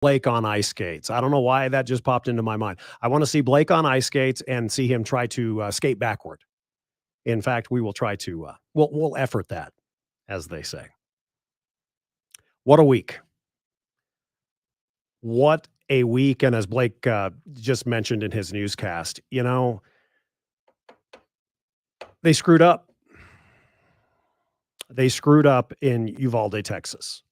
Blake on ice skates. I don't know why that just popped into my mind. I want to see Blake on ice skates and see him try to skate backward. In fact, we will try to we'll effort that, as they say. What a week! What a week! And as Blake just mentioned in his newscast, they screwed up. They screwed up in Uvalde, Texas.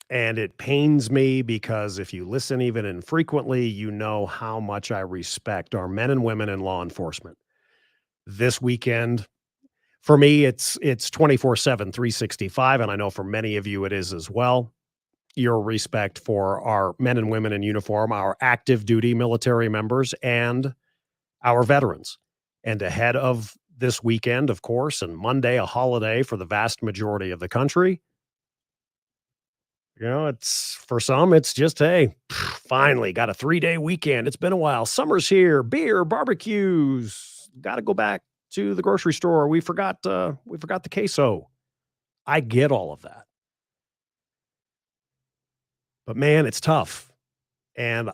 And it pains me because if you listen even infrequently, you know how much I respect our men and women in law enforcement. This weekend, for me, it's 24/7, 365, and I know for many of you it is as well. Your respect for our men and women in uniform, our active duty military members, and our veterans. And ahead of this weekend, of course, and Monday, a holiday for the vast majority of the country, it's for some, it's just, hey, finally got a 3-day weekend. It's been a while. Summer's here, beer, barbecues. Got to go back to the grocery store. We forgot the queso. I get all of that. But man, it's tough. And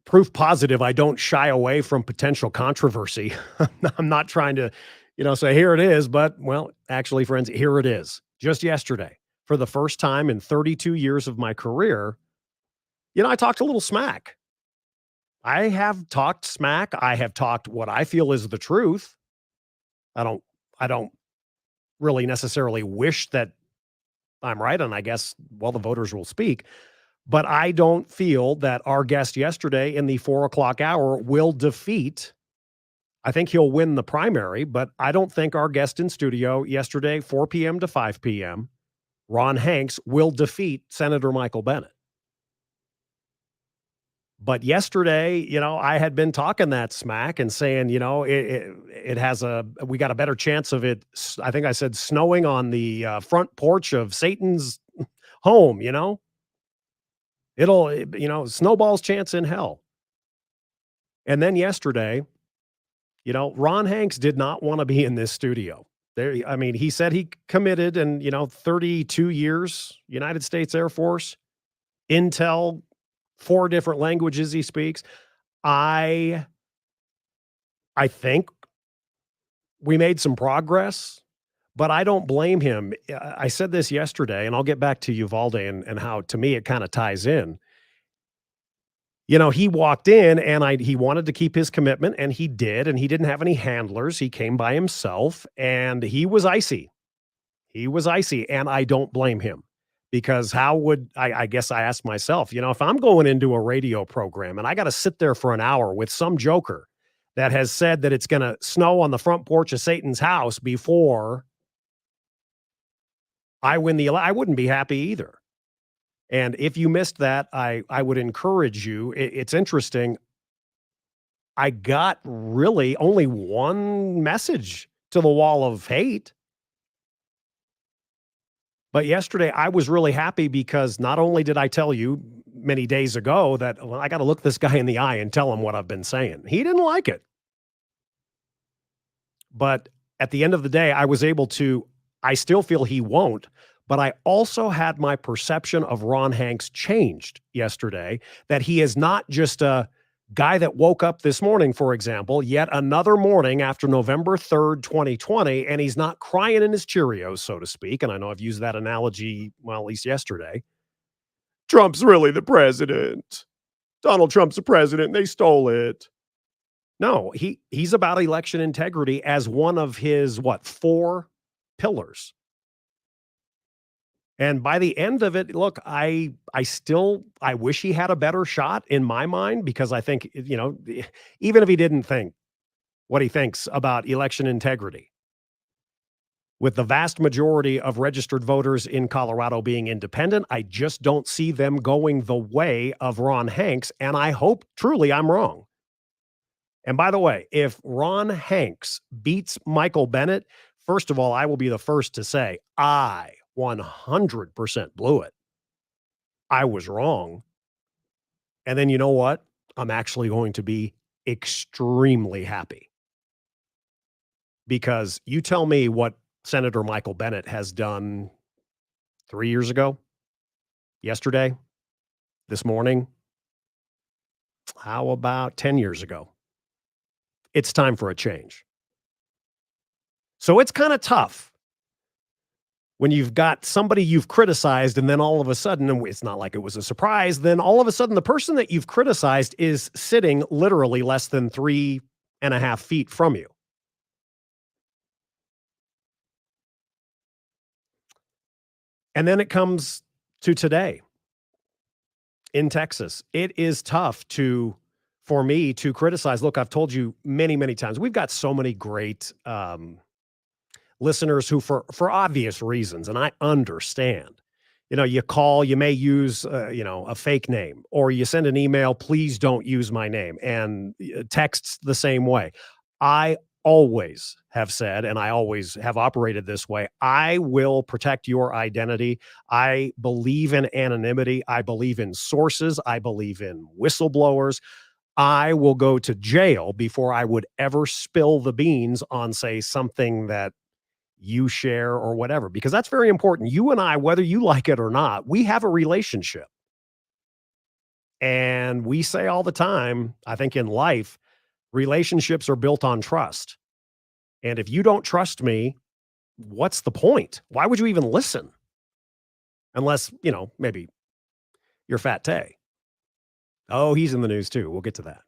proof positive, I don't shy away from potential controversy. I'm not trying to, say here it is, but actually, friends, here it is. Just yesterday, for the first time in 32 years of my career, I talked a little smack. I have talked smack. I have talked what I feel is the truth. I don't really necessarily wish that I'm right. And I guess, the voters will speak. But I don't feel that our guest yesterday in the 4 o'clock hour will defeat. I think he'll win the primary, but I don't think our guest in studio yesterday, 4 p.m. to 5 p.m., Ron Hanks, will defeat Senator Michael Bennet. But yesterday, I had been talking that smack and saying, we got a better chance of it. I think I said snowing on the front porch of Satan's home, snowball's chance in hell. And then yesterday, Ron Hanks did not want to be in this studio. He said he committed and, 32 years, United States Air Force, Intel, 4 different languages he speaks. I think we made some progress, but I don't blame him. I said this yesterday, and I'll get back to Uvalde and how, to me, it kind of ties in. He walked in and he wanted to keep his commitment, and he did, and he didn't have any handlers. He came by himself, and he was icy. He was icy, and I don't blame him, because how would I guess I asked myself, if I'm going into a radio program and I got to sit there for an hour with some joker that has said that it's going to snow on the front porch of Satan's house before I win I wouldn't be happy either. And if you missed that, I would encourage you. It's interesting. I got really only one message to the wall of hate. But yesterday, I was really happy because not only did I tell you many days ago that, I got to look this guy in the eye and tell him what I've been saying. He didn't like it. But at the end of the day, I still feel he won't. But I also had my perception of Ron Hanks changed yesterday, that he is not just a guy that woke up this morning, for example, yet another morning after November 3rd, 2020, and he's not crying in his Cheerios, so to speak. And I know I've used that analogy, at least yesterday. Trump's really the president. Donald Trump's the president, and they stole it. No, he's about election integrity as one of his, 4 pillars. And by the end of it, look, I wish he had a better shot in my mind, because I think, even if he didn't think what he thinks about election integrity, with the vast majority of registered voters in Colorado being independent, I just don't see them going the way of Ron Hanks. And I hope truly I'm wrong. And by the way, if Ron Hanks beats Michael Bennet, first of all, I will be the first to say I 100% blew it. I was wrong. And then you know what? I'm actually going to be extremely happy, because you tell me what Senator Michael Bennet has done 3 years ago, yesterday, this morning, how about 10 years ago? It's time for a change. So it's kind of tough when you've got somebody you've criticized, and then all of a sudden, and it's not like it was a surprise, then all of a sudden the person that you've criticized is sitting literally less than 3.5 feet from you. And then it comes to today in Texas. It is tough for me to criticize. Look, I've told you many, many times, we've got so many great listeners who, for obvious reasons, and I understand. You call, you may use, a fake name, or you send an email, please don't use my name, and texts the same way. I always have said, and I always have operated this way, I will protect your identity. I believe in anonymity. I believe in sources. I believe in whistleblowers. I will go to jail before I would ever spill the beans on, say, something that you share or whatever, because that's very important. You and I, whether you like it or not, we have a relationship. And we say all the time, I think in life, relationships are built on trust. And if you don't trust me, what's the point? Why would you even listen? Unless, maybe you're Fat Tay. Oh, he's in the news too. We'll get to that.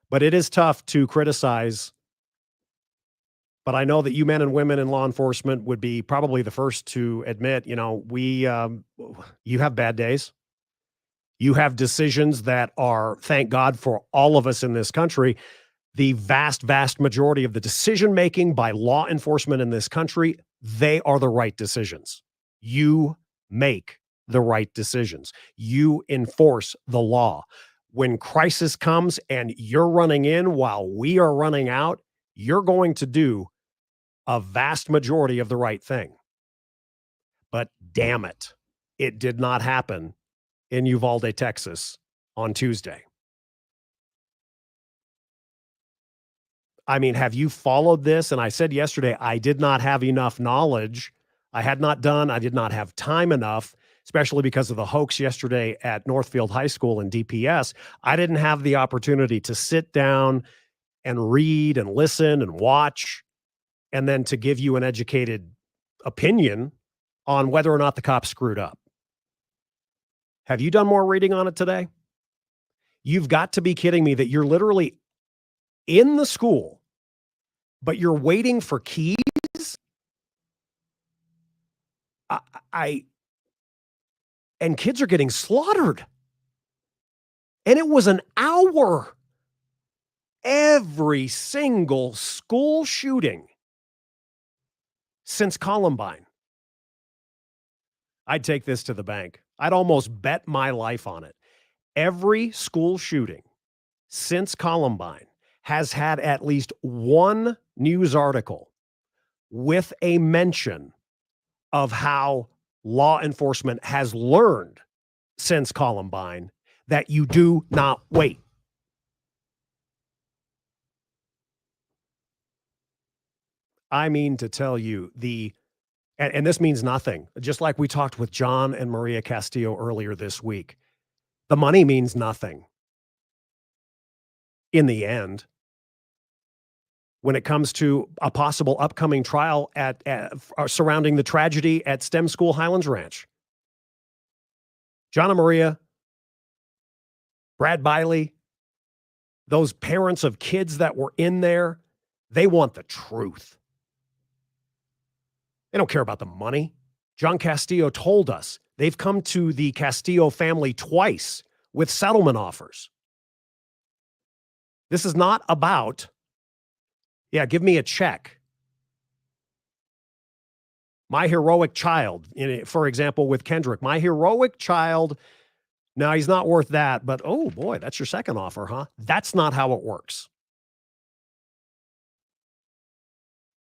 But it is tough to criticize. But I know that you men and women in law enforcement would be probably the first to admit, you have bad days. You have decisions that are, thank God for all of us in this country, the vast, vast majority of the decision making by law enforcement in this country, they are the right decisions. You make the right decisions. You enforce the law. When crisis comes and you're running in while we are running out, you're going to do a vast majority of the right thing. But damn it, it did not happen in Uvalde, Texas on Tuesday. I mean, have you followed this? And I said yesterday, I did not have enough knowledge. I did not have time enough, especially because of the hoax yesterday at Northfield High School in DPS. I didn't have the opportunity to sit down and read and listen and watch, and then to give you an educated opinion on whether or not the cops screwed up. Have you done more reading on it today? You've got to be kidding me that you're literally in the school, but you're waiting for keys. I and kids are getting slaughtered. And it was an hour. Every single school shooting since Columbine. I'd take this to the bank. I'd almost bet my life on it. Every school shooting since Columbine has had at least one news article with a mention of how law enforcement has learned since Columbine that you do not wait. I mean to tell you, and this means nothing, just like we talked with John and Maria Castillo earlier this week. The money means nothing in the end when it comes to a possible upcoming trial surrounding the tragedy at STEM School Highlands Ranch. John and Maria, Brad Biley, those parents of kids that were in there, they want the truth. They don't care about the money. John Castillo told us they've come to the Castillo family twice with settlement offers. This is not about, give me a check. My heroic child, for example, with Kendrick, my heroic child, now he's not worth that, but oh boy, that's your second offer, huh? That's not how it works.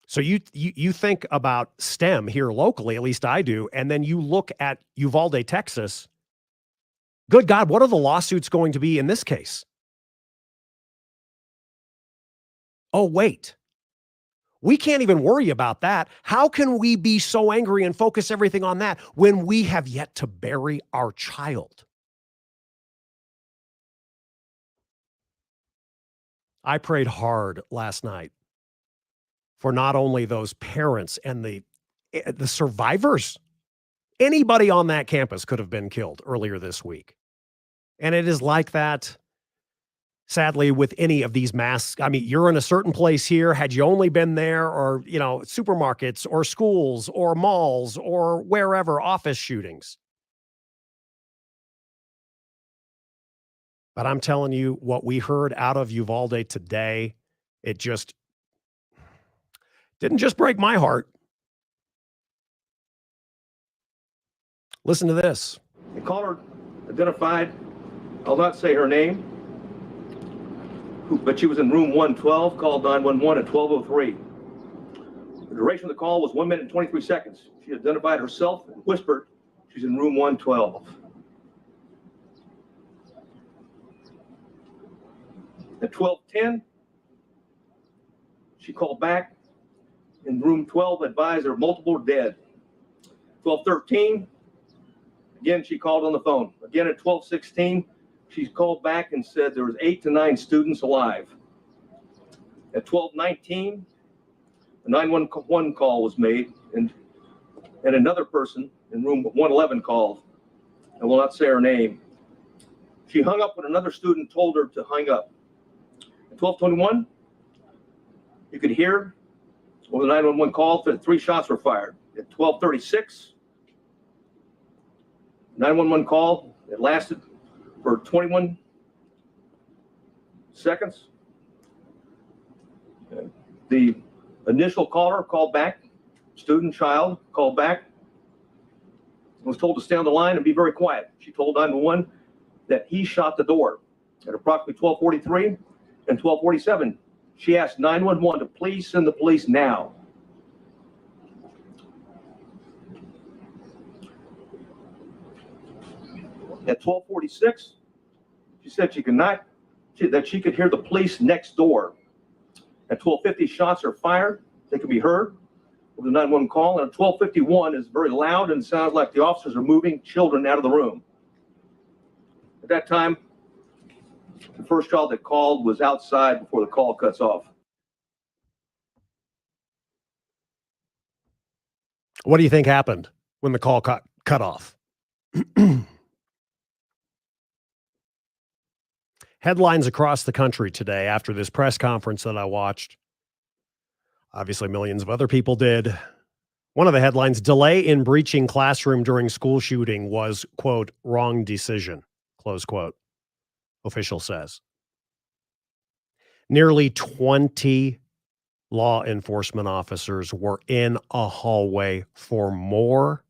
So you think about STEM here locally, at least I do, and then you look at Uvalde, Texas. Good God, what are the lawsuits going to be in this case? Oh, wait. We can't even worry about that. How can we be so angry and focus everything on that when we have yet to bury our child? I prayed hard last night for not only those parents and the survivors. Anybody on that campus could have been killed earlier this week. And it is like that, sadly, with any of these mass. I mean, you're in a certain place here. Had you only been there, or, supermarkets or schools or malls or wherever, office shootings. But I'm telling you, what we heard out of Uvalde today, it just didn't just break my heart. Listen to this. The caller identified, I'll not say her name, but she was in room 112, called 911 at 12:03. The duration of the call was 1 minute and 23 seconds. She identified herself and whispered she's in room 112. At 12:10, she called back in room 12, advised there were multiple dead. 12:13, again, she called on the phone. Again, at 12:16, she called back and said there was 8 to 9 students alive. At 12:19, a 911 call was made, and another person in room 111 called. I will not say her name. She hung up when another student told her to hang up. At 12:21, you could hear over the 911 call that 3 shots were fired. At 12:36, 911 call, it lasted for 21 seconds. The initial caller called back, student, child, called back, was told to stay on the line and be very quiet. She told 911 that he shot the door. At approximately 12:43 and 12:47, she asked 911 to please send the police now. At 12:46, she said that she could hear the police next door. At 12:50, shots are fired. They can be heard over the 911 call. And at 12:51 is very loud and sounds like the officers are moving children out of the room. At that time, the first child that called was outside before the call cuts off. What do you think happened when the call cut off? Headlines across the country today after this press conference that I watched. Obviously, millions of other people did. One of the headlines, delay in breaching classroom during school shooting was, quote, wrong decision, close quote, official says. Nearly 20 law enforcement officers were in a hallway for more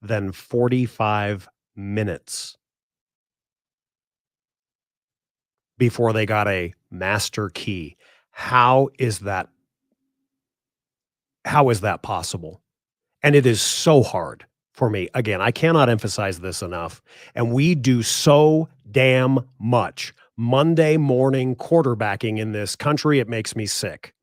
than 45 minutes before they got a master key. How is that possible? And it is so hard for me. Again, I cannot emphasize this enough. And we do so damn much Monday morning quarterbacking in this country. It makes me sick.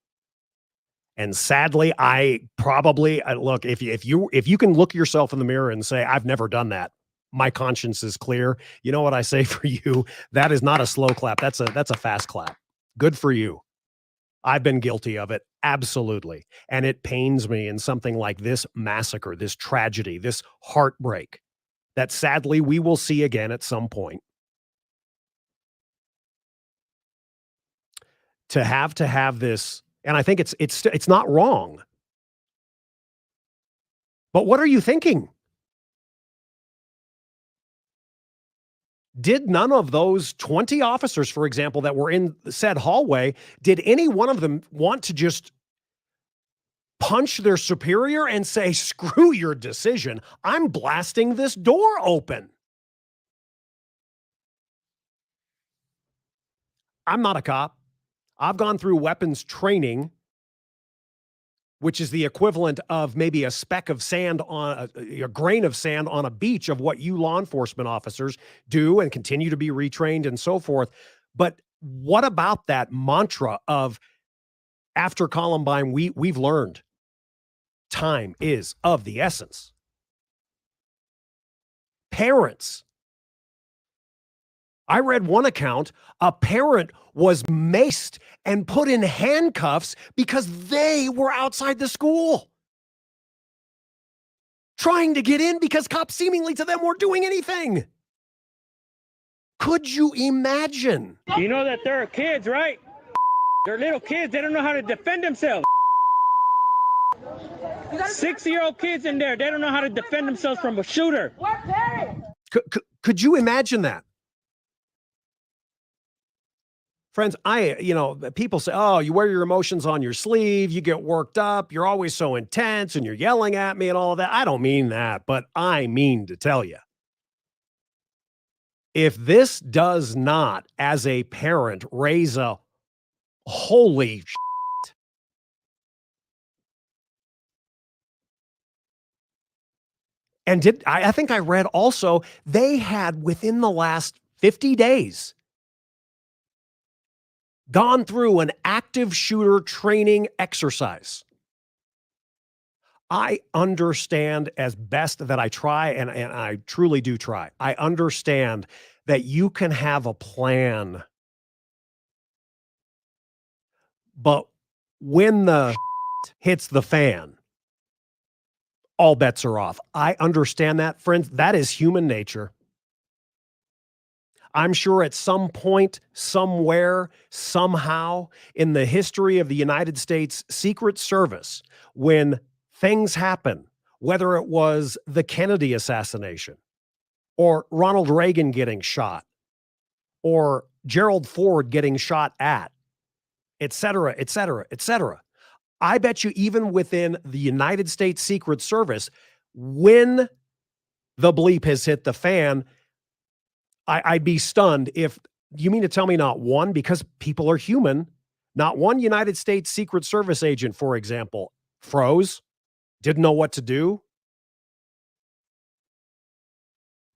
And sadly, I probably look, if you can look yourself in the mirror and say, I've never done that, my conscience is clear. You know what I say for you? That is not a slow clap. That's a fast clap. Good for you. I've been guilty of it. Absolutely. And it pains me in something like this massacre, this tragedy, this heartbreak that sadly we will see again at some point. To have this, and I think it's not wrong. But what are you thinking? Did none of those 20 officers, for example, that were in said hallway, did any one of them want to just punch their superior and say, screw your decision, I'm blasting this door open? I'm not a cop. I've gone through weapons training, which is the equivalent of maybe a speck of sand on a grain of sand on a beach of what you law enforcement officers do and continue to be retrained and so forth. But what about that mantra of After Columbine, we've learned time is of the essence. Parents. I read one account, a parent was maced and put in handcuffs because they were outside the school trying to get in because cops seemingly to them weren't doing anything. Could you imagine? You know that there are kids, right? They're little kids. They don't know how to defend themselves. 6-year-old kids in there. They don't know how to defend themselves from a shooter. Could you imagine that? Friends, people say, oh, you wear your emotions on your sleeve, you get worked up, you're always so intense and you're yelling at me and all of that. I don't mean that, but I mean to tell you. If this does not, as a parent, raise a holy shit. And I think I read also they had within the last 50 days gone through an active shooter training exercise. I understand as best that I try, and I truly do try. I understand that you can have a plan, but when the hits the fan, all bets are off. I understand that, friends. That is human nature. I'm sure at some point, somewhere, somehow in the history of the United States Secret Service, when things happen, whether it was the Kennedy assassination or Ronald Reagan getting shot or Gerald Ford getting shot at, et cetera, et cetera, et cetera. I bet you even within the United States Secret Service, when the bleep has hit the fan, I'd be stunned if you mean to tell me not one, because people are human, not one United States Secret Service agent, for example, froze, didn't know what to do.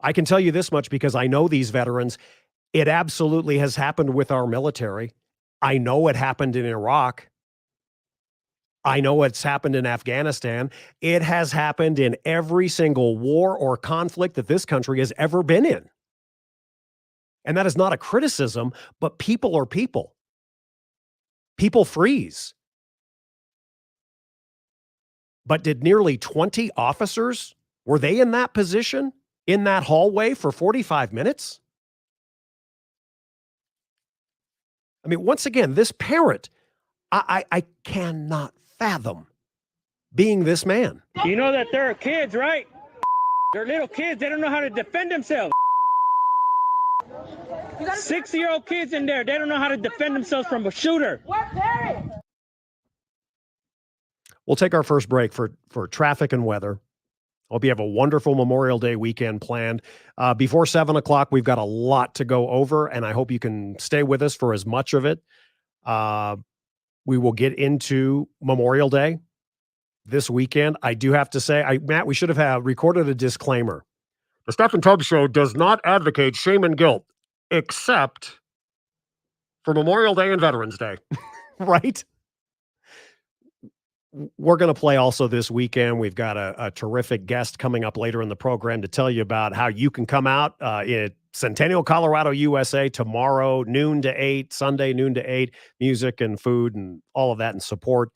I can tell you this much because I know these veterans. It absolutely has happened with our military. I know it happened in Iraq. I know it's happened in Afghanistan. It has happened in every single war or conflict that this country has ever been in. And that is not a criticism, but people are people. People freeze. But did nearly 20 officers, were they in that position, in that hallway for 45 minutes? I mean, once again, this parent, I cannot fathom being this man. You know that there are kids, right? They're little kids. They don't know how to defend themselves. 6-year-old kids in there. They don't know how to defend themselves from a shooter. We'll take our first break for traffic and weather. Hope you have a wonderful Memorial Day weekend planned. Before 7 o'clock, we've got a lot to go over, and I hope you can stay with us for as much of it. We will get into Memorial Day this weekend. I do have to say, Matt, we should have recorded a disclaimer. The Steffan Tubbs Show does not advocate shame and guilt, except for Memorial Day and Veterans Day, right? We're going to play also this weekend. We've got a terrific guest coming up later in the program to tell you about how you can come out at Centennial, Colorado, USA tomorrow, noon to 8, Sunday, noon to 8, music and food and all of that, and support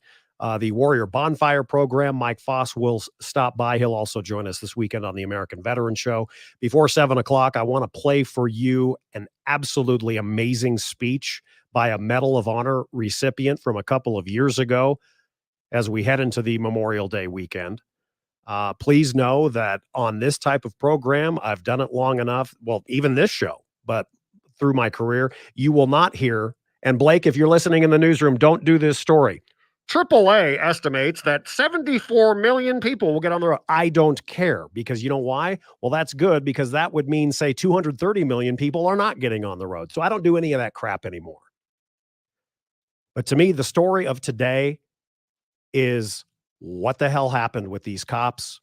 the Warrior Bonfire program. Mike Foss will stop by. He'll also join us this weekend on the American Veteran Show. Before 7 o'clock, I want to play for you an absolutely amazing speech by a Medal of Honor recipient from a couple of years ago as we head into the Memorial Day weekend. Please know that on this type of program, I've done it long enough, well, even this show, but through my career, you will not hear, and Blake, if you're listening in the newsroom, don't do this story. AAA estimates that 74 million people will get on the road. I don't care, because you know why? Well, that's good, because that would mean, say, 230 million people are not getting on the road. So I don't do any of that crap anymore. But to me, the story of today is what the hell happened with these cops.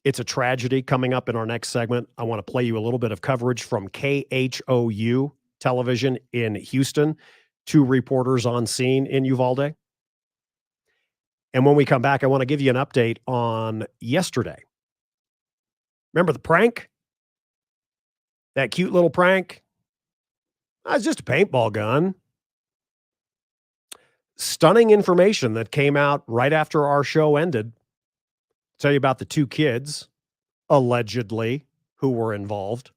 It's a tragedy. Coming up in our next segment, I want to play you a little bit of coverage from KHOU television in Houston. 2 reporters on scene in Uvalde. And when we come back, I want to give you an update on yesterday. Remember the prank? That cute little prank? It's just a paintball gun. Stunning information that came out right after our show ended. I'll tell you about the 2 kids, allegedly, who were involved.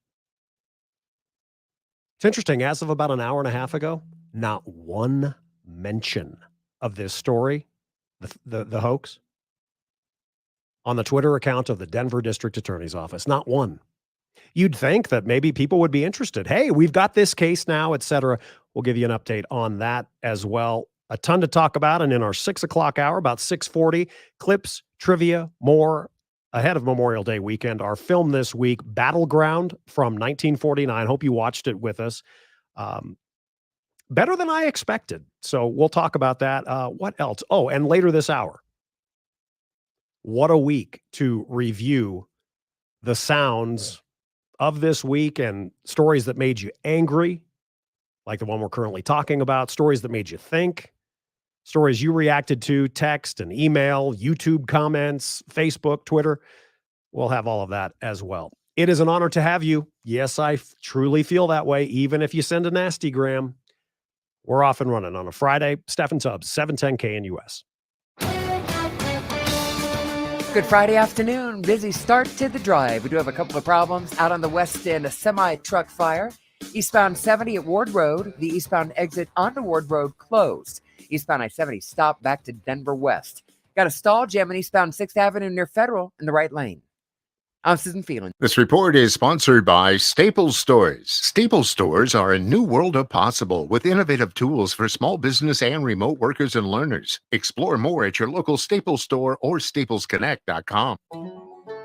It's interesting, as of about an hour and a half ago, not one mention of this story, the hoax, on the Twitter account of the Denver District Attorney's Office. Not one. You'd think that maybe people would be interested. Hey, we've got this case now, et cetera. We'll give you an update on that as well. A ton to talk about. And in our 6 o'clock hour, about 6:40, clips, trivia, more ahead of Memorial Day weekend. Our film this week, Battleground from 1949. Hope you watched it with us. Better than I expected. So we'll talk about that. What else? Oh, and later this hour, what a week to review the sounds of this week and stories that made you angry, like the one we're currently talking about, stories that made you think, stories you reacted to, text and email, YouTube comments, Facebook, Twitter. We'll have all of that as well. It is an honor to have you. Yes, I truly feel that way, even if you send a nasty gram. We're off and running on a Friday. Steffan Tubbs, 710 KNUS. Good Friday afternoon. Busy start to the drive. We do have a couple of problems out on the west end. A semi-truck fire. Eastbound 70 at Ward Road. The eastbound exit onto Ward Road closed. Eastbound I-70 stopped back to Denver West. Got a stall jam in eastbound 6th Avenue near Federal in the right lane. I'm Susan Phelan. This report is sponsored by Staples Stores. Staples Stores are a new world of possible with innovative tools for small business and remote workers and learners. Explore more at your local Staples store or staplesconnect.com.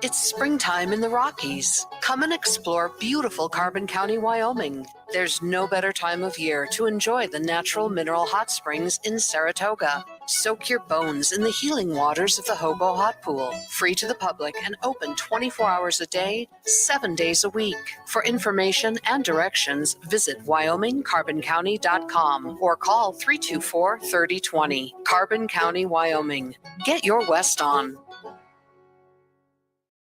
It's springtime in the Rockies. Come and explore beautiful Carbon County, Wyoming. There's no better time of year to enjoy the natural mineral hot springs in Saratoga. Soak your bones in the healing waters of the Hobo Hot Pool. Free to the public and open 24 hours a day, 7 days a week. For information and directions, visit WyomingCarbonCounty.com or call 324-3020. Carbon County, Wyoming. Get your West on.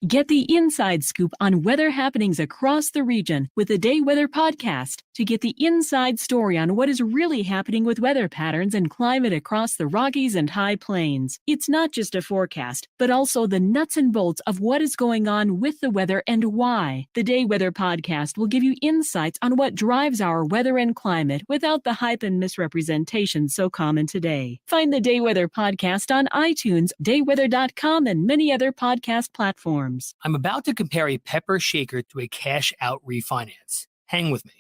Get the inside scoop on weather happenings across the region with the Day Weather Podcast to get the inside story on what is really happening with weather patterns and climate across the Rockies and High Plains. It's not just a forecast, but also the nuts and bolts of what is going on with the weather and why. The Day Weather Podcast will give you insights on what drives our weather and climate without the hype and misrepresentation so common today. Find the Day Weather Podcast on iTunes, dayweather.com, and many other podcast platforms. I'm about to compare a pepper shaker to a cash-out refinance. Hang with me.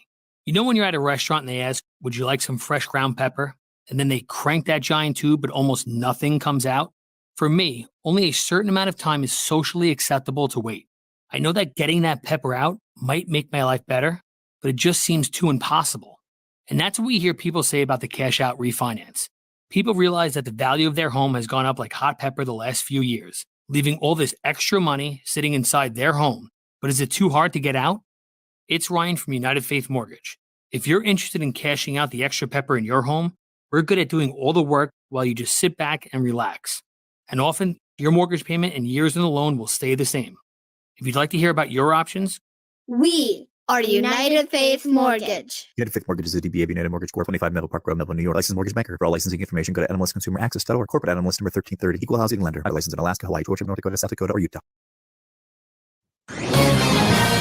You know when you're at a restaurant and they ask, would you like some fresh ground pepper? And then they crank that giant tube, but almost nothing comes out? For me, only a certain amount of time is socially acceptable to wait. I know that getting that pepper out might make my life better, but it just seems too impossible. And that's what we hear people say about the cash-out refinance. People realize that the value of their home has gone up like hot pepper the last few years, leaving all this extra money sitting inside their home. But is it too hard to get out? It's Ryan from United Faith Mortgage. If you're interested in cashing out the extra pepper in your home, we're good at doing all the work while you just sit back and relax. And often, your mortgage payment and years in the loan will stay the same. If you'd like to hear about your options, we are United Faith Mortgage. United Faith Mortgage is a DBA of United Mortgage Corp. 25 Melville Park Road, Melville, New York. Licensed mortgage banker. For all licensing information, go to NMLSConsumerAccess.org. Corporate NMLS number 1330. Equal housing lender. Licensed in Alaska, Hawaii, Georgia, North Dakota, South Dakota, or Utah.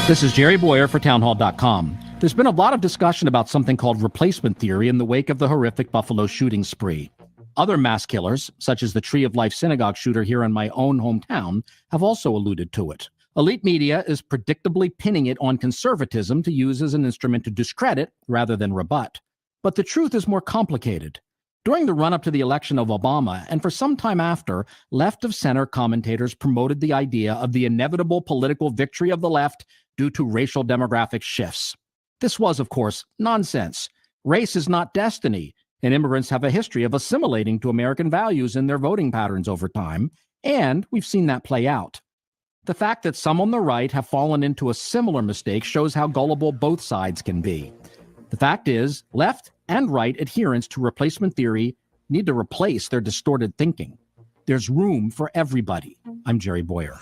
This is Jerry Boyer for Townhall.com. There's been a lot of discussion about something called replacement theory in the wake of the horrific Buffalo shooting spree. Other mass killers, such as the Tree of Life synagogue shooter here in my own hometown, have also alluded to it. Elite media is predictably pinning it on conservatism to use as an instrument to discredit rather than rebut. But the truth is more complicated. During the run-up to the election of Obama, and for some time after, left-of-center commentators promoted the idea of the inevitable political victory of the left due to racial demographic shifts. This was, of course, nonsense. Race is not destiny, and immigrants have a history of assimilating to American values in their voting patterns over time, and we've seen that play out. The fact that some on the right have fallen into a similar mistake shows how gullible both sides can be. The fact is, left and right adherents to replacement theory need to replace their distorted thinking. There's room for everybody. I'm Jerry Boyer.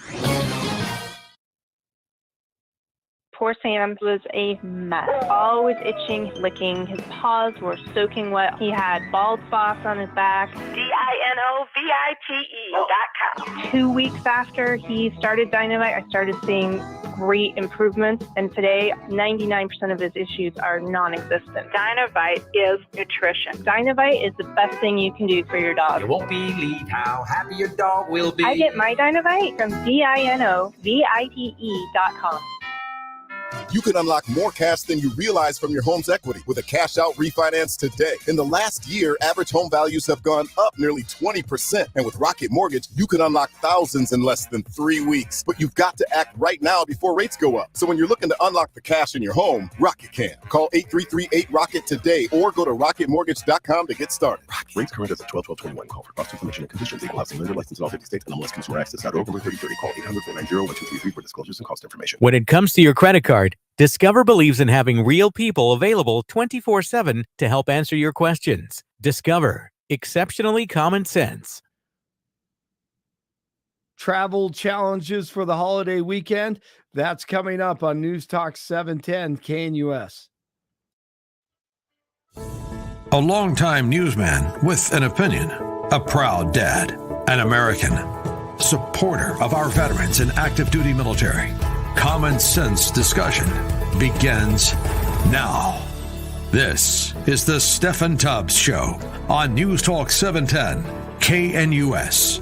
Poor Sam was a mess. Always itching, licking. His paws were soaking wet. He had bald spots on his back. DINOVITE.com. 2 weeks after he started Dynamite, I started seeing great improvements. And today, 99% of his issues are non-existent. Dynamite is nutrition. Dynamite is the best thing you can do for your dog. You won't believe how happy your dog will be. I get my Dynamite from DINOVITE.com. You can unlock more cash than you realize from your home's equity with a cash out refinance today. In the last year, average home values have gone up nearly 20%. And with Rocket Mortgage, you can unlock thousands in less than 3 weeks. But you've got to act right now before rates go up. So when you're looking to unlock the cash in your home, Rocket can. Call 8338-ROCKET today or go to rocketmortgage.com to get started. Rates current as of 12/12/21. Call for cost information and conditions. Equal housing lender licensed in all 50 states. NMLSConsumerAccess.org. Over 3030. Call 800-490-1233 for disclosures and cost information. When it comes to your credit card, Discover believes in having real people available 24/7 to help answer your questions. Discover. Exceptionally common sense. Travel challenges for the holiday weekend. That's coming up on News Talk 710 KNUS. A longtime newsman with an opinion, a proud dad, an American, supporter of our veterans and active duty military. Common sense discussion begins now. This is the Steffan Tubbs Show on News Talk 710 KNUS.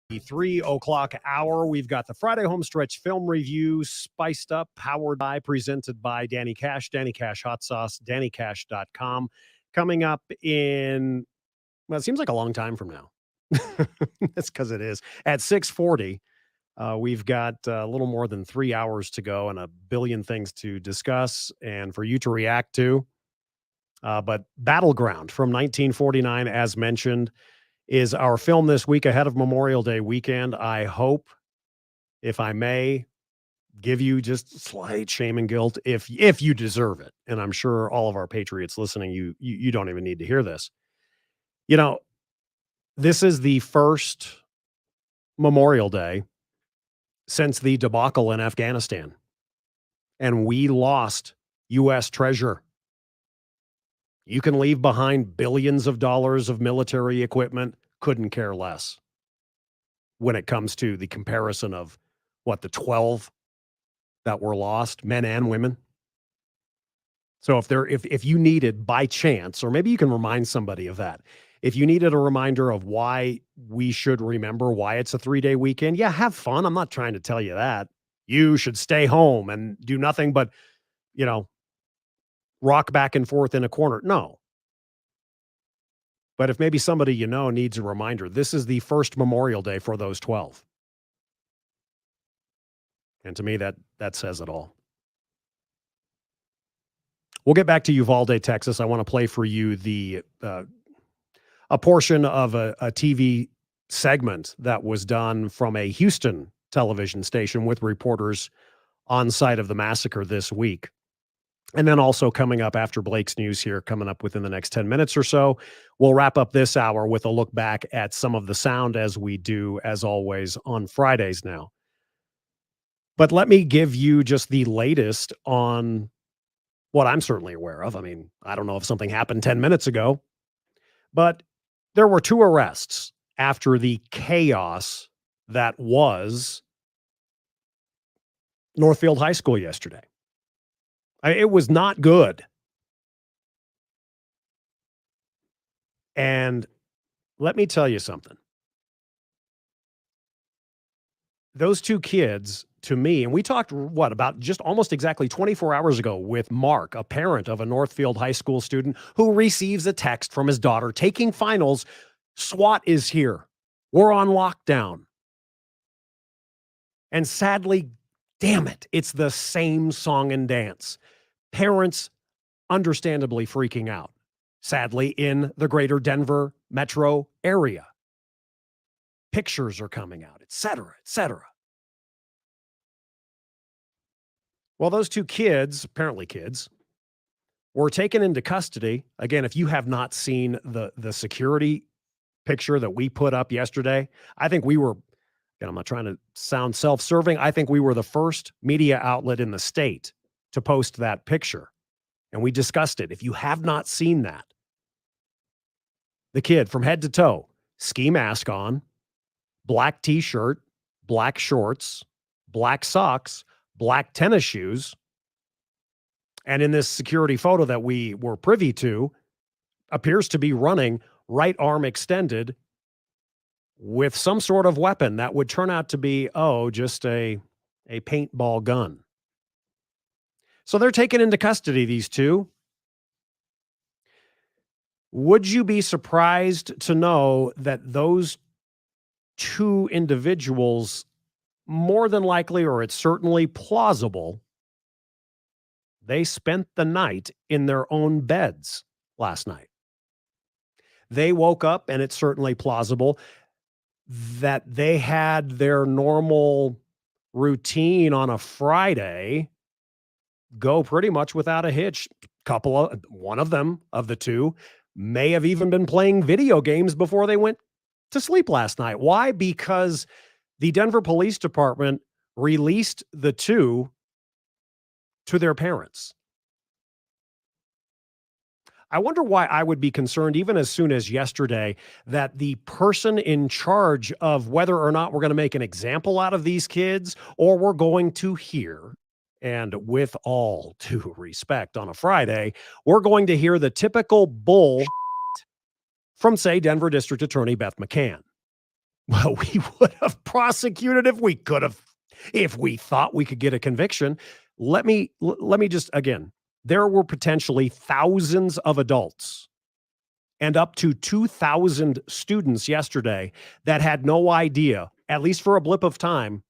The 3 o'clock hour, we've got the Friday Homestretch Film Review, spiced up, powered by, presented by Danny Cash, Danny Cash Hot Sauce, DannyCash.com. Coming up in, well, it seems like a long time from now. That's because it is. At 6:40. We've got a little more than 3 hours to go and a billion things to discuss and for you to react to. But Battleground from 1949, as mentioned, is our film this week ahead of Memorial Day weekend. I hope, if I may, give you just slight shame and guilt if you deserve it. And I'm sure all of our patriots listening, you don't even need to hear this. You know, this is the first Memorial Day since the debacle in Afghanistan. And we lost U.S. treasure. You can leave behind billions of dollars of military equipment, couldn't care less when it comes to the comparison of the 12 that were lost, men and women. So if you needed by chance, or maybe you can remind somebody of that, if you needed a reminder of why we should remember why it's a 3-day weekend, yeah, have fun. I'm not trying to tell you that. You should stay home and do nothing but, rock back and forth in a corner. No. But if maybe somebody needs a reminder, this is the first Memorial Day for those 12. And to me, that says it all. We'll get back to Uvalde, Texas. I want to play for you a portion of a TV segment that was done from a Houston television station with reporters on site of the massacre this week. And then also coming up after Blake's news here, coming up within the next 10 minutes or so, we'll wrap up this hour with a look back at some of the sound as we do, as always, on Fridays now. But let me give you just the latest on what I'm certainly aware of. I mean, I don't know if something happened 10 minutes ago, but there were 2 arrests after the chaos that was Northfield High School yesterday. It was not good. And let me tell you something. Those 2 kids, to me, and we talked, about just almost exactly 24 hours ago with Mark, a parent of a Northfield High School student who receives a text from his daughter taking finals. SWAT is here. We're on lockdown. And sadly, damn it, it's the same song and dance. Parents understandably freaking out, sadly, in the greater Denver metro area. Pictures are coming out, et cetera, et cetera. Well, those 2 kids, apparently kids, were taken into custody. Again, if you have not seen the security picture that we put up yesterday, I think we were, and I'm not trying to sound self-serving, I think we were the first media outlet in the state to post that picture. And we discussed it. If you have not seen that, the kid from head to toe, ski mask on, black t-shirt, black shorts, black socks, black tennis shoes. And in this security photo that we were privy to, appears to be running right arm extended with some sort of weapon that would turn out to be, just a paintball gun. So they're taken into custody, these two. Would you be surprised to know that those two individuals, more than likely, or it's certainly plausible, they spent the night in their own beds last night? They woke up, and it's certainly plausible that they had their normal routine on a Friday go pretty much without a hitch. One of them, of the two, may have even been playing video games before they went to sleep last night. Why? Because the Denver Police Department released the two to their parents. I wonder why I would be concerned, even as soon as yesterday, that the person in charge of whether or not we're going to make an example out of these kids, or we're going to hear, and with all due respect on a Friday, we're going to hear the typical bull from, say, Denver District Attorney Beth McCann. Well, we would have prosecuted if we could have, if we thought we could get a conviction. Let me just, again, there were potentially thousands of adults and up to 2,000 students yesterday that had no idea, at least for a blip of time,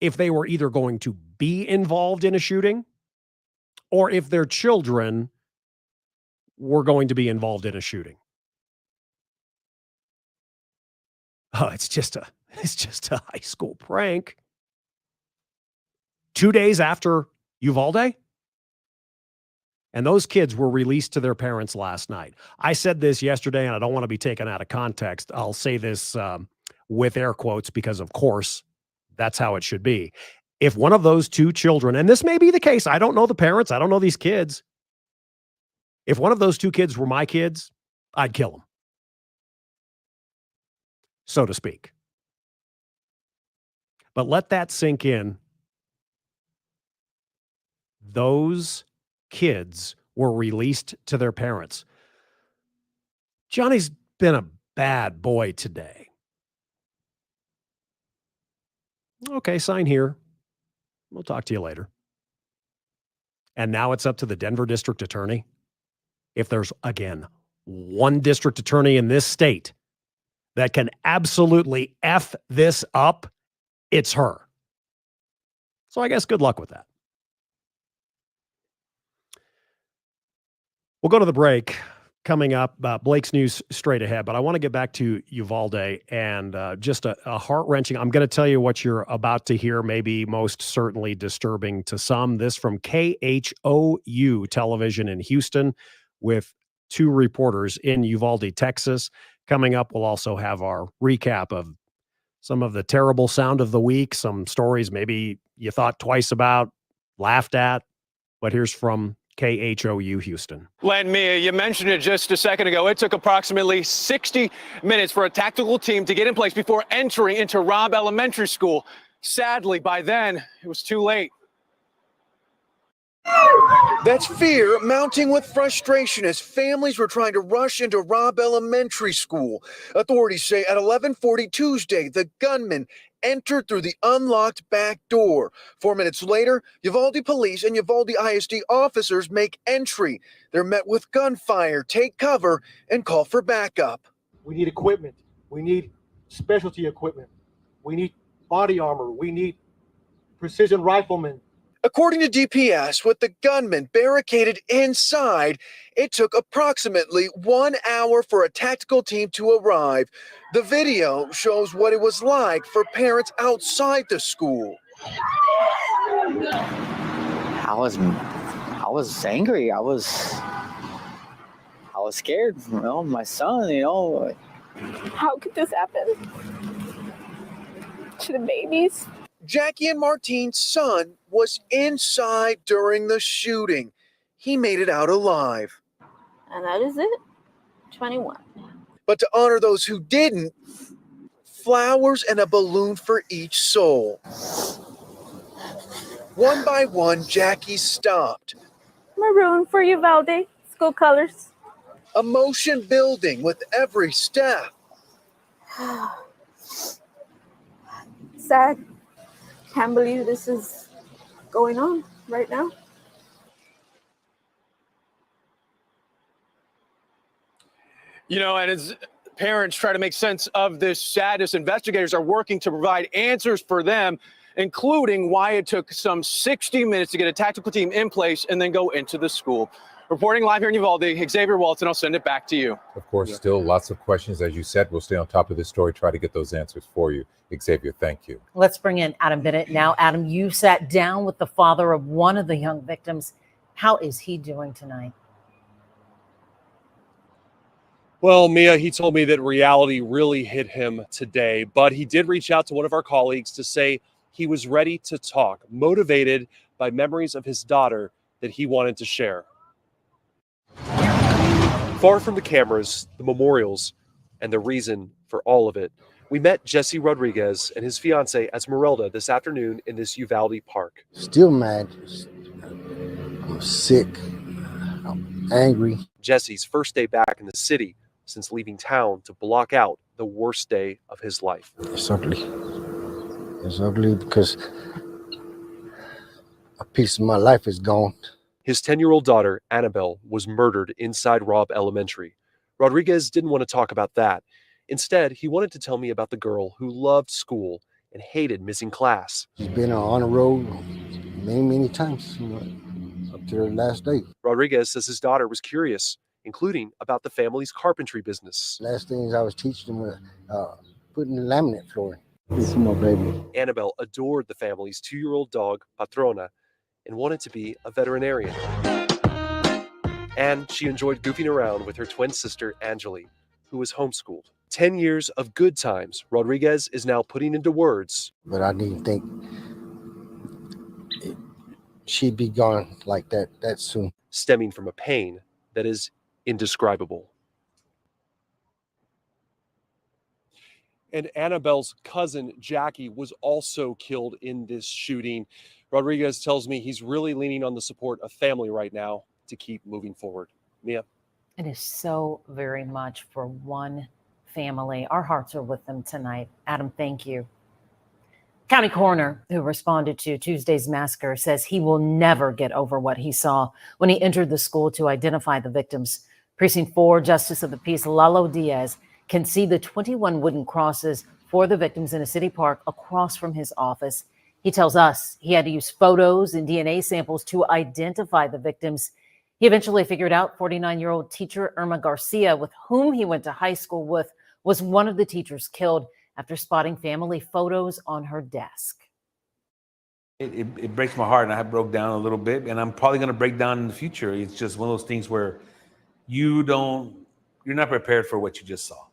if they were either going to be involved in a shooting or if their children were going to be involved in a shooting. Oh, it's just a high school prank. 2 days after Uvalde? And those kids were released to their parents last night. I said this yesterday, and I don't want to be taken out of context. I'll say this with air quotes because, of course, that's how it should be. If one of those two children, and this may be the case, I don't know the parents, I don't know these kids. If one of those two kids were my kids, I'd kill them, so to speak. But let that sink in. Those kids were released to their parents. Johnny's been a bad boy today. Okay, sign here. We'll talk to you later. And now it's up to the Denver District Attorney. If there's, again, one district attorney in this state that can absolutely F this up, it's her. So I guess good luck with that. We'll go to the break coming up. Blake's news straight ahead, but I want to get back to Uvalde and just a heart-wrenching. I'm going to tell you what you're about to hear, maybe most certainly disturbing to some. This from KHOU television in Houston with two reporters in Uvalde, Texas. Coming up, we'll also have our recap of some of the terrible sound of the week, some stories maybe you thought twice about, laughed at, but here's from KHOU Houston. Len, Mia, you mentioned it just a second ago. It took approximately 60 minutes for a tactical team to get in place before entering into Robb Elementary School. Sadly, by then, it was too late. That's fear mounting with frustration as families were trying to rush into Robb Elementary School. Authorities say at 11:40 Tuesday, the gunman entered through the unlocked back door. 4 minutes later, Uvalde police and Uvalde ISD officers make entry. They're met with gunfire, take cover, and call for backup. We need equipment. We need specialty equipment. We need body armor. We need precision riflemen. According to DPS, with the gunman barricaded inside, it took approximately 1 hour for a tactical team to arrive. The video shows what it was like for parents outside the school. I I was angry. I was scared. My son, How could this happen to the babies? Jackie and Martine's son was inside during the shooting. He made it out alive. And that is it. 21. But to honor those who didn't, flowers and a balloon for each soul. One by one, Jackie stopped. Maroon for Uvalde. School colors. Emotion building with every step. Sad. Can't believe this is going on right now. And as parents try to make sense of this sadness, investigators are working to provide answers for them, including why it took some 60 minutes to get a tactical team in place and then go into the school. Reporting live here in Uvalde, Xavier Walton, I'll send it back to you. Of course, still lots of questions. As you said, we'll stay on top of this story, try to get those answers for you. Xavier, thank you. Let's bring in Adam Bennett now. Adam, you sat down with the father of one of the young victims. How is he doing tonight? Well, Mia, he told me that reality really hit him today, but he did reach out to one of our colleagues to say he was ready to talk, motivated by memories of his daughter that he wanted to share. Far from the cameras, the memorials, and the reason for all of it, we met Jesse Rodriguez and his fiancee Esmeralda this afternoon in this Uvalde park. Still mad. I'm sick. I'm angry. Jesse's first day back in the city since leaving town to block out the worst day of his life. It's ugly. It's ugly because a piece of my life is gone. His 10-year-old daughter, Annabelle, was murdered inside Robb Elementary. Rodriguez didn't want to talk about that. Instead, he wanted to tell me about the girl who loved school and hated missing class. She's been on the road many times, up to her last day. Rodriguez says his daughter was curious, including about the family's carpentry business. Last things I was teaching them was putting the laminate flooring. This is my baby. Annabelle adored the family's 2-year-old dog, Patrona, and wanted to be a veterinarian. And she enjoyed goofing around with her twin sister, Angeli, who was homeschooled. 10 years of good times, Rodriguez is now putting into words. But I didn't think she'd be gone like that soon. Stemming from a pain that is indescribable. And Annabelle's cousin, Jackie, was also killed in this shooting. Rodriguez tells me he's really leaning on the support of family right now to keep moving forward. Mia? It is so very much for one family. Our hearts are with them tonight. Adam, thank you. County coroner who responded to Tuesday's massacre says he will never get over what he saw when he entered the school to identify the victims. Precinct 4 Justice of the Peace Lalo Diaz can see the 21 wooden crosses for the victims in a city park across from his office. He tells us he had to use photos and DNA samples to identify the victims. He eventually figured out 49-year-old teacher Irma Garcia, with whom he went to high school with, was one of the teachers killed after spotting family photos on her desk. It breaks my heart, and I have broke down a little bit, and I'm probably going to break down in the future. It's just one of those things where you're not prepared for what you just saw.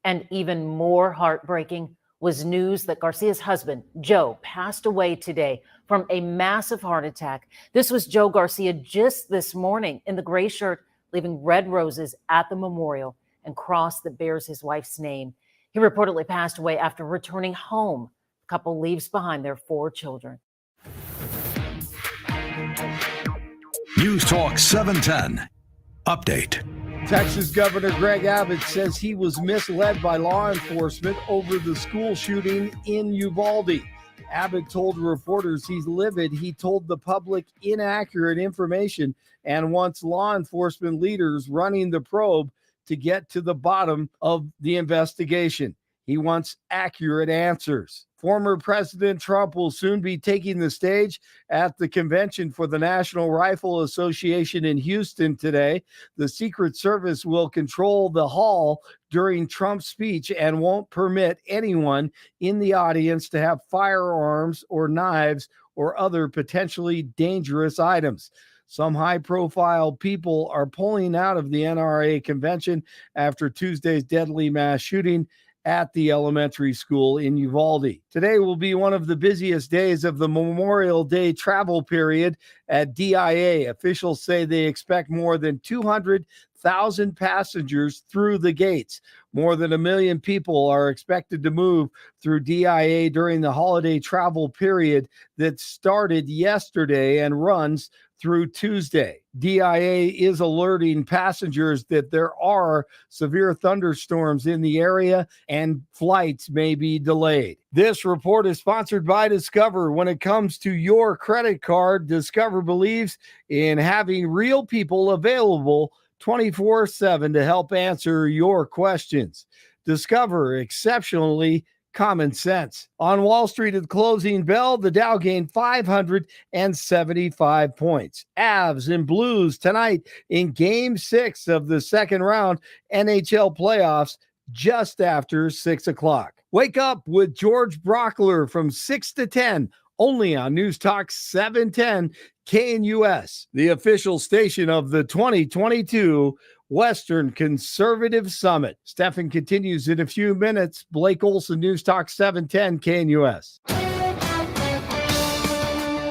And even more heartbreaking was news that Garcia's husband, Joe, passed away today from a massive heart attack. This was Joe Garcia just this morning in the gray shirt, leaving red roses at the memorial and cross that bears his wife's name. He reportedly passed away after returning home. The couple leaves behind their 4 children. News Talk 710. Update. Texas Governor Greg Abbott says he was misled by law enforcement over the school shooting in Uvalde. Abbott told reporters he's livid. He told the public inaccurate information and wants law enforcement leaders running the probe to get to the bottom of the investigation. He wants accurate answers. Former President Trump will soon be taking the stage at the convention for the National Rifle Association in Houston today. The Secret Service will control the hall during Trump's speech and won't permit anyone in the audience to have firearms or knives or other potentially dangerous items. Some high-profile people are pulling out of the NRA convention after Tuesday's deadly mass shooting at the elementary school in Uvalde. Today will be one of the busiest days of the Memorial Day travel period at DIA. Officials say they expect more than 200,000 passengers through the gates. More than 1 million people are expected to move through DIA during the holiday travel period that started yesterday and runs through Tuesday. DIA is alerting passengers that there are severe thunderstorms in the area and flights may be delayed. This report is sponsored by Discover. When it comes to your credit card, Discover believes in having real people available 24/7 to help answer your questions. Discover exceptionally common sense. On Wall Street at the closing bell, the Dow gained 575 points. Avs and Blues tonight in Game 6 of the second round NHL playoffs just after 6 o'clock. Wake up with George Brockler from 6 to 10, only on News Talk 710 KNUS, the official station of the 2022 Western Conservative Summit. Steffan continues in a few minutes. Blake Olson, News Talk 710 KNUS.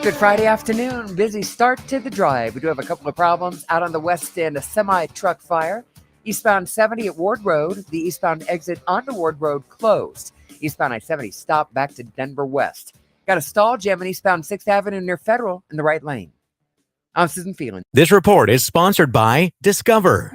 Good Friday afternoon. Busy start to the drive. We do have a couple of problems out on the west end. A semi-truck fire. Eastbound 70 at Ward Road. The eastbound exit onto Ward Road closed. Eastbound I-70 stopped back to Denver West. Got a stall jam in eastbound 6th Avenue near Federal in the right lane. I'm Susan Phelan. This report is sponsored by Discover.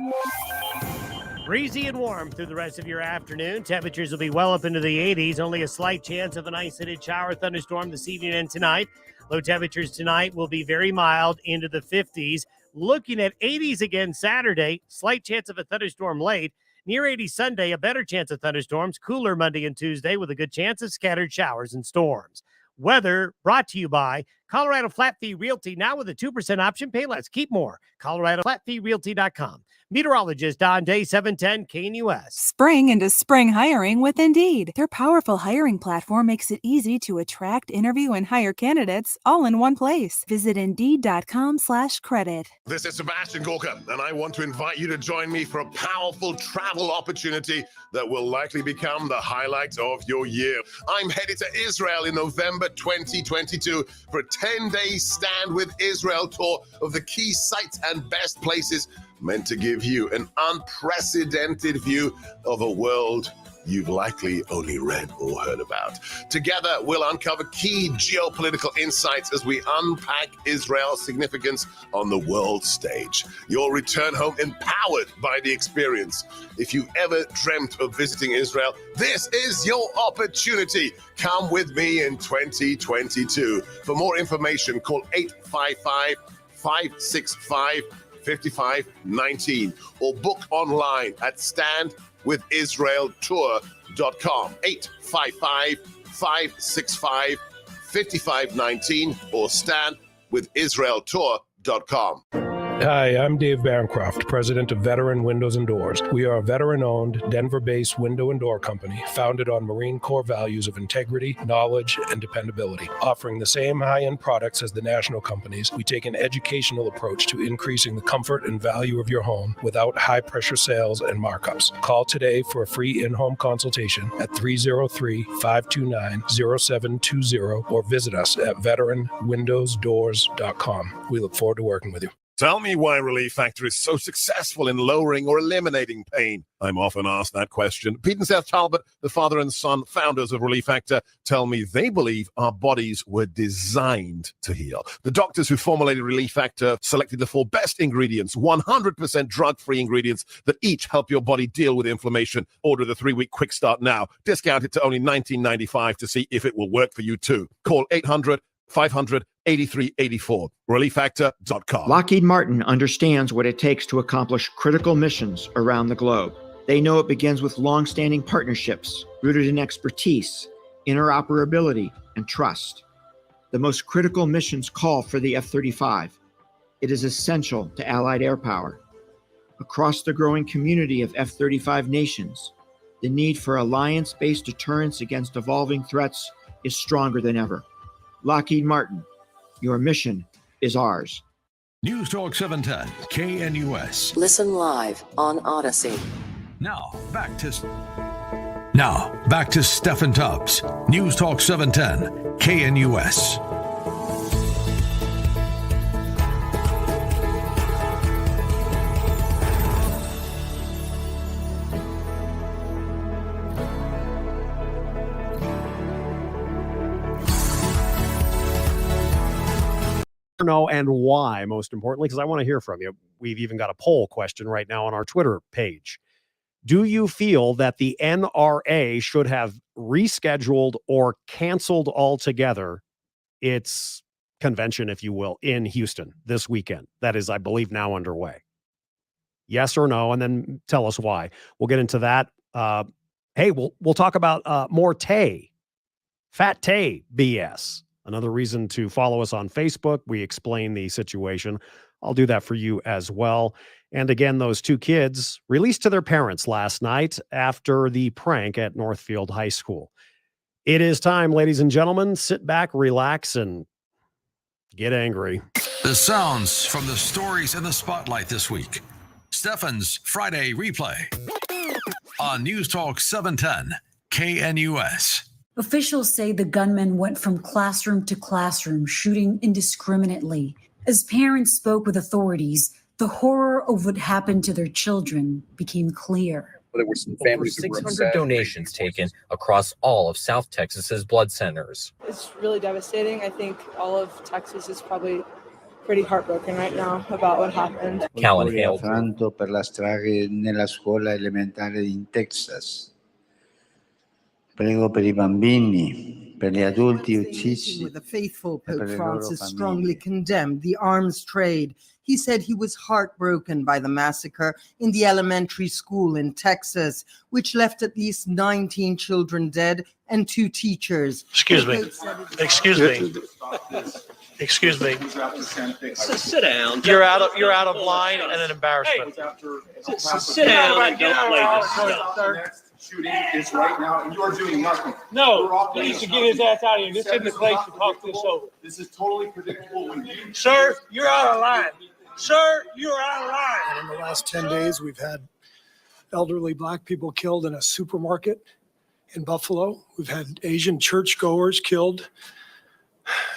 Breezy and warm through the rest of your afternoon. Temperatures will be well up into the 80s. Only a slight chance of an isolated shower thunderstorm this evening and tonight. Low temperatures tonight will be very mild into the 50s. Looking at 80s again Saturday. Slight chance of a thunderstorm late. Near 80 Sunday, a better chance of thunderstorms. Cooler Monday and Tuesday with a good chance of scattered showers and storms. Weather brought to you by Colorado Flat Fee Realty, now with a 2% option. Pay less, keep more. ColoradoFlatFeeRealty.com. Meteorologist Don Day, 710 KNUS. Spring into spring hiring with Indeed. Their powerful hiring platform makes it easy to attract, interview, and hire candidates all in one place. Visit Indeed.com/credit. This is Sebastian Gorka, and I want to invite you to join me for a powerful travel opportunity that will likely become the highlight of your year. I'm headed to Israel in November 2022 for a 10-day Stand with Israel tour of the key sites and best places meant to give you an unprecedented view of a world you've likely only read or heard about. Together, we'll uncover key geopolitical insights as we unpack Israel's significance on the world stage. You'll return home empowered by the experience. If you ever dreamt of visiting Israel, this is your opportunity. Come with me in 2022. For more information, call 855-565-5519 or book online at standwithisraeltour.com. 855-565-5519 or standwithisraeltour.com. Hi, I'm Dave Bancroft, president of Veteran Windows and Doors. We are a veteran-owned, Denver-based window and door company founded on Marine Corps values of integrity, knowledge, and dependability. Offering the same high-end products as the national companies, we take an educational approach to increasing the comfort and value of your home without high-pressure sales and markups. Call today for a free in-home consultation at 303-529-0720 or visit us at veteranwindowsdoors.com. We look forward to working with you. Tell me why Relief Factor is so successful in lowering or eliminating pain. I'm often asked that question. Pete and Seth Talbot, the father and son founders of Relief Factor, tell me they believe our bodies were designed to heal. The doctors who formulated Relief Factor selected the 4 best ingredients, 100% drug-free ingredients that each help your body deal with inflammation. Order the 3-week quick start now. Discount it to only $19.95 to see if it will work for you too. Call 800-500-8384. ReliefFactor.com. Lockheed Martin understands what it takes to accomplish critical missions around the globe. They know it begins with long-standing partnerships rooted in expertise, interoperability, and trust. The most critical missions call for the F-35. It is essential to Allied air power. Across the growing community of F-35 nations, the need for alliance-based deterrence against evolving threats is stronger than ever. Lockheed Martin, your mission is ours. News Talk 710, KNUS. Listen live on Odyssey. Now, back to Steffan Tubbs. News Talk 710, KNUS. Know and why, most importantly, because I want to hear from you. We've even got a poll question right now on our Twitter page. Do you feel that the NRA should have rescheduled or canceled altogether its convention, if you will, in Houston this weekend? That is, I believe, now underway. Yes or no, and then tell us why. We'll get into that. Hey, we'll talk about more Tay, Fat Tay BS. Another reason to follow us on Facebook. We explain the situation. I'll do that for you as well. And again, those two kids released to their parents last night after the prank at Northfield High School. It is time, ladies and gentlemen. Sit back, relax, and get angry. The sounds from the stories in the spotlight this week. Steffan's Friday Replay on News Talk 710 KNUS. Officials say the gunman went from classroom to classroom, shooting indiscriminately. As parents spoke with authorities, the horror of what happened to their children became clear. There were some families over 600 donations taken across all of South Texas's blood centers. It's really devastating. I think all of Texas is probably pretty heartbroken right now about what happened. Callan Hale. Per la strage nella scuola elementare in Texas. Prego per I bambini, per gli adulti uccisi. With the faithful, Pope Francis strongly condemned the arms trade. He said he was heartbroken by the massacre in the elementary school in Texas, which left at least 19 children dead and 2 teachers. Excuse me. Excuse me. Excuse me. Sit down. You're out of line and an embarrassment. Sit down. Get out of line. Shooting is right now, and you are doing nothing. No, he needs to get his ass out of here. This isn't the place to talk this over. This is totally predictable. When you, sir, you're out of line. Sir, you're out of line. And in the last 10 days, we've had elderly Black people killed in a supermarket in Buffalo. We've had Asian churchgoers killed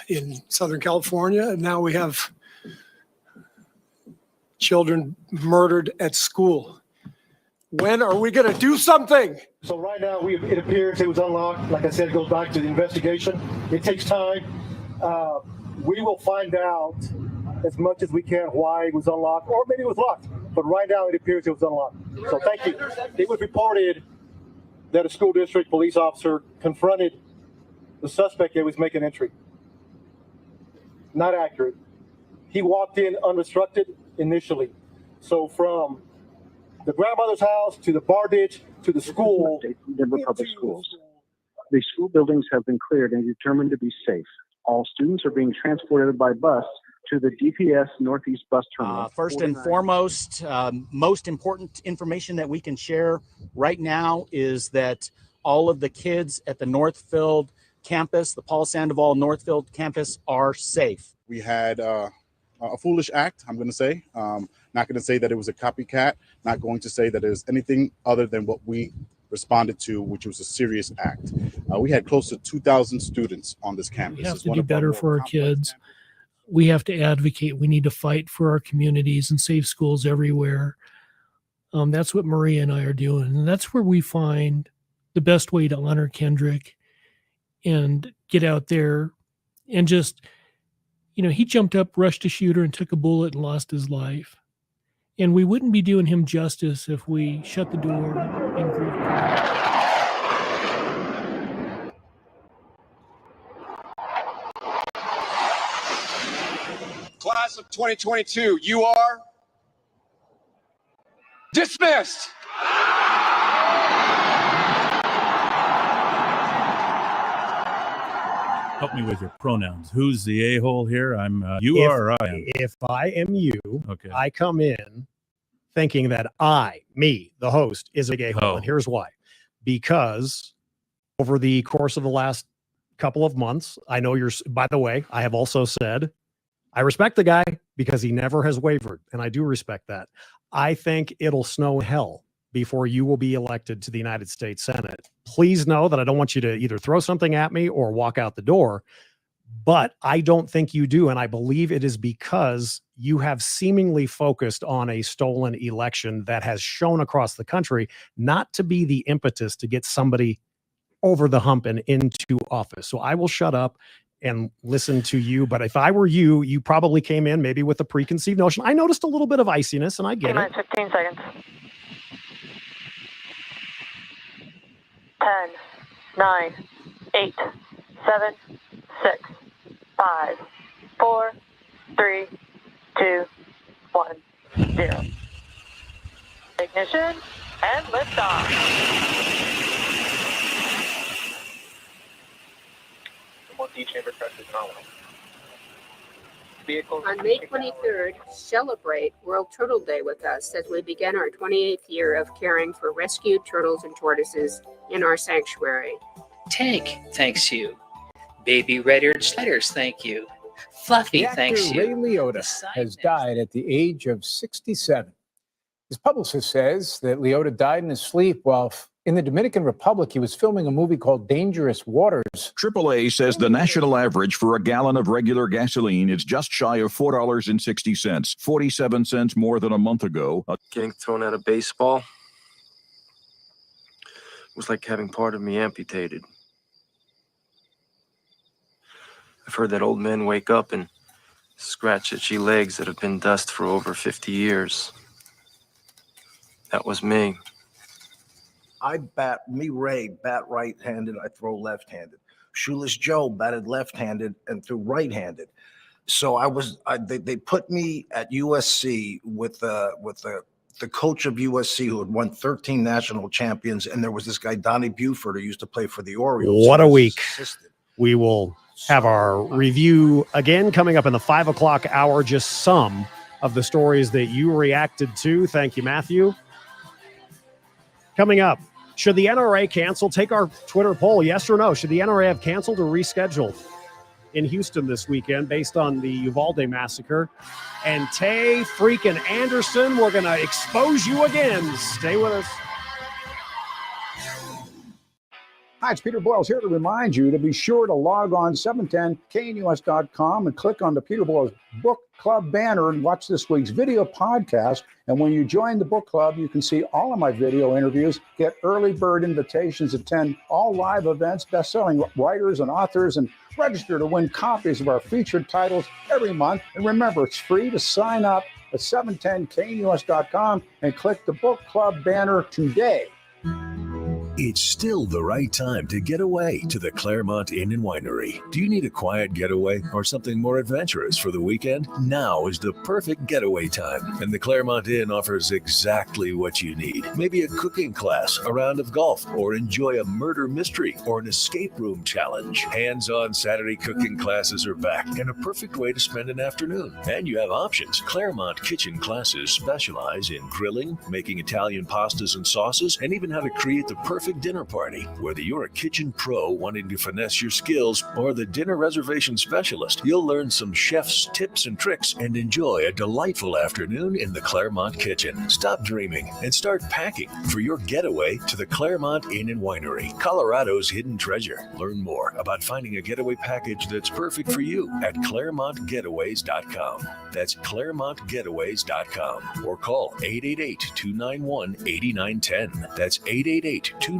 in Southern California, and now we have children murdered at school. When are we going to do something? So right now, it appears it was unlocked. Like I said, it goes back to the investigation. It takes time. We will find out as much as we can why it was unlocked, or maybe it was locked. But right now, it appears it was unlocked. So thank you. It was reported that a school district police officer confronted the suspect that was making entry. Not accurate. He walked in unobstructed initially. So from the grandmother's house to the bar ditch to the school. Denver Public Schools. The school buildings have been cleared and determined to be safe. All students are being transported by bus to the DPS Northeast Bus Terminal. First and foremost, most important information that we can share right now is that all of the kids at the Northfield campus, the Paul Sandoval Northfield campus, are safe. We had a foolish act, I'm going to say. Not going to say that it was a copycat, not going to say that it was anything other than what we responded to, which was a serious act. We had close to 2,000 students on this campus. We have to do better for our kids. We have to advocate. We need to fight for our communities and safe schools everywhere. That's what Maria and I are doing. And that's where we find the best way to honor Kendrick and get out there and just, he jumped up, rushed a shooter, and took a bullet and lost his life. And we wouldn't be doing him justice if we shut the door and grieved. Class of 2022, you are dismissed. Help me with your pronouns. Who's the a-hole here? I'm you or I am? If I am you, okay. I come in thinking that me, the host, is a gay hole. And here's why. Because over the course of the last couple of months, I know by the way, I have also said, I respect the guy, because he never has wavered, and I do respect that. I think it'll snow hell before you will be elected to the United States Senate. Please know that I don't want you to either throw something at me or walk out the door, but I don't think you do. And I believe it is because you have seemingly focused on a stolen election that has shown across the country not to be the impetus to get somebody over the hump and into office. So I will shut up and listen to you. But if I were you, you probably came in maybe with a preconceived notion. I noticed a little bit of iciness, and I get it. 15 seconds. 10, 9, 8, 7, 6, 5, 4, 3, 2, 1, 0. Ignition and liftoff. Chamber pressure is nominal. On May 23rd, celebrate World Turtle Day with us as we begin our 28th year of caring for rescued turtles and tortoises in our sanctuary. Tank thanks you. Baby Red-eared Sliders thank you. Fluffy thanks you. Ray Liotta has died at the age of 67. His publicist says that Liotta died in his sleep while in the Dominican Republic. He was filming a movie called Dangerous Waters. AAA says the national average for a gallon of regular gasoline is just shy of $4.60, 47 cents more than a month ago. Getting thrown out of baseball was like having part of me amputated. I've heard that old men wake up and scratch itchy legs that have been dust for over 50 years. That was me. Ray, bat right-handed, I throw left-handed. Shoeless Joe batted left-handed and threw right-handed. So they put me at USC with the coach of USC who had won 13 national champions, and there was this guy, Donnie Buford, who used to play for the Orioles. What a week. We will have our review again coming up in the 5 o'clock hour, just some of the stories that you reacted to. Thank you, Matthew. Coming up, should the NRA cancel? Take our Twitter poll, yes or no. Should the NRA have canceled or rescheduled in Houston this weekend based on the Uvalde massacre? And Tay freaking Anderson, we're going to expose you again. Stay with us. Hi, it's Peter Boyles here to remind you to be sure to log on 710knus.com and click on the Peter Boyles Book Club banner and watch this week's video podcast. And when you join the book club, you can see all of my video interviews, get early bird invitations, attend all live events, best-selling writers and authors, and register to win copies of our featured titles every month. And remember, it's free to sign up at 710knus.com and click the book club banner today. It's still the right time to get away to the Claremont Inn and Winery. Do you need a quiet getaway or something more adventurous for the weekend? Now is the perfect getaway time, and the Claremont Inn offers exactly what you need. Maybe a cooking class, a round of golf, or enjoy a murder mystery or an escape room challenge. Hands-on Saturday cooking classes are back, and a perfect way to spend an afternoon. And you have options. Claremont kitchen classes specialize in grilling, making Italian pastas and sauces, and even how to create the perfect dinner party. Whether you're a kitchen pro wanting to finesse your skills or the dinner reservation specialist, you'll learn some chef's tips and tricks and enjoy a delightful afternoon in the Claremont kitchen. Stop dreaming and start packing for your getaway to the Claremont Inn and Winery, Colorado's hidden treasure. Learn more about finding a getaway package that's perfect for you at ClaremontGetaways.com. That's ClaremontGetaways.com, or call 888-291-8910. That's 888-291-8910.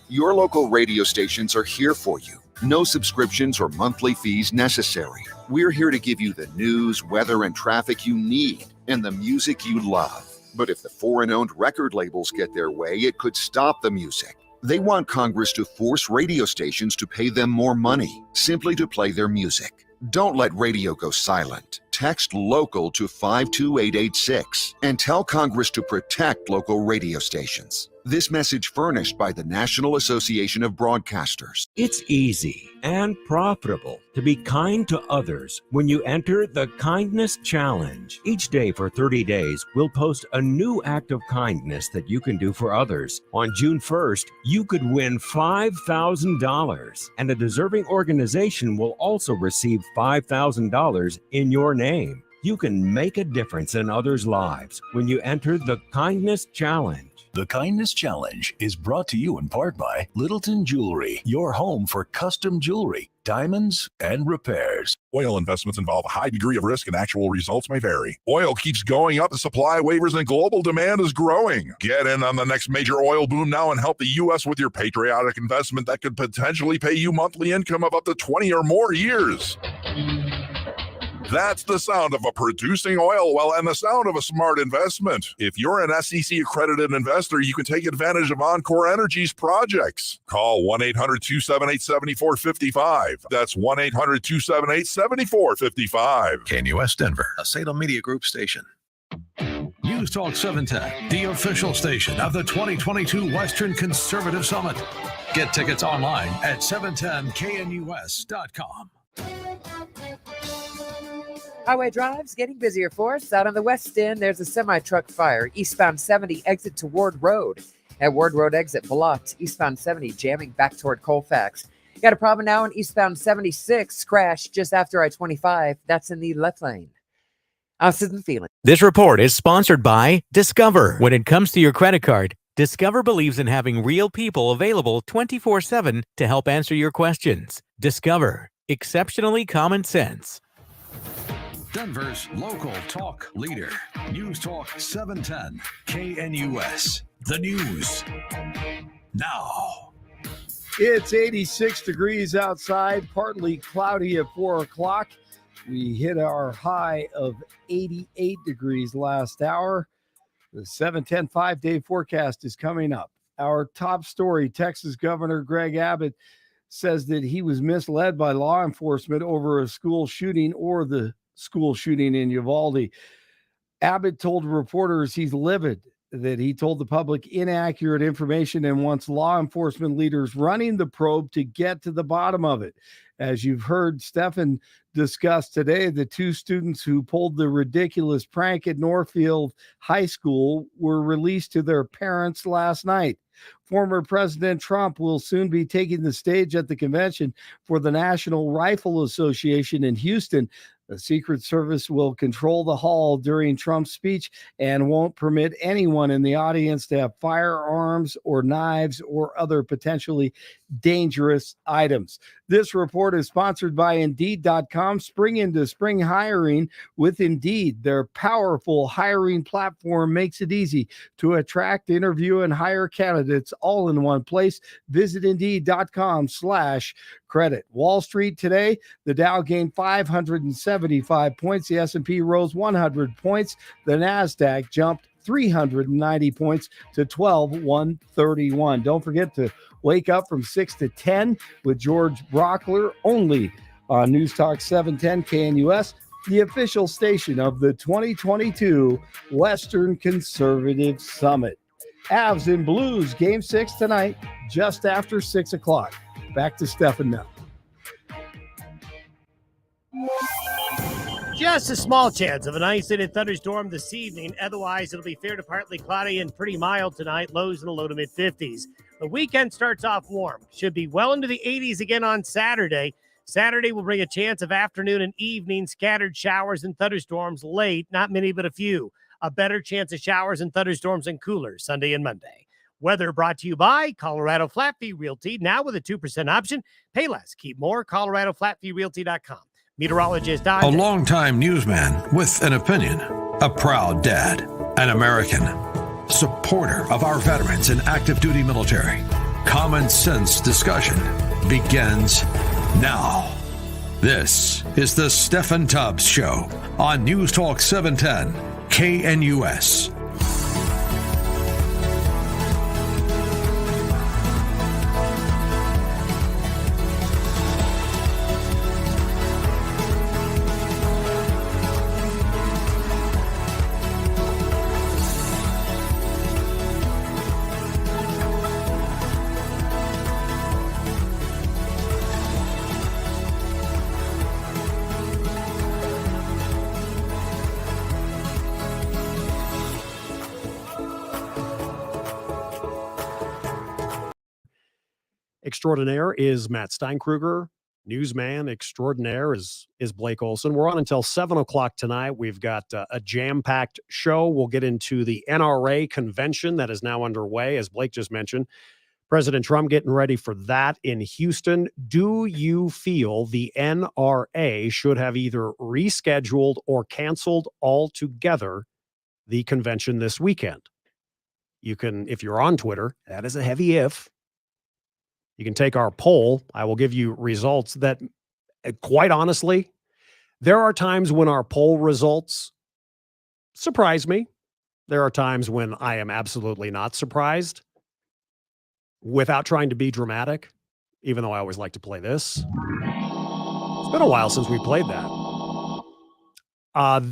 Your local radio stations are here for you. No subscriptions or monthly fees necessary. We're here to give you the news, weather, and traffic you need, and the music you love. But if the foreign-owned record labels get their way, it could stop the music. They want Congress to force radio stations to pay them more money, simply to play their music. Don't let radio go silent. Text LOCAL to 52886 and tell Congress to protect local radio stations. This message furnished by the National Association of Broadcasters. It's easy and profitable to be kind to others when you enter the Kindness Challenge. Each day for 30 days, we'll post a new act of kindness that you can do for others. On June 1st, you could win $5,000, and a deserving organization will also receive $5,000 in your name. You can make a difference in others' lives when you enter the Kindness Challenge. The Kindness Challenge is brought to you in part by Littleton Jewelry, your home for custom jewelry, diamonds, and repairs. Oil investments involve a high degree of risk and actual results may vary. Oil keeps going up, the supply wavers, and global demand is growing. Get in on the next major oil boom now and help the U.S. with your patriotic investment that could potentially pay you monthly income of up to 20 or more years. That's the sound of a producing oil well and the sound of a smart investment. If you're an SEC accredited investor, you can take advantage of Encore Energy's projects. Call 1-800-278-7455. That's 1-800-278-7455. KNUS Denver, a Salem Media Group station. News Talk 710, the official station of the 2022 Western Conservative Summit. Get tickets online at 710knus.com. Highway Drive's getting busier for us. Out on the west end, there's a semi-truck fire. Eastbound 70 exit to Ward Road. At Ward Road exit blocked. Eastbound 70 jamming back toward Colfax. Got a problem now on eastbound 76. Crash just after I-25. That's in the left lane. I'm Susan Phelan. This report is sponsored by Discover. When it comes to your credit card, Discover believes in having real people available 24/7 to help answer your questions. Discover. Exceptionally common sense. Denver's local talk leader. News Talk 710 KNUS. The news now. It's 86 degrees outside, partly cloudy at 4 o'clock. We hit our high of 88 degrees last hour. The 710 5-day forecast is coming up. Our top story, Texas Governor Greg Abbott says that he was misled by law enforcement over a school shooting or the school shooting in Uvalde. Abbott told reporters he's livid that he told the public inaccurate information and wants law enforcement leaders running the probe to get to the bottom of it. As you've heard Steffan discuss today, the two students who pulled the ridiculous prank at Northfield High School were released to their parents last night. Former President Trump will soon be taking the stage at the convention for the National Rifle Association in Houston. The Secret Service will control the hall during Trump's speech and won't permit anyone in the audience to have firearms or knives or other potentially dangerous items. This report is sponsored by Indeed.com. Spring into spring hiring with Indeed. Their powerful hiring platform makes it easy to attract, interview, and hire candidates all in one place. Visit Indeed.com/credit. Wall Street today, the Dow gained 575 points. The S&P rose 100 points. The NASDAQ jumped 390 points to 12,131. Don't forget to wake up from 6 to 10 with George Brockler only on News Talk 710 KNUS, the official station of the 2022 Western Conservative Summit. Avs and Blues, Game 6 tonight, just after 6 o'clock. Back to Steffan now. Just a small chance of an isolated thunderstorm this evening. Otherwise, it'll be fair to partly cloudy and pretty mild tonight. Lows in the low to mid 50s. The weekend starts off warm. Should be well into the 80s again on Saturday. Saturday will bring a chance of afternoon and evening scattered showers and thunderstorms late. Not many, but a few. A better chance of showers and thunderstorms and cooler Sunday and Monday. Weather brought to you by Colorado Flat Fee Realty. Now with a 2% option. Pay less, keep more. ColoradoFlatFeeRealty.com. Meteorologist A longtime newsman with an opinion, a proud dad, an American, supporter of our veterans and active duty military. Common sense discussion begins now. This is the Steffan Tubbs Show on News Talk 710 KNUS. extraordinaire is Matt Steinkruger. Newsman extraordinaire is Blake Olson. We're on until 7 o'clock tonight. We've got a jam-packed show. We'll get into the NRA convention that is now underway, as Blake just mentioned. President Trump getting ready for that in Houston. Do you feel the NRA should have either rescheduled or canceled altogether the convention this weekend? You can, if you're on Twitter, that is a heavy if. You can take our poll. I will give you results that, quite honestly, there are times when our poll results surprise me. There are times when I am absolutely not surprised. Without trying to be dramatic, even though I always like to play this. It's been a while since we played that.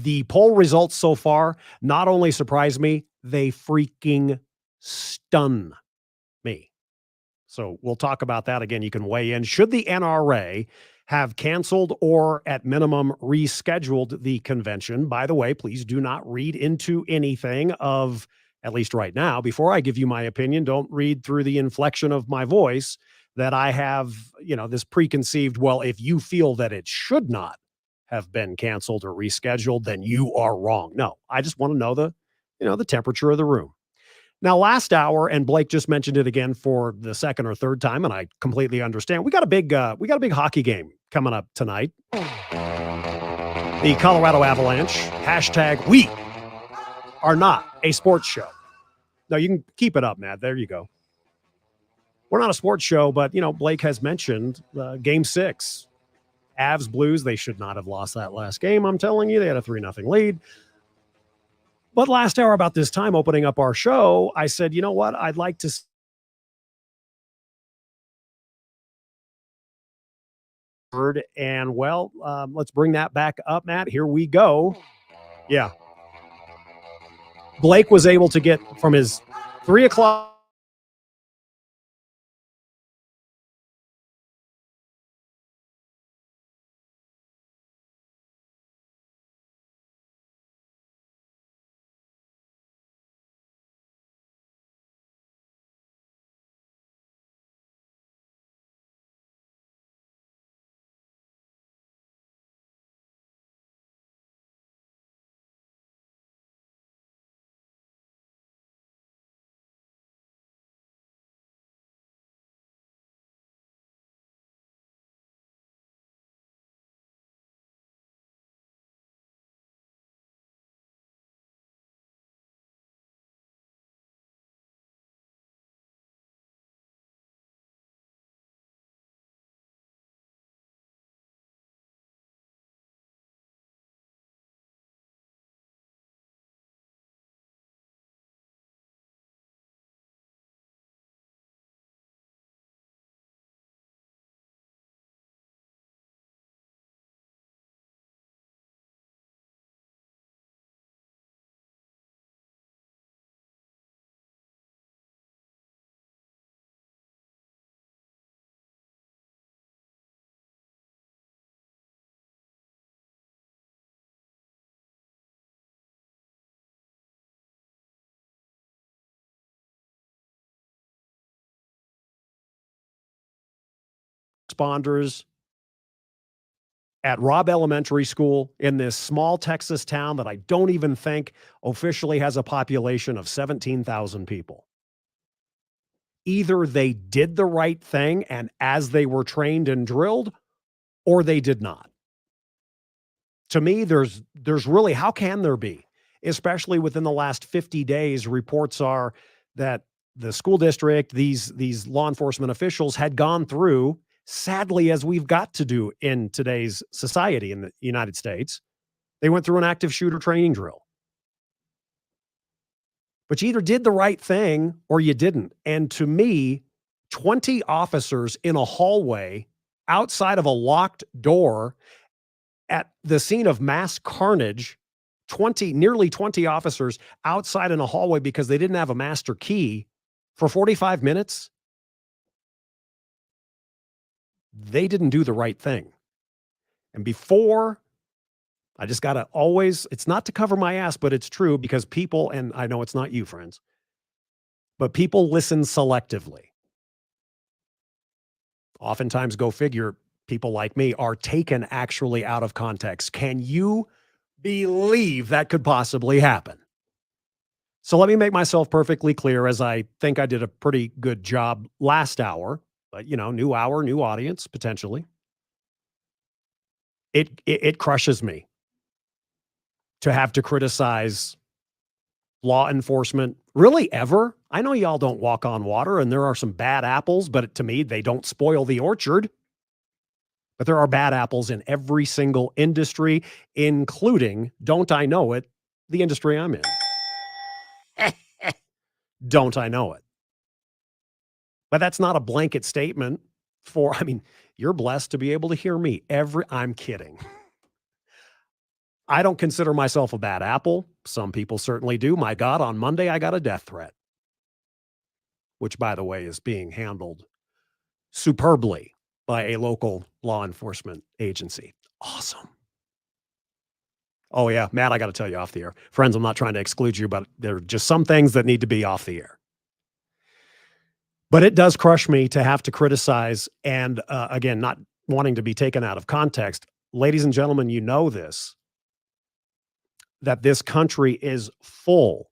The poll results so far not only surprise me, they freaking stun me. So we'll talk about that again. You can weigh in. Should the NRA have canceled or at minimum rescheduled the convention? By the way, please do not read into anything of, at least right now, before I give you my opinion, don't read through the inflection of my voice that I have, this preconceived, well, if you feel that it should not have been canceled or rescheduled, then you are wrong. No, I just want to know the temperature of the room. Now, last hour, and Blake just mentioned it again for the second or third time, and I completely understand. We got a big hockey game coming up tonight. The Colorado Avalanche, #we are not a sports show. No, you can keep it up, Matt. There you go. We're not a sports show, but, Blake has mentioned Game 6. Avs Blues, they should not have lost that last game. I'm telling you, they had a 3-0 lead. But last hour about this time, opening up our show, I said, you know what? I'd like to and let's bring that back up, Matt. Here we go. Yeah. Blake was able to get from his 3 o'clock. Responders at Robb Elementary School in this small Texas town that I don't even think officially has a population of 17,000 people. Either they did the right thing and as they were trained and drilled, or they did not. To me, there's really, how can there be? Especially within the last 50 days, reports are that the school district, these law enforcement officials had gone through, sadly, as we've got to do in today's society in the United States, they went through an active shooter training drill. But you either did the right thing or you didn't. And to me, 20 officers in a hallway outside of a locked door at the scene of mass carnage, nearly 20 officers outside in a hallway because they didn't have a master key for 45 minutes. They didn't do the right thing. And before, I just got to always, it's not to cover my ass, but it's true because people, and I know it's not you, friends, but people listen selectively. Oftentimes, go figure, people like me are taken actually out of context. Can you believe that could possibly happen? So let me make myself perfectly clear, as I think I did a pretty good job last hour, but new hour, new audience, potentially. It crushes me to have to criticize law enforcement, really ever. I know y'all don't walk on water and there are some bad apples, but to me, they don't spoil the orchard. But there are bad apples in every single industry, including, don't I know it, the industry I'm in. Don't I know it? But that's not a blanket statement you're blessed to be able to hear me I'm kidding. I don't consider myself a bad apple. Some people certainly do. My God, on Monday, I got a death threat, which, by the way, is being handled superbly by a local law enforcement agency. Awesome. Oh, yeah, Matt, I got to tell you off the air. Friends, I'm not trying to exclude you, but there are just some things that need to be off the air. But it does crush me to have to criticize and, again, not wanting to be taken out of context. Ladies and gentlemen, you know this, that this country is full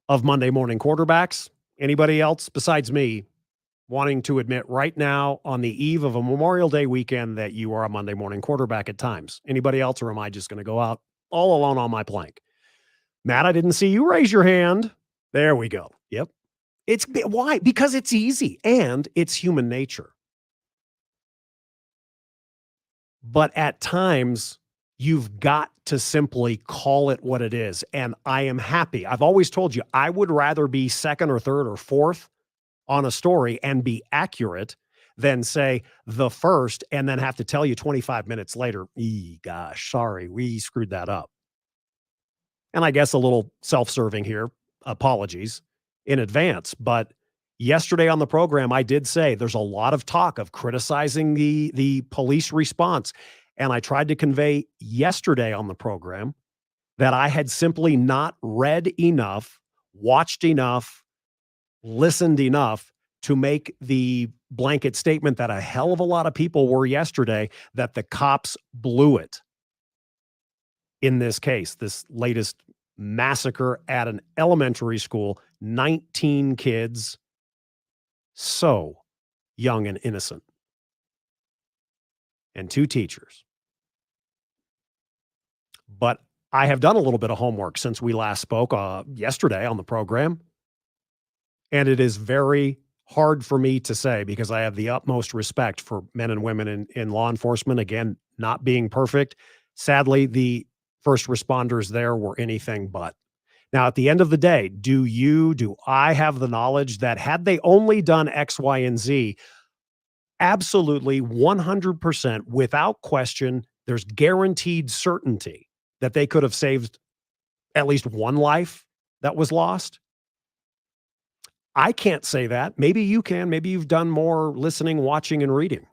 of Monday morning quarterbacks. Anybody else besides me wanting to admit right now on the eve of a Memorial Day weekend that you are a Monday morning quarterback at times? Anybody else, or am I just going to go out all alone on my plank? Matt, I didn't see you raise your hand. There we go. Yep. Why? Because it's easy and it's human nature. But at times, you've got to simply call it what it is. And I am happy. I've always told you, I would rather be second or third or fourth on a story and be accurate than say the first and then have to tell you 25 minutes later, gosh, sorry, we screwed that up. And I guess a little self-serving here, apologies in advance. But yesterday on the program, I did say there's a lot of talk of criticizing the police response. And I tried to convey yesterday on the program that I had simply not read enough, watched enough, listened enough to make the blanket statement that a hell of a lot of people were yesterday, that the cops blew it. In this case, this latest massacre at an elementary school, 19 kids, so young and innocent, and 2 teachers. But I have done a little bit of homework since we last spoke yesterday on the program. And it is very hard for me to say, because I have the utmost respect for men and women in law enforcement, again, not being perfect. Sadly, the first responders there were anything but. Now, at the end of the day, do I have the knowledge that had they only done X, Y, and Z, absolutely 100% without question, there's guaranteed certainty that they could have saved at least one life that was lost? I can't say that. Maybe you can. Maybe you've done more listening, watching, and reading.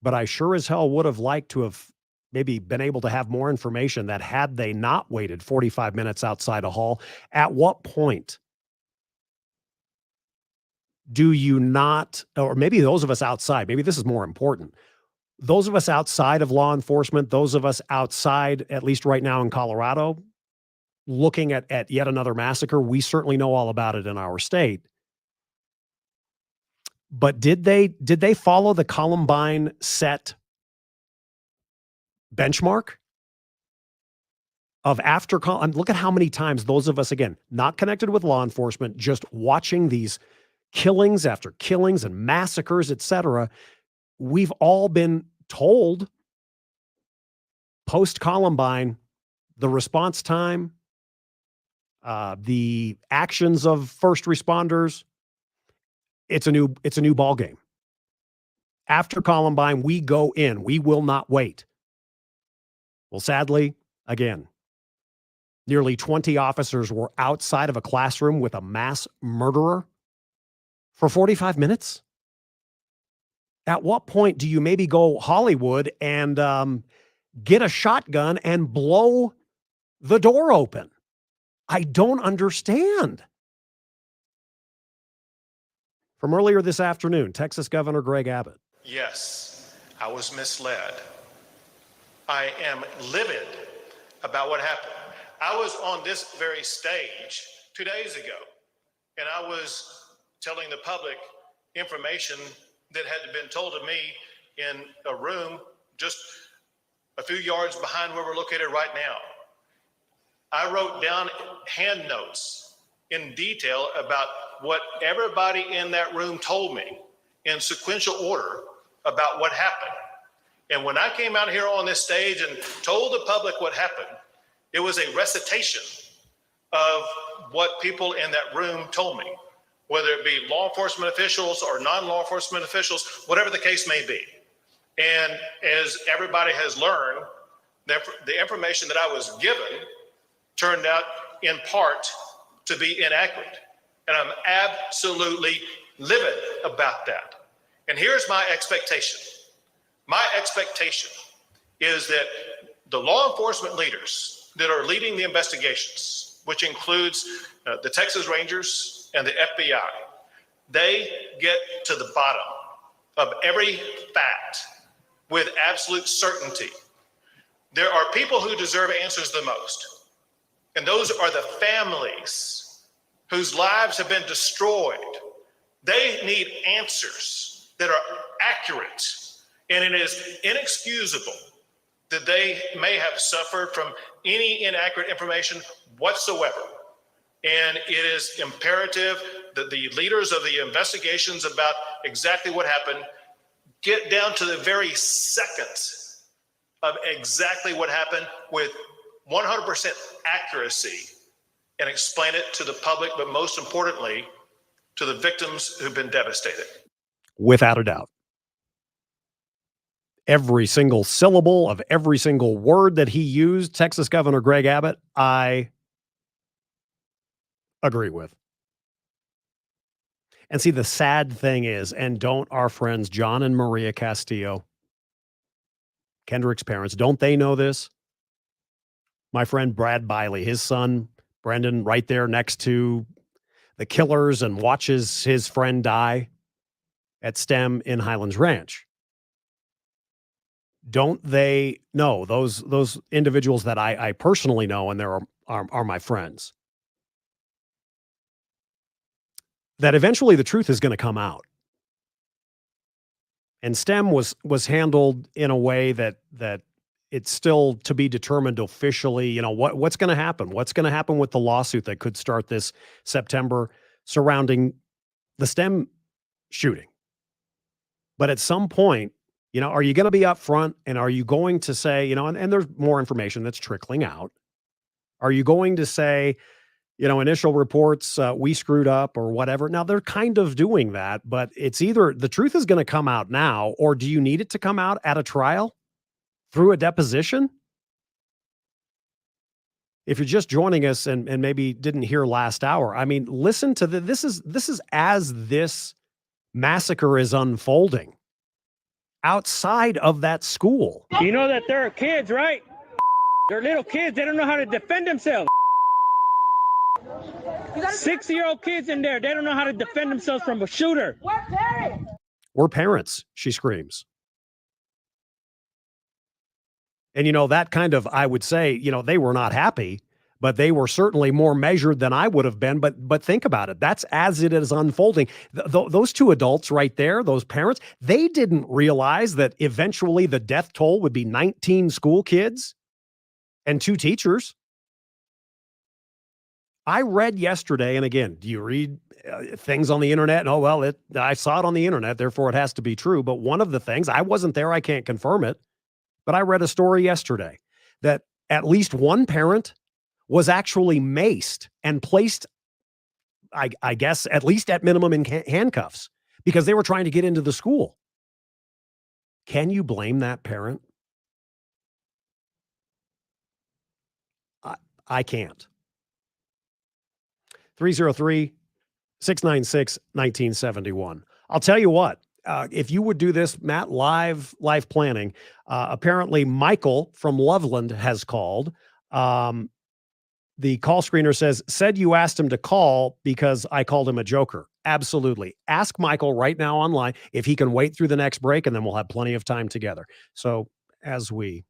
But I sure as hell would have liked to have maybe been able to have more information that had they not waited 45 minutes outside a hall, at what point do you not, or maybe those of us outside, maybe this is more important. Those of us outside of law enforcement, those of us outside, at least right now in Colorado, looking at yet another massacre, we certainly know all about it in our state. But did they follow the Columbine set benchmark of after? Look at how many times those of us, again, not connected with law enforcement, just watching these killings after killings and massacres, etc. We've all been told post-Columbine, the response time, the actions of first responders, it's a new ball game. After Columbine, we go in. We will not wait. Well, sadly, again, nearly 20 officers were outside of a classroom with a mass murderer for 45 minutes. At what point do you maybe go Hollywood and get a shotgun and blow the door open? I don't understand. From earlier this afternoon, Texas Governor Greg Abbott. Yes, I was misled. I am livid about what happened. I was on this very stage 2 days ago, and I was telling the public information that had been told to me in a room just a few yards behind where we're located right now. I wrote down hand notes in detail about what everybody in that room told me in sequential order about what happened. And when I came out here on this stage and told the public what happened, it was a recitation of what people in that room told me, whether it be law enforcement officials or non-law enforcement officials, whatever the case may be. And as everybody has learned, the information that I was given turned out in part to be inaccurate. And I'm absolutely livid about that. And here's my expectation. My expectation is that the law enforcement leaders that are leading the investigations, which includes the Texas Rangers and the FBI, they get to the bottom of every fact with absolute certainty. There are people who deserve answers the most, and those are the families whose lives have been destroyed. They need answers that are accurate, and it is inexcusable that they may have suffered from any inaccurate information whatsoever. And it is imperative that the leaders of the investigations about exactly what happened get down to the very second of exactly what happened with 100% accuracy and explain it to the public, but most importantly, to the victims who've been devastated. Without a doubt. Every single syllable of every single word that he used, Texas Governor Greg Abbott, I agree with. And see, the sad thing is, and don't our friends John and Maria Castillo, Kendrick's parents, don't they know this? My friend Brad Biley, his son, Brendan, right there next to the killers and watches his friend die at STEM in Highlands Ranch. Don't they know, those individuals that I personally know, and are my friends, that eventually the truth is going to come out. And STEM was handled in a way that it's still to be determined officially, you know, what's going to happen? What's going to happen with the lawsuit that could start this September surrounding the STEM shooting? But at some point, you know, are you going to be upfront, and are you going to say, you know, and there's more information that's trickling out. Are you going to say, you know, initial reports, we screwed up or whatever? Now, they're kind of doing that, but it's either the truth is going to come out now, or do you need it to come out at a trial through a deposition? If you're just joining us and maybe didn't hear last hour, I mean, listen to this is as this massacre is unfolding outside of that school. You know that there are kids, right? They're little kids. They don't know how to defend themselves. 6-year-old kids in there. They don't know how to defend themselves from a shooter. We're parents, she screams. And, you know, that kind of, I would say, you know, they were not happy, but they were certainly more measured than I would have been. But think about it. That's as it is unfolding. Those two adults right there, those parents, they didn't realize that eventually the death toll would be 19 school kids and 2 teachers. I read yesterday, and again, do you read things on the internet? Oh, well, I saw it on the internet, therefore it has to be true. But one of the things, I wasn't there, I can't confirm it, but I read a story yesterday that at least one parent was actually maced and placed, I guess, at least at minimum in handcuffs because they were trying to get into the school. Can you blame that parent? I can't. 303-696-1971. I'll tell you what, if you would do this, Matt, live planning, apparently Michael from Loveland has called. The call screener said you asked him to call because I called him a joker. Absolutely. Ask Michael right now online if he can wait through the next break, and then we'll have plenty of time together. So as we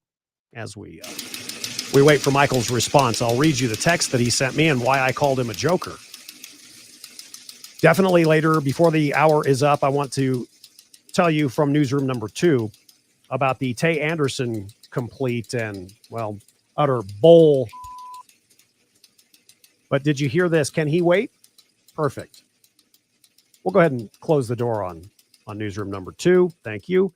wait for Michael's response, I'll read you the text that he sent me and why I called him a joker. Definitely later, before the hour is up, I want to tell you from newsroom number 2 about the Tay Anderson complete and, well, utter bull. But did you hear this? Can he wait? Perfect. We'll go ahead and close the door on newsroom number 2. Thank you.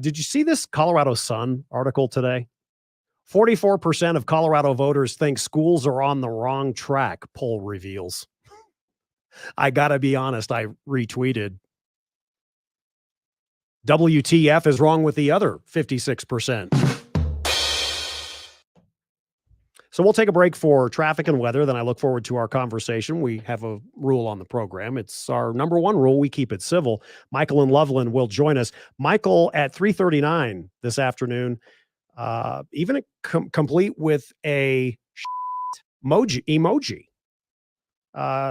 Did you see this Colorado Sun article today? 44% of Colorado voters think schools are on the wrong track, poll reveals. I got to be honest, I retweeted. WTF is wrong with the other 56%. So we'll take a break for traffic and weather. Then I look forward to our conversation. We have a rule on the program. It's our number one rule. We keep it civil. Michael and Loveland will join us. Michael at 3:39 this afternoon, even complete with a emoji,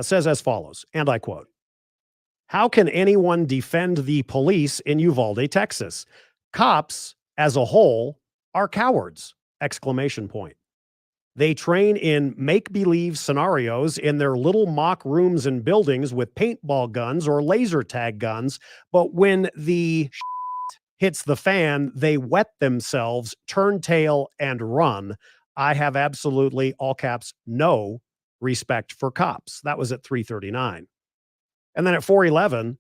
says as follows, and I quote, "How can anyone defend the police in Uvalde, Texas? Cops as a whole are cowards!" Exclamation point. They train in make-believe scenarios in their little mock rooms and buildings with paintball guns or laser tag guns, but when the hits the fan, they wet themselves, turn tail, and run. I have absolutely, all caps, no respect for cops. That was at 3:39. And then at 4:11,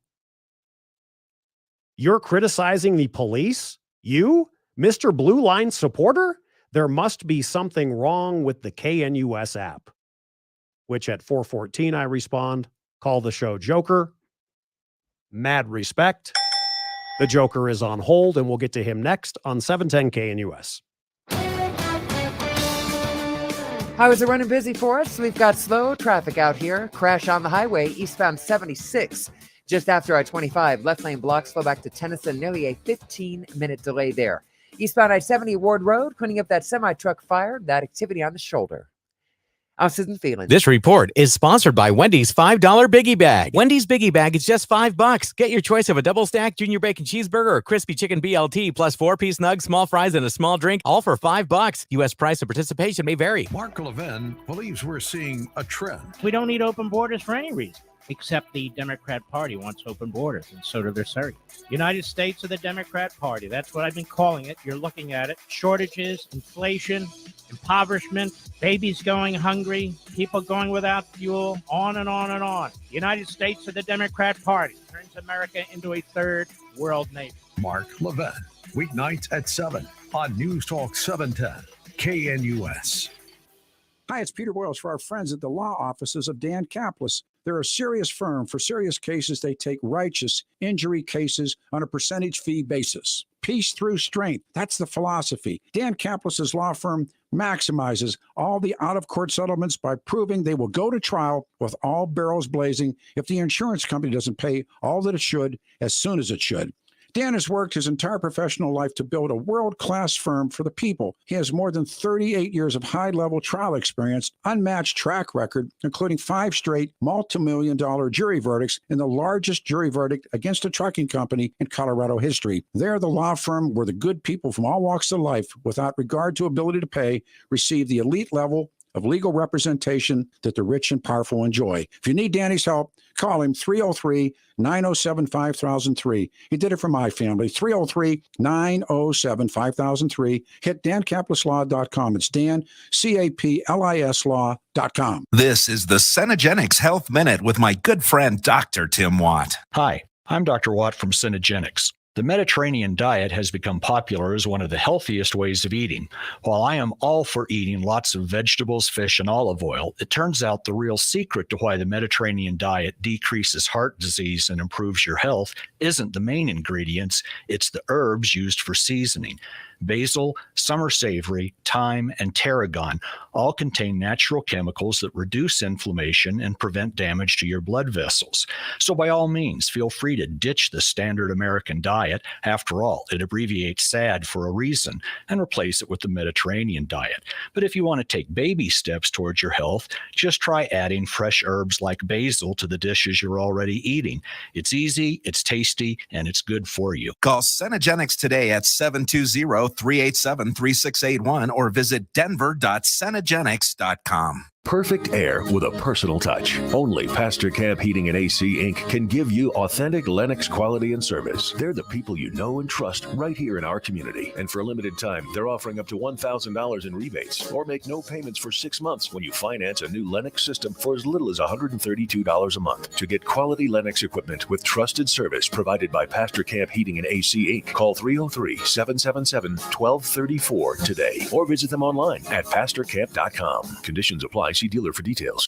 you're criticizing the police? You, Mr. Blue Line supporter? There must be something wrong with the KNUS app. Which at 4:14, I respond, call the show Joker. Mad respect. The Joker is on hold, and we'll get to him next on 710 KNUS. Highways are running busy for us. We've got slow traffic out here. Crash on the highway, eastbound 76. Just after I-25, left lane block, slow back to Tennyson, nearly a 15-minute delay there. Eastbound I-70 Ward Road, cleaning up that semi-truck fire, that activity on the shoulder. I'm Susan Phelan. This report is sponsored by Wendy's $5 Biggie Bag. Wendy's Biggie Bag is just $5. Get your choice of a double stack junior bacon cheeseburger or crispy chicken BLT plus 4-piece nugs, small fries, and a small drink, all for $5. U.S. price of participation may vary. Mark Levin believes we're seeing a trend. We don't need open borders for any reason, except the Democrat Party wants open borders, and so do their Surrey. United States of the Democrat Party. That's what I've been calling it. You're looking at it. Shortages, inflation, impoverishment, babies going hungry, people going without fuel, on and on and on. United States of the Democrat Party turns America into a third world nation. Mark Levin, weeknights at 7 on News Talk 710 KNUS. Hi, it's Peter Boyles for our friends at the law offices of Dan Kaplis. They're a serious firm. For serious cases, they take righteous injury cases on a percentage fee basis. Peace through strength. That's the philosophy. Dan Kaplis' law firm maximizes all the out-of-court settlements by proving they will go to trial with all barrels blazing if the insurance company doesn't pay all that it should as soon as it should. Dan has worked his entire professional life to build a world-class firm for the people. He has more than 38 years of high-level trial experience, unmatched track record, including 5 straight multi-million-dollar jury verdicts in the largest jury verdict against a trucking company in Colorado history. They're the law firm where the good people from all walks of life, without regard to ability to pay, receive the elite level of legal representation that the rich and powerful enjoy. If you need Danny's help, call him 303-907-5003. He did it for my family. 303-907-5003. Hit dancapluslaw.com. It's Dan, C-A-P-L-I-S law.com. This is the Cenogenics Health Minute with my good friend, Dr. Tim Watt. Hi, I'm Dr. Watt from Cenogenics. The Mediterranean diet has become popular as one of the healthiest ways of eating. While I am all for eating lots of vegetables, fish, and olive oil, it turns out the real secret to why the Mediterranean diet decreases heart disease and improves your health isn't the main ingredients, it's the herbs used for seasoning. Basil, summer savory, thyme, and tarragon all contain natural chemicals that reduce inflammation and prevent damage to your blood vessels. So by all means, feel free to ditch the standard American diet. After all, it abbreviates SAD for a reason, and replace it with the Mediterranean diet. But if you want to take baby steps towards your health, just try adding fresh herbs like basil to the dishes you're already eating. It's easy, it's tasty, and it's good for you. Call Senegenics today at 720-387-3681 or visit denver.senegenics.com. Perfect air with a personal touch. Only Pastor Camp Heating and AC Inc. can give you authentic Lennox quality and service. They're the people you know and trust right here in our community. And for a limited time, they're offering up to $1,000 in rebates or make no payments for 6 months when you finance a new Lennox system for as little as $132 a month. To get quality Lennox equipment with trusted service provided by Pastor Camp Heating and AC Inc., call 303-777-1234 today or visit them online at pastorcamp.com. Conditions apply. See dealer for details.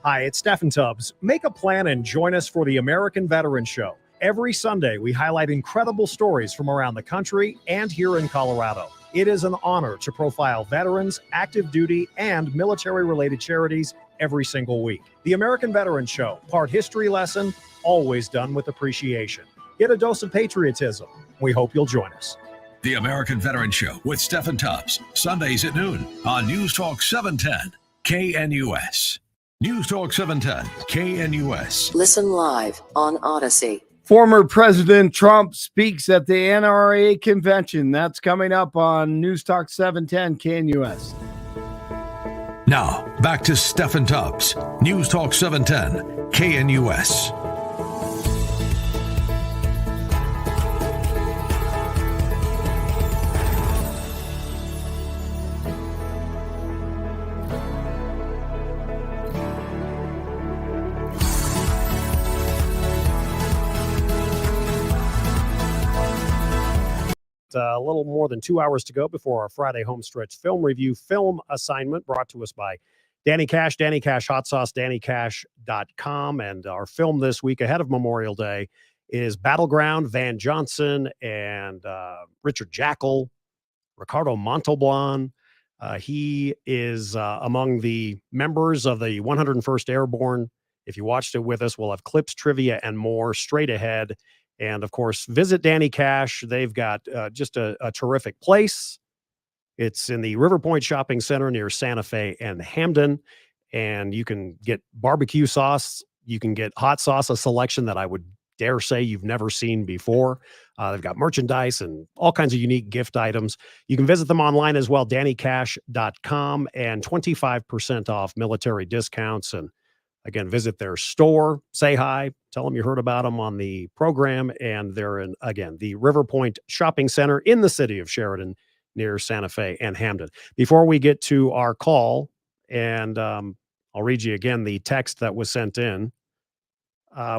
Hi, it's Steffan Tubbs. Make a plan and join us for the American Veteran Show. Every Sunday, we highlight incredible stories from around the country and here in Colorado. It is an honor to profile veterans, active duty, and military-related charities every single week. The American Veteran Show, part history lesson, always done with appreciation. Get a dose of patriotism. We hope you'll join us. The American Veteran Show with Steffan Tubbs, Sundays at noon on News Talk 710 KNUS. News Talk 710 KNUS. Listen live on Odyssey. Former President Trump speaks at the NRA convention. That's coming up on News Talk 710 KNUS. Now, back to Steffan Tubbs, News Talk 710 KNUS. A little more than 2 hours to go before our Friday homestretch film review film assignment brought to us by Danny Cash, Danny Cash Hot Sauce, DannyCash.com. And our film this week ahead of Memorial Day is Battleground, Van Johnson and Richard Jackal, Ricardo Montalban. He is among the members of the 101st Airborne. If you watched it with us, we'll have clips, trivia, and more straight ahead. And, of course, visit Danny Cash. They've got just a terrific place. It's in the River Point Shopping Center near Santa Fe and Hamden. And you can get barbecue sauce. You can get hot sauce, a selection that I would dare say you've never seen before. They've got merchandise and all kinds of unique gift items. You can visit them online as well, DannyCash.com, and 25% off military discounts. And again, visit their store, say hi, tell them you heard about them on the program. And they're in, again, the River Point Shopping Center in the city of Sheridan near Santa Fe and Hamden. Before we get to our call, and I'll read you again the text that was sent in.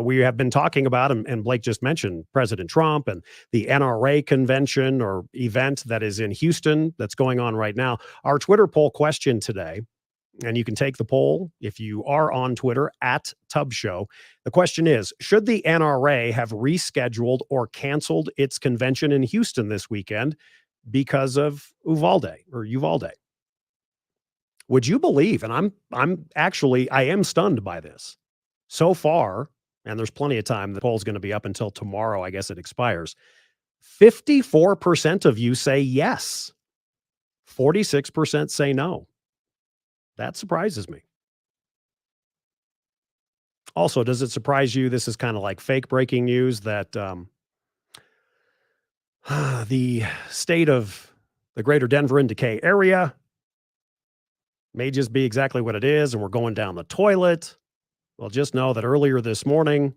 We have been talking about, and Blake just mentioned, President Trump and the NRA convention or event that is in Houston that's going on right now. Our Twitter poll question today, and you can take the poll if you are on Twitter at Tubbs Show. The question is, should the NRA have rescheduled or canceled its convention in Houston this weekend because of Uvalde? Would you believe, and I am stunned by this. So far, and there's plenty of time, the poll's going to be up until tomorrow, I guess it expires. 54% of you say yes. 46% say no. That surprises me. Also, does it surprise you? This is kind of like fake breaking news that the state of the greater Denver and Decay area may just be exactly what it is, and we're going down the toilet. Well, just know that earlier this morning,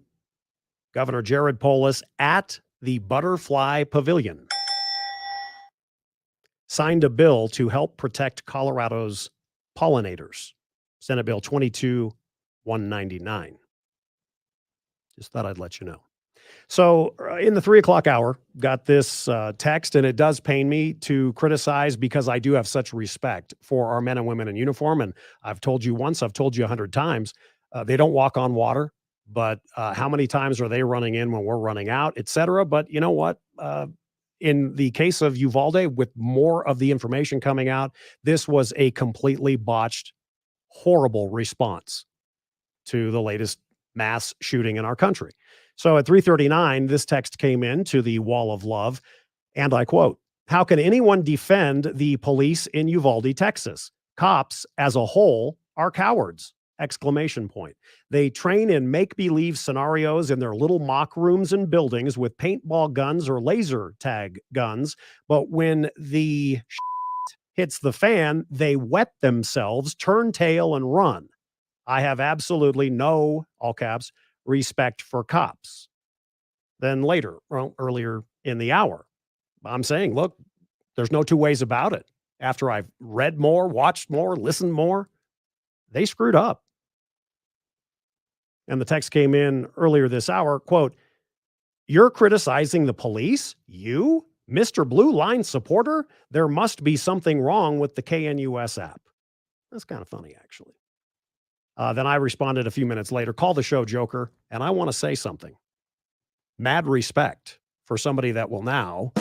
Governor Jared Polis at the Butterfly Pavilion signed a bill to help protect Colorado's pollinators. Senate Bill 22-199. Just thought I'd let you know. So in the 3 o'clock hour, got this text, and it does pain me to criticize because I do have such respect for our men and women in uniform. And I've told you once, I've told you 100 times, they don't walk on water, but how many times are they running in when we're running out, et cetera? But you know what? in the case of Uvalde, with more of the information coming out, this was a completely botched, horrible response to the latest mass shooting in our country. So at 3:39, this text came in to the Wall of Love, and I quote, "How can anyone defend the police in Uvalde, Texas? Cops as a whole are cowards!" Exclamation point. They train in make-believe scenarios in their little mock rooms and buildings with paintball guns or laser tag guns, but when the hits the fan, they wet themselves, turn tail, and run. I have absolutely no, all caps, respect for cops. Then later, earlier in the hour, I'm saying, look, there's no two ways about it. After I've read more, watched more, listened more, they screwed up. And the text came in earlier this hour, quote, "You're criticizing the police? You? Mr. Blue Line supporter? There must be something wrong with the KNUS app." That's kind of funny, actually. Then I responded a few minutes later, "Call the show, Joker, and I want to say something. Mad respect for somebody that will now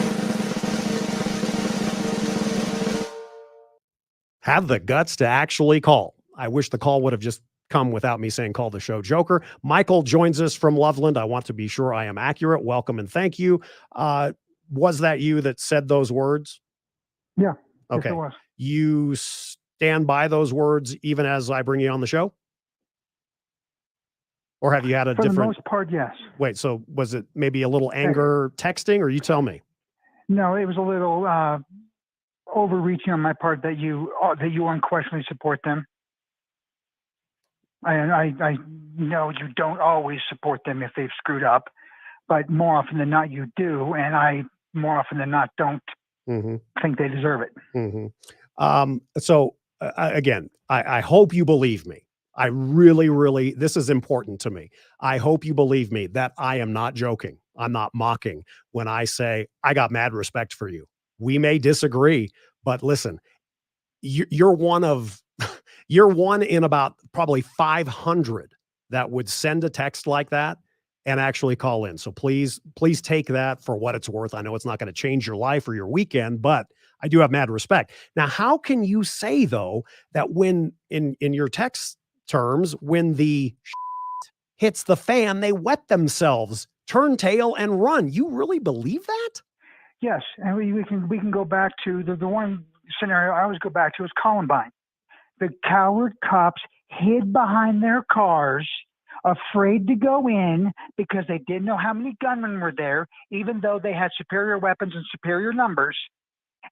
have the guts to actually call." I wish the call would have just come without me saying call the show, Joker. Michael joins us from Loveland. I want to be sure I am accurate. Welcome and thank you. Was that you that said those words? Yeah. Okay. Yes, it was. You stand by those words even as I bring you on the show? Or have you had a For different... the most part, yes. Wait, so was it maybe a little anger texting, or you tell me? No, it was a little overreaching on my part that you unquestionably support them. I know you don't always support them if they've screwed up, but more often than not you do, and I more often than not don't think they deserve it. So again, I hope you believe me. I really, really, this is important to me. I hope you believe me that I am not joking. I'm not mocking when I say I got mad respect for you. We may disagree, but listen, you're one of, you're one in about probably 500 that would send a text like that and actually call in. So please take that for what it's worth. I know it's not going to change your life or your weekend, but I do have mad respect. Now, how can you say though, that when in your text terms, when the hits the fan, they wet themselves, turn tail, and run? You really believe that? Yes, and we can go back to the one scenario I always go back to is Columbine. The coward cops hid behind their cars, afraid to go in because they didn't know how many gunmen were there, even though they had superior weapons and superior numbers.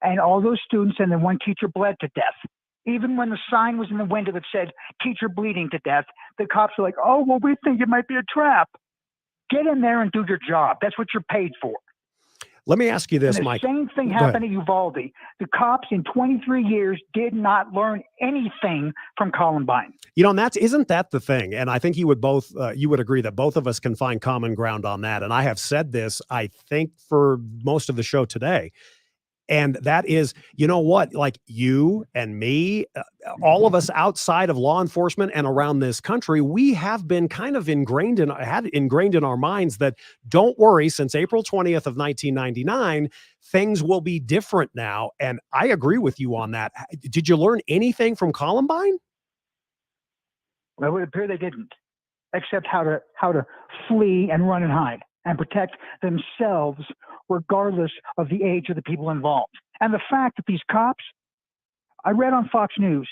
And all those students and then one teacher bled to death. Even when the sign was in the window that said teacher bleeding to death, the cops were like, "Oh, well, we think it might be a trap." Get in there and do your job. That's what you're paid for. Let me ask you this, And the Mike. same thing happened at Uvalde. The cops in 23 years did not learn anything from Columbine. You know, and isn't that the thing? And I think you would both, you would agree that both of us can find common ground on that. And I have said this, I think, for most of the show today. And that is, you know what, like you and me, all of us outside of law enforcement and around this country, we have been kind of ingrained in our minds that don't worry, since April 20th of 1999, things will be different now. And I agree with you on that. Did you learn anything from Columbine? Well, it would appear they didn't, except how to flee and run and hide and protect themselves regardless of the age of the people involved. And the fact that these cops, I read on Fox News,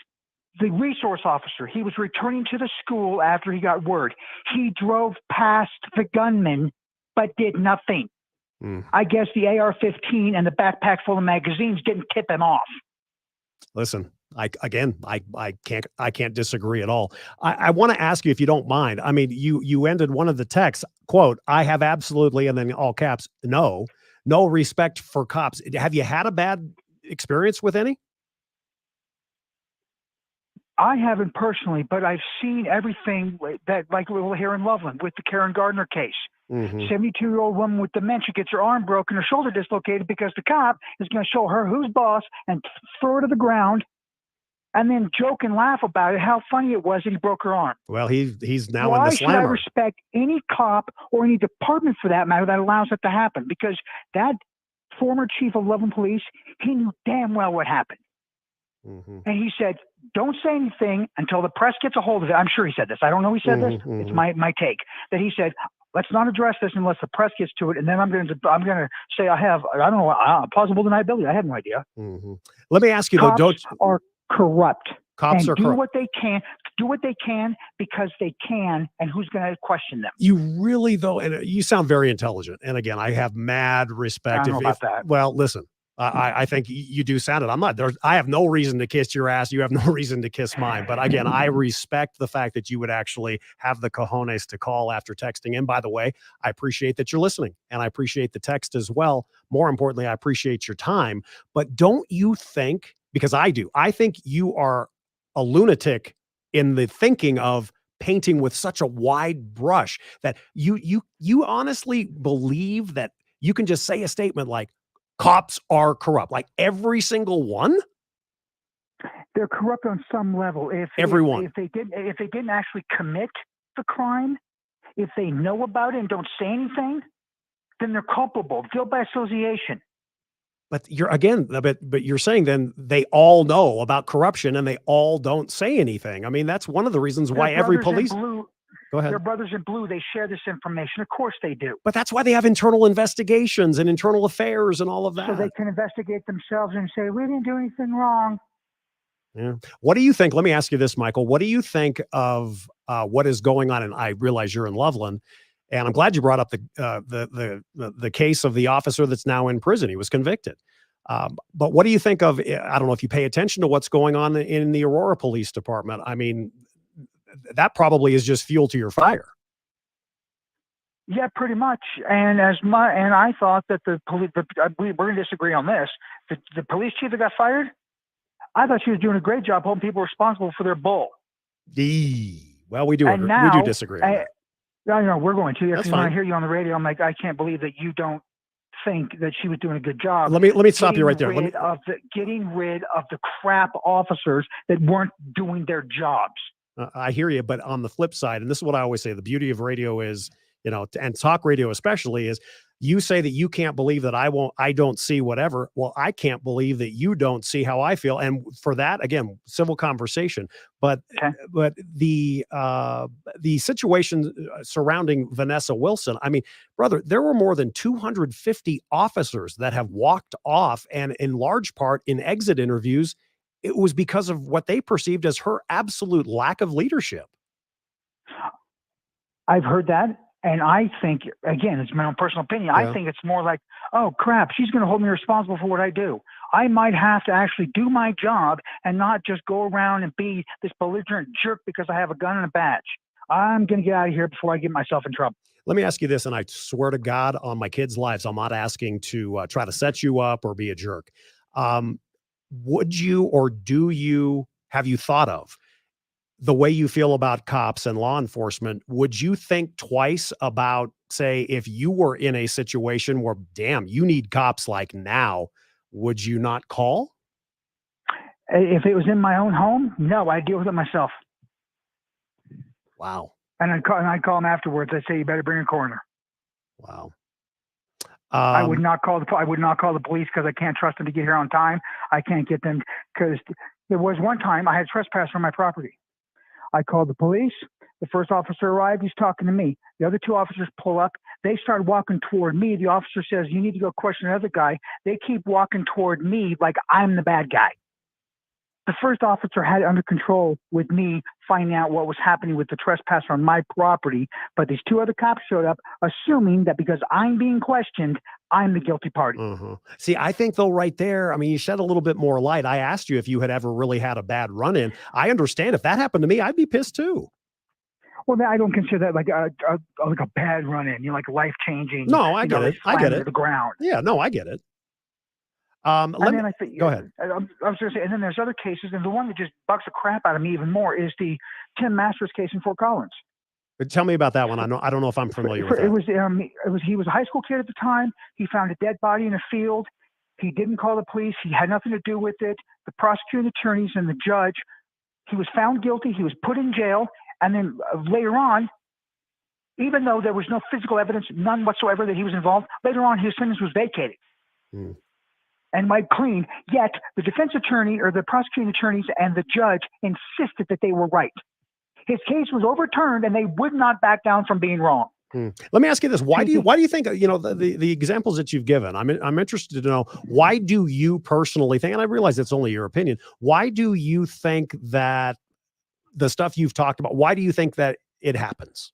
the resource officer, he was returning to the school after he got word. He drove past the gunman, but did nothing. I guess the AR-15 and the backpack full of magazines didn't tip him off. Listen, I can't disagree at all. I want to ask you, if you don't mind. I mean, you ended one of the texts, quote, "I have absolutely," and then all caps, no respect for cops. Have you had a bad experience with any? I haven't personally, but I've seen everything that, like here in Loveland with the Karen Gardner case. 72-year-old woman with dementia gets her arm broken, her shoulder dislocated because the cop is going to show her who's boss and throw her to the ground and then joke and laugh about it, how funny it was that he broke her arm. Well, he's now Why in the should I slammer. respect any cop or any department for that matter that allows that to happen? Because that former chief of Loveland Police. He knew damn well what happened. Mm-hmm. And he said, don't say anything until the press gets a hold of it. I'm sure he said this. I don't know he said this. It's my take. That he said, let's not address this unless the press gets to it. And then I'm going to say I don't know, plausible deniability. I have no idea. Mm-hmm. Let me ask you, Cops though, are corrupt. Cops and are do corrupt. what they can. Do what they can because they can. And who's going to question them? You really, though, and you sound very intelligent. And again, I have mad respect. I don't know about that. Well, listen, I think you do sound it. I have no reason to kiss your ass. You have no reason to kiss mine. But again, I respect the fact that you would actually have the cojones to call after texting. And by the way, I appreciate that you're listening and I appreciate the text as well. More importantly, I appreciate your time. But don't you think, because I do, I think you are a lunatic in the thinking of painting with such a wide brush that you honestly believe that you can just say a statement like cops are corrupt, like every single one? They're corrupt on some level. If they didn't actually commit the crime, if they know about it and don't say anything, then they're culpable, guilt by association. But you're saying then they all know about corruption and they all don't say anything. I mean, that's one of the reasons why every police. Go ahead. Their brothers in blue, they share this information. Of course they do. But that's why they have internal investigations and internal affairs and all of that. So they can investigate themselves and say, we didn't do anything wrong. Yeah. What do you think? Let me ask you this, Michael. What do you think of what is going on? And I realize you're in Loveland. And I'm glad you brought up the case of the officer that's now in prison. He was convicted. But what do you think of, I don't know if you pay attention to what's going on in the Aurora Police Department. I mean, that probably is just fuel to your fire. Yeah, pretty much. And I thought that the police, we're going to disagree on this. The police chief that got fired, I thought she was doing a great job holding people responsible for their bull. Well, we do disagree on that. No, we're going to. That's when I fine. hear you on the radio, I'm like, I can't believe that you don't think that she was doing a good job. Let me stop you right there. Getting rid of the crap officers that weren't doing their jobs. I hear you, but on the flip side, and this is what I always say, the beauty of radio is, and talk radio especially, is you say that you can't believe that I don't see whatever. Well, I can't believe that you don't see how I feel. And for that, again, civil conversation. But the situation surrounding Vanessa Wilson, I mean, brother, there were more than 250 officers that have walked off, and in large part in exit interviews, it was because of what they perceived as her absolute lack of leadership. I've heard that. And I think, again, it's my own personal opinion. Yeah. I think it's more like, oh, crap, she's going to hold me responsible for what I do. I might have to actually do my job and not just go around and be this belligerent jerk because I have a gun and a badge. I'm going to get out of here before I get myself in trouble. Let me ask you this, and I swear to God on my kids' lives, I'm not asking to try to set you up or be a jerk. Would you or have you thought of the way you feel about cops and law enforcement? Would you think twice about, say, if you were in a situation where, damn, you need cops like now, would you not call? If it was in my own home, no, I'd deal with it myself. Wow. And I'd call them afterwards. I'd say, you better bring a coroner. Wow. I would not call the police because I can't trust them to get here on time. I can't get them because there was one time I had trespass on my property. I called the police. The first officer arrived. He's talking to me. The other two officers pull up. They start walking toward me. The officer says, you need to go question the other guy. They keep walking toward me like I'm the bad guy. The first officer had it under control with me finding out what was happening with the trespasser on my property. But these two other cops showed up, assuming that because I'm being questioned, I'm the guilty party. Mm-hmm. See, I think though right there, I mean, you shed a little bit more light. I asked you if you had ever really had a bad run-in. I understand if that happened to me, I'd be pissed too. Well, I don't consider that like a bad run-in. Like life-changing. No, I get it. I get it. To the ground. Yeah, no, I get it. Go ahead. I was going to say, and then there's other cases, and the one that just bugs the crap out of me even more is the Tim Masters case in Fort Collins. Tell me about that one. I don't know if I'm familiar with that. He was a high school kid at the time. He found a dead body in a field. He didn't call the police. He had nothing to do with it. The prosecuting attorneys and the judge. He was found guilty. He was put in jail, and then later on, even though there was no physical evidence, none whatsoever that he was involved, later on his sentence was vacated. and wiped clean, yet the defense attorney or the prosecuting attorneys and the judge insisted that they were right. His case was overturned and they would not back down from being wrong. Let me ask you this. Why do you think, the examples that you've given, I'm interested to know, why do you personally think, and I realize it's only your opinion, why do you think that the stuff you've talked about, why do you think that it happens?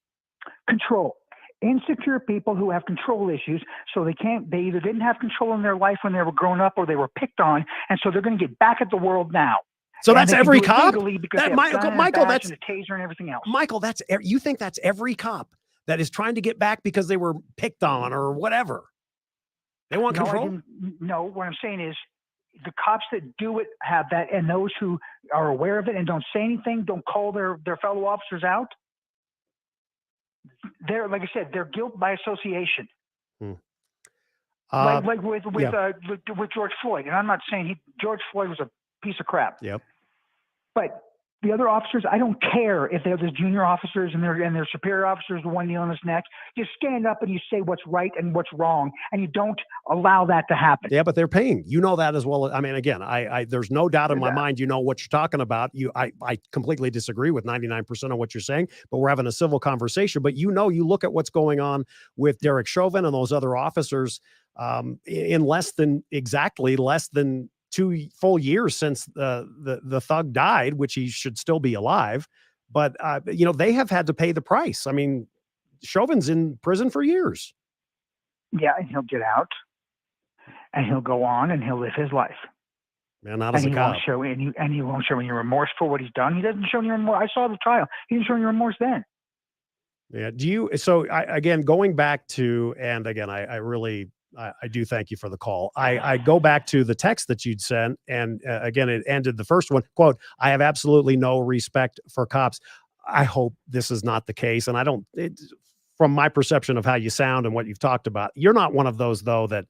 Control. Insecure people who have control issues, so they either didn't have control in their life when they were growing up or they were picked on, and so they're going to get back at the world now. So And that's they can every do it cop? legally because That- they have Michael- a gun and a Michael, badge that's- and a taser and everything else. Michael, you think that's every cop that is trying to get back because they were picked on or whatever? They want control? No, what I'm saying is the cops that do it have that, and those who are aware of it and don't say anything, don't call their fellow officers out. They're, like I said, they're guilt by association. Like with George Floyd, and I'm not saying George Floyd was a piece of crap. Yep. But the other officers, I don't care if they're the junior officers and their superior officers, the one knee on his neck. You stand up and you say what's right and what's wrong, and you don't allow that to happen. Yeah, but they're paying. You know that as well. I mean, again, I there's no doubt in my mind, you know what you're talking about. I completely disagree with 99% of what you're saying, but we're having a civil conversation. But you look at what's going on with Derek Chauvin and those other officers in less than 2 full years since the thug died, which he should still be alive. But, they have had to pay the price. I mean, Chauvin's in prison for years. Yeah, and he'll get out, and he'll go on, and he'll live his life. Man, not as a he cop. won't show he won't show any remorse for what he's done. He doesn't show any remorse. I saw the trial. He didn't show any remorse then. Yeah. Again, going back to, and again, I do thank you for the call. I go back to the text that you'd sent, and again, it ended the first one, quote, "I have absolutely no respect for cops." I hope this is not the case. And from my perception of how you sound and what you've talked about, you're not one of those, though, that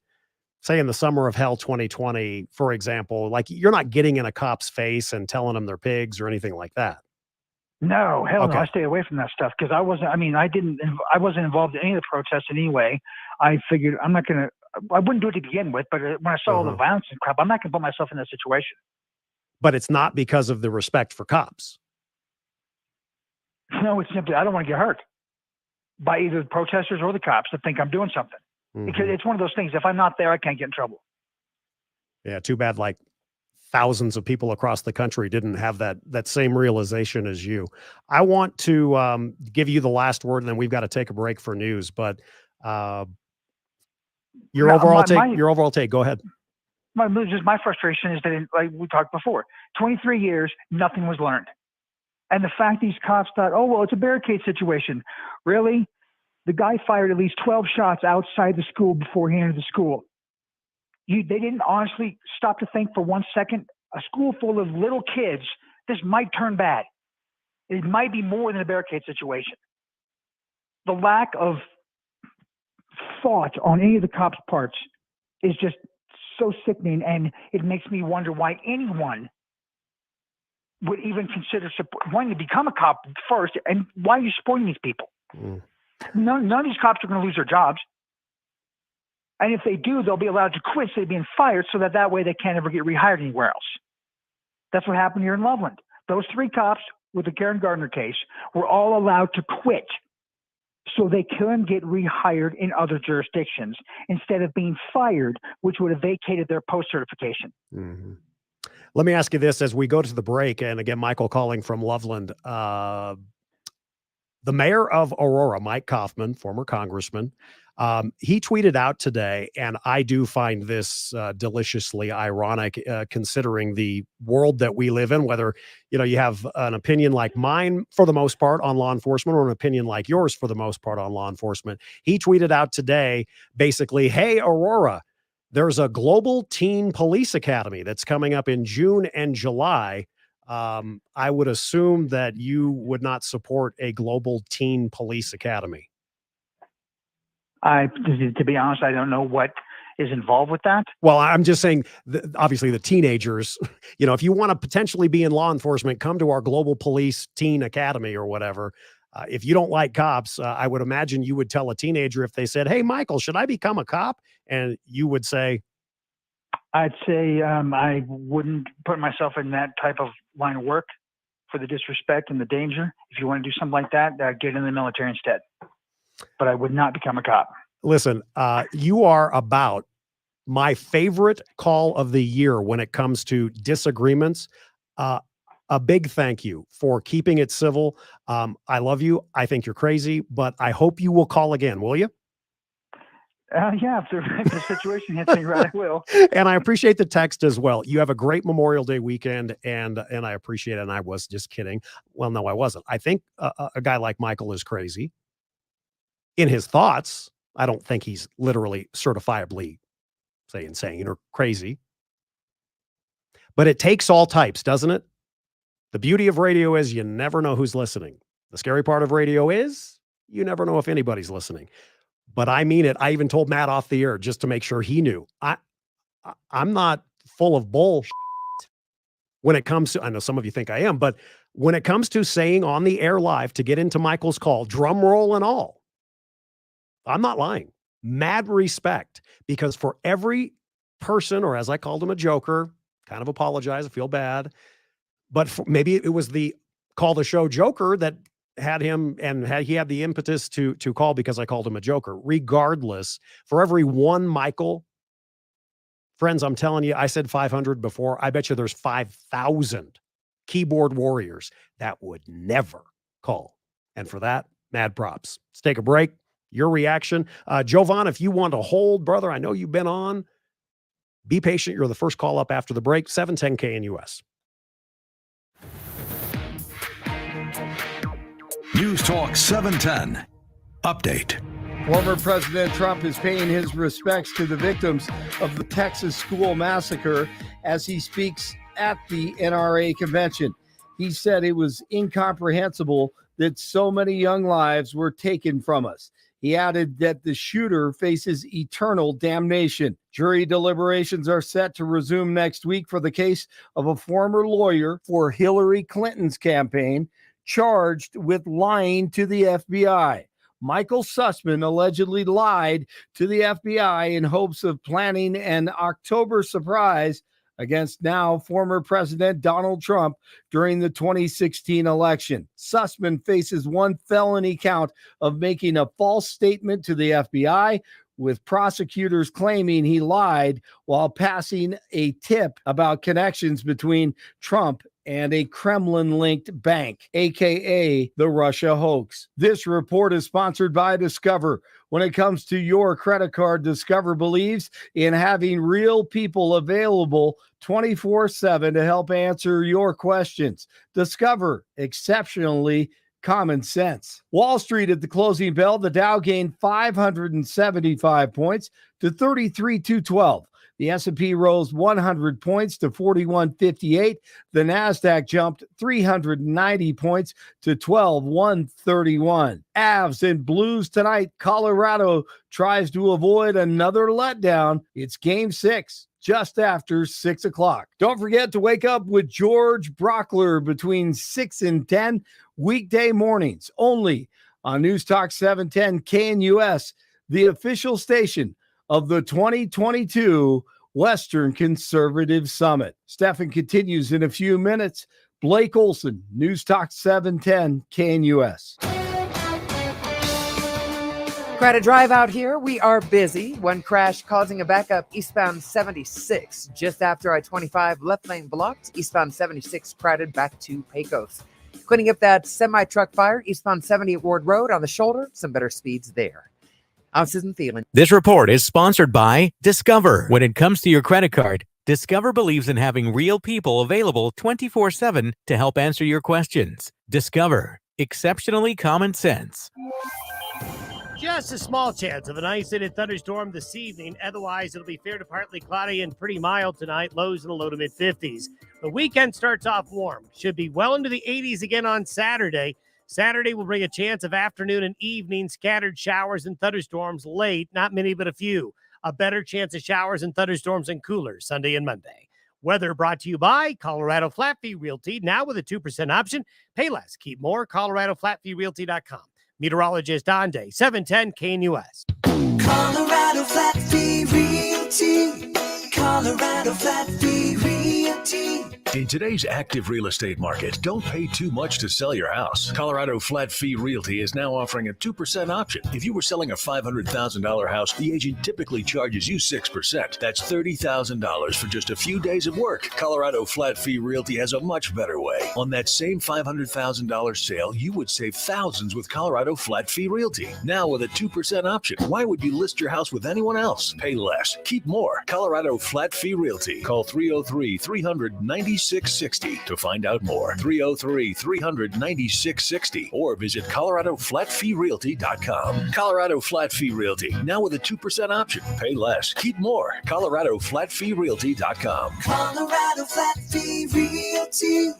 say in the summer of hell 2020, for example, like you're not getting in a cop's face and telling them they're pigs or anything like that. No, hell Okay. no. I stay away from that stuff because I wasn't involved in any of the protests in any way. I figured I wouldn't do it to begin with, but when I saw all the violence and crap, I'm not going to put myself in that situation. But it's not because of the respect for cops. No, it's simply, I don't want to get hurt by either the protesters or the cops that think I'm doing something. Because it's one of those things. If I'm not there, I can't get in trouble. Yeah, too bad like thousands of people across the country didn't have that same realization as you. I want to give you the last word, and then we've got to take a break for news. But your overall take. Go ahead. My frustration is that, like we talked before, 23 years, nothing was learned. And the fact these cops thought, oh, well, it's a barricade situation. Really? The guy fired at least 12 shots outside the school before he entered the school. They didn't honestly stop to think for 1 second. A school full of little kids, this might turn bad. It might be more than a barricade situation. The lack of thought on any of the cops' parts is just so sickening, and it makes me wonder why anyone would even consider wanting to become a cop first, and why are you supporting these people? None of these cops are going to lose their jobs. And if they do, they'll be allowed to quit instead of being fired so that way they can't ever get rehired anywhere else. That's what happened here in Loveland. Those 3 cops with the Karen Gardner case were all allowed to quit so they couldn't get rehired in other jurisdictions instead of being fired, which would have vacated their post-certification. Let me ask you this as we go to the break. And again, Michael calling from Loveland. The mayor of Aurora, Mike Kaufman, former congressman, he tweeted out today, and I do find this deliciously ironic, considering the world that we live in, whether, you have an opinion like mine for the most part on law enforcement or an opinion like yours for the most part on law enforcement. He tweeted out today, basically, hey, Aurora, there's a global teen police academy that's coming up in June and July. I would assume that you would not support a global teen police academy. To be honest, I don't know what is involved with that. Well, I'm just saying, obviously the teenagers, if you want to potentially be in law enforcement, come to our global police teen academy or whatever. If you don't like cops, I would imagine you would tell a teenager if they said, hey, Michael, should I become a cop? And you would say, I'd say I wouldn't put myself in that type of line of work for the disrespect and the danger. If you want to do something like that, get in the military instead. But I would not become a cop. Listen, you are about my favorite call of the year when it comes to disagreements. A big thank you for keeping it civil. I love you. I think you're crazy, but I hope you will call again, will you? Yeah, if the situation hits me right, I will. And I appreciate the text as well. You have a great Memorial Day weekend, and I appreciate it. And I was just kidding. Well, no, I wasn't. I think a guy like Michael is crazy in his thoughts. I don't think he's literally certifiably, say, insane or crazy. But it takes all types, doesn't it? The beauty of radio is you never know who's listening. The scary part of radio is you never know if anybody's listening. But I mean it. I even told Matt off the air just to make sure he knew. I'm not full of bullshit when it comes to, I know some of you think I am, but when it comes to saying on the air live to get into Michael's call, drum roll and all, I'm not lying. Mad respect, because for every person, or as I called him, a joker, kind of apologize, I feel bad, but maybe it was the call the show joker that had him, and he had the impetus to call because I called him a joker. Regardless, for every one Michael, friends, I'm telling you, I said 500 before. I bet you there's 5,000 keyboard warriors that would never call. And for that, mad props. Let's take a break. Your reaction. Jovan, if you want to hold, brother, I know you've been on. Be patient. You're the first call up after the break. 710 KNUS. News Talk 710. Update. Former President Trump is paying his respects to the victims of the Texas school massacre as he speaks at the NRA convention. He said it was incomprehensible that so many young lives were taken from us. He added that the shooter faces eternal damnation. Jury deliberations are set to resume next week for the case of a former lawyer for Hillary Clinton's campaign charged with lying to the FBI. Michael Sussman allegedly lied to the FBI in hopes of planning an October surprise against now former President Donald Trump during the 2016 election. Sussman faces one felony count of making a false statement to the FBI, with prosecutors claiming he lied while passing a tip about connections between Trump and a Kremlin-linked bank, aka the Russia hoax. This report is sponsored by Discover. When it comes to your credit card, Discover believes in having real people available 24/7 to help answer your questions. Discover, exceptionally common sense. Wall Street at the closing bell, the Dow gained 575 points to 33,212. The S&P rose 100 points to 4158. The NASDAQ jumped 390 points to 12,131. Avs and Blues tonight. Colorado tries to avoid another letdown. It's Game 6. Just after 6 o'clock. Don't forget to wake up with George Brockler between 6 and 10 weekday mornings, only on News Talk 710 KNUS, the official station of the 2022 Western Conservative Summit. Steffan continues in a few minutes. Blake Olson, News Talk 710 KNUS. Quite a drive out here. We are busy. One crash causing a backup eastbound 76 just after I-25, left lane blocked. Eastbound 76 crowded back to Pecos. Cleaning up that semi-truck fire eastbound 70 at Ward Road on the shoulder. Some better speeds there. I'm Susan Thielen. This report is sponsored by Discover. When it comes to your credit card, Discover believes in having real people available 24/7 to help answer your questions. Discover. Exceptionally common sense. Just a small chance of an isolated thunderstorm this evening. Otherwise, it'll be fair to partly cloudy and pretty mild tonight. Lows in the low to mid 50s. The weekend starts off warm. Should be well into the 80s again on Saturday. Saturday will bring a chance of afternoon and evening scattered showers and thunderstorms late. Not many, but a few. A better chance of showers and thunderstorms and cooler Sunday and Monday. Weather brought to you by Colorado Flat Fee Realty. Now with a 2% option. Pay less, keep more. ColoradoFlatFeeRealty.com. Meteorologist Ande, 710 KNUS. Colorado Flat Fee Realty. Colorado Flat Fee Realty. In today's active real estate market, don't pay too much to sell your house. Colorado Flat Fee Realty is now offering a 2% option. If you were selling a $500,000 house, the agent typically charges you 6%. That's $30,000 for just a few days of work. Colorado Flat Fee Realty has a much better way. On that same $500,000 sale, you would save thousands with Colorado Flat Fee Realty. Now with a 2% option, why would you list your house with anyone else? Pay less, keep more. Colorado Flat Fee Realty. Call 303-300-9660 to find out more. 303-300-9660 or visit ColoradoFlatFeeRealty.com. Colorado Flat Fee Realty. Now with a 2% option. Pay less, keep more. ColoradoFlatFeeRealty.com. Colorado Flat Fee Realty.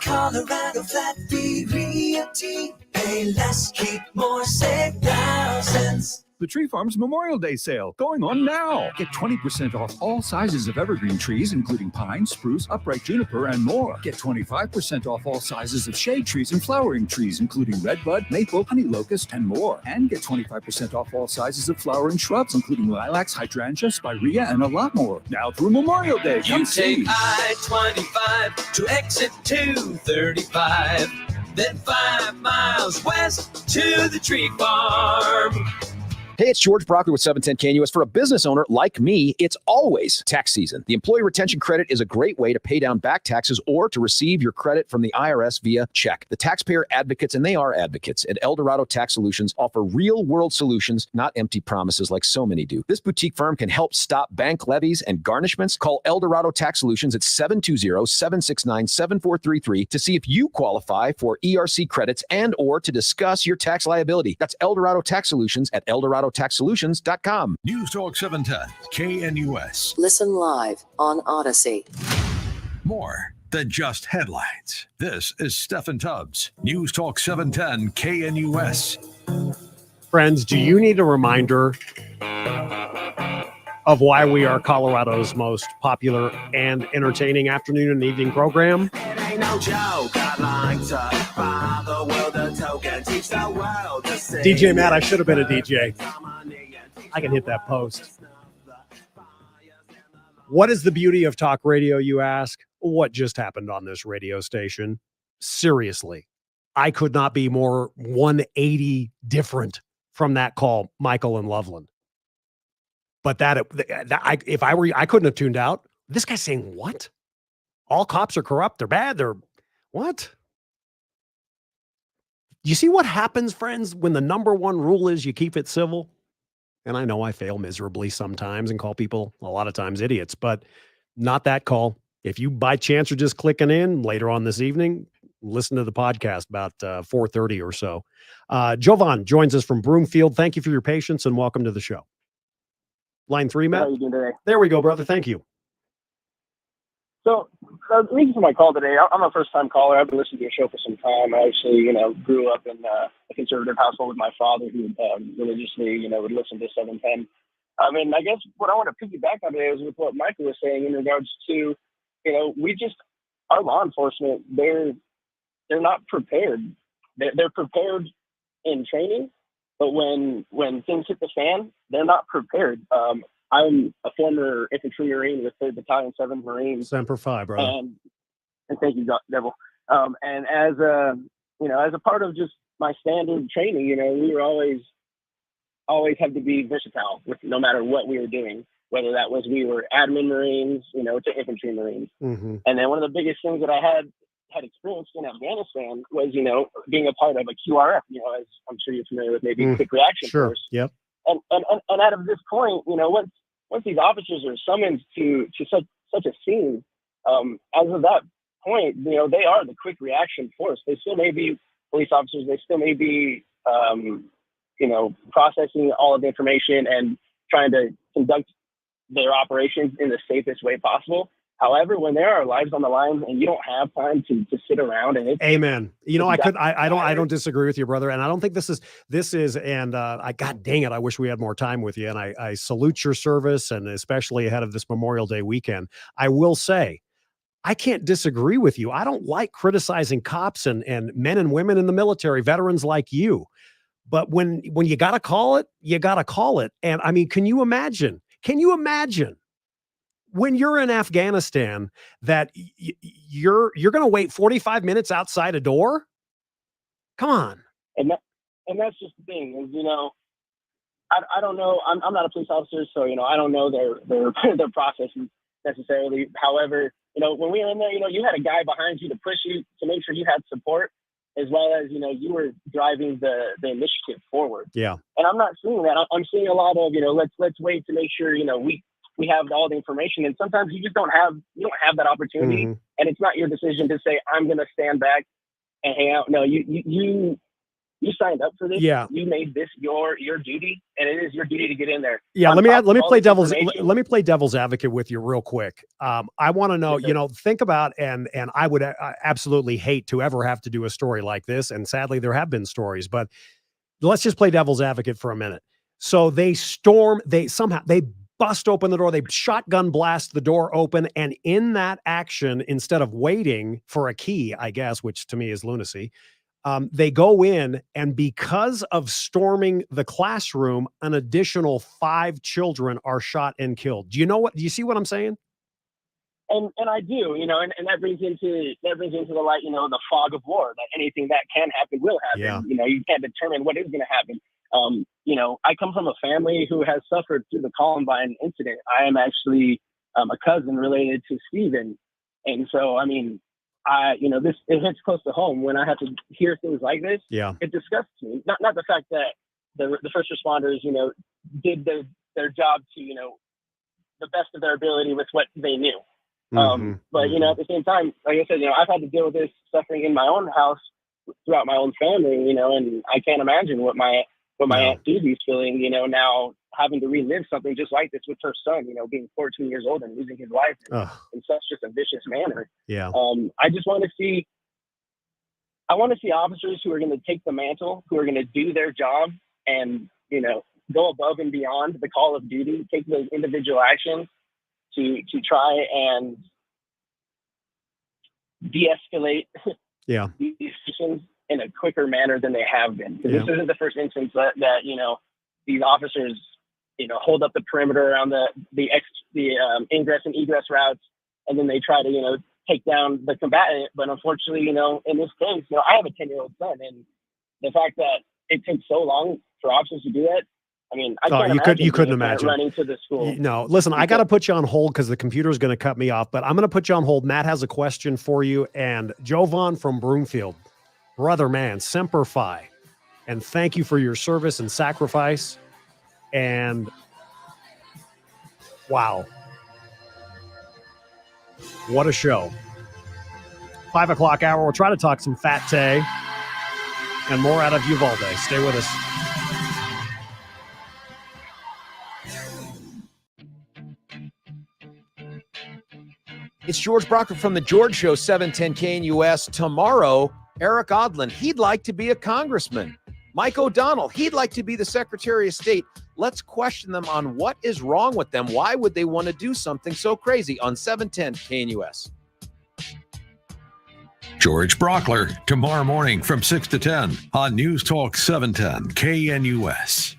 Colorado Flat Fee Realty. Pay less, keep more, save thousands. The Tree Farm's Memorial Day sale going on now. Get 20% off all sizes of evergreen trees, including pine, spruce, upright juniper, and more. Get 25% off all sizes of shade trees and flowering trees, including redbud, maple, honey locust, and more. And get 25% off all sizes of flowering shrubs, including lilacs, hydrangea, spirea, and a lot more. Now through Memorial Day. Come see. I-25 to exit 235, then 5 miles west to the Tree Farm. Hey, it's George Brockler with 710 KNUS. For a business owner like me, it's always tax season. The Employee Retention Credit is a great way to pay down back taxes or to receive your credit from the IRS via check. The taxpayer advocates, and they are advocates, at El Dorado Tax Solutions offer real-world solutions, not empty promises like so many do. This boutique firm can help stop bank levies and garnishments. Call El Dorado Tax Solutions at 720-769-7433 to see if you qualify for ERC credits and or to discuss your tax liability. That's El Dorado Tax Solutions at ElDoradoTaxSolutions.com. News Talk 710, KNUS. Listen live on Odyssey. More than just headlines. This is Steffan Tubbs. News Talk 710, KNUS. Friends, do you need a reminder of why we are Colorado's most popular and entertaining afternoon and evening program? It ain't no joke. I like to buy the world a token, teach the world to sing. DJ Matt, I should have been a DJ. I can hit that post. What is the beauty of talk radio, you ask? What just happened on this radio station? Seriously, I could not be more 180 different from that call, Michael and Loveland. But if I were you, I couldn't have tuned out. This guy's saying what? All cops are corrupt. They're bad. They're what? You see what happens, friends, when the number one rule is you keep it civil? And I know I fail miserably sometimes and call people a lot of times idiots, but not that call. If you by chance are just clicking in later on this evening, listen to the podcast about 4:30 or so. Jovan joins us from Broomfield. Thank you for your patience and welcome to the show. Line 3, Matt. How are you doing today? There we go, brother. Thank you. So the reason for my call today, I'm a first-time caller. I've been listening to your show for some time. I actually, grew up in a conservative household with my father who religiously, would listen to 710. And I guess what I want to piggyback on today is with what Michael was saying in regards to, our law enforcement, they're not prepared. They're prepared in training, but when things hit the fan, they're not prepared. I'm a former infantry Marine with 3rd Battalion, 7th Marines. Semper Fi, brother. And thank you, Devil. And as a part of just my standard training, we were always had to be versatile with no matter what we were doing, whether that was we were admin Marines, to infantry Marines. Mm-hmm. And then one of the biggest things that I had experienced in Afghanistan was, being a part of a QRF, as I'm sure you're familiar with, maybe quick reaction force. Yep. And out of this point, once these officers are summoned to such a scene, as of that point, they are the quick reaction force. They still may be police officers. They still may be, processing all of the information and trying to conduct their operations in the safest way possible. However, when there are lives on the line and you don't have time to sit around and amen. I don't disagree with you, brother. And I don't think this is, God dang it. I wish we had more time with you. And I salute your service, and especially ahead of this Memorial Day weekend. I will say, I can't disagree with you. I don't like criticizing cops and men and women in the military, veterans like you. But when you got to call it, you got to call it. And I mean, can you imagine when you're in Afghanistan, that you're going to wait 45 minutes outside a door? Come on. And that's just the thing is, I don't know. I'm not a police officer, so I don't know their processes necessarily. However, when we were in there, you had a guy behind you to push you to make sure you had support, as well as you were driving the initiative forward. Yeah. And I'm not seeing that. I'm seeing a lot of let's wait to make sure we have all the information, and sometimes you just don't have that opportunity, and it's not your decision to say I'm going to stand back and hang out. No, you signed up for this. Yeah. You made this your duty, and it is your duty to get in there. Yeah. Let me play devil's advocate with you real quick. I want to know, think about, and I would absolutely hate to ever have to do a story like this. And sadly, there have been stories, but let's just play devil's advocate for a minute. So they bust open the door. They shotgun blast the door open. And in that action, instead of waiting for a key, I guess, which to me is lunacy, they go in, and because of storming the classroom, an additional 5 children are shot and killed. Do you see what I'm saying? And I do, and that brings into the light, the fog of war, that anything that can happen will happen. Yeah. You can't determine what is going to happen. I come from a family who has suffered through the Columbine incident. I am actually a cousin related to Stephen. And so, it hits close to home when I have to hear things like this. Yeah. It disgusts me. Not the fact that the first responders, did their job to, the best of their ability with what they knew. But, at the same time, like I said, I've had to deal with this suffering in my own house throughout my own family, and I can't imagine what my Aunt Susie's feeling, now having to relive something just like this with her son, being 14 years old and losing his life in such just a vicious manner. Yeah. I just want to see officers who are going to take the mantle, who are going to do their job and, go above and beyond the call of duty, take those individual actions to try and de-escalate these situations in a quicker manner than they have been. Because this isn't the first instance that these officers, hold up the perimeter around the ingress and egress routes, and then they try to, take down the combatant. But unfortunately, in this case, I have a 10-year-old son, and the fact that it takes so long for officers to do that, I can't you couldn't imagine running to the school. No, listen, I got to put you on hold because the computer is going to cut me off, but I'm going to put you on hold. Matt has a question for you, and Jovan from Broomfield, brother man, Semper Fi, and thank you for your service and sacrifice. And wow, what a show. 5 o'clock hour. We'll try to talk some Fat Tay and more out of Uvalde. Stay with us. It's George Brockler from The George Show, 710 KNUS. Tomorrow, Eric Odlin, he'd like to be a congressman. Mike O'Donnell, he'd like to be the Secretary of State. Let's question them on what is wrong with them. Why would they want to do something so crazy on 710 KNUS? George Brockler, tomorrow morning from 6 to 10 on News Talk 710 KNUS.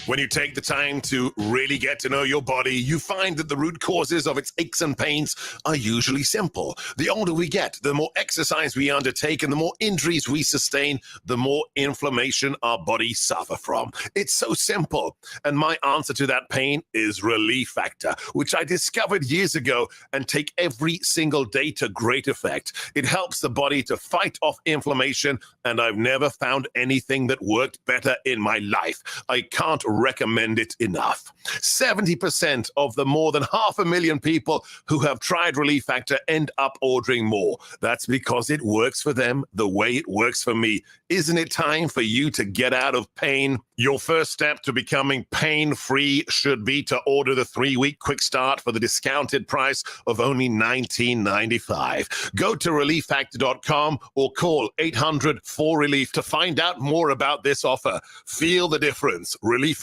When you take the time to really get to know your body, you find that the root causes of its aches and pains are usually simple. The older we get, the more exercise we undertake, and the more injuries we sustain, the more inflammation our bodies suffer from. It's so simple. And my answer to that pain is Relief Factor, which I discovered years ago and take every single day to great effect. It helps the body to fight off inflammation, and I've never found anything that worked better in my life. I can't recommend it enough. 70% of the more than 500,000 people who have tried Relief Factor end up ordering more. That's because it works for them the way it works for me. Isn't it time for you to get out of pain? Your first step to becoming pain-free should be to order the 3-week quick start for the discounted price of only $19.95. Go to relieffactor.com or call 800-4RELIEF to find out more about this offer. Feel the difference. relieffactor.com.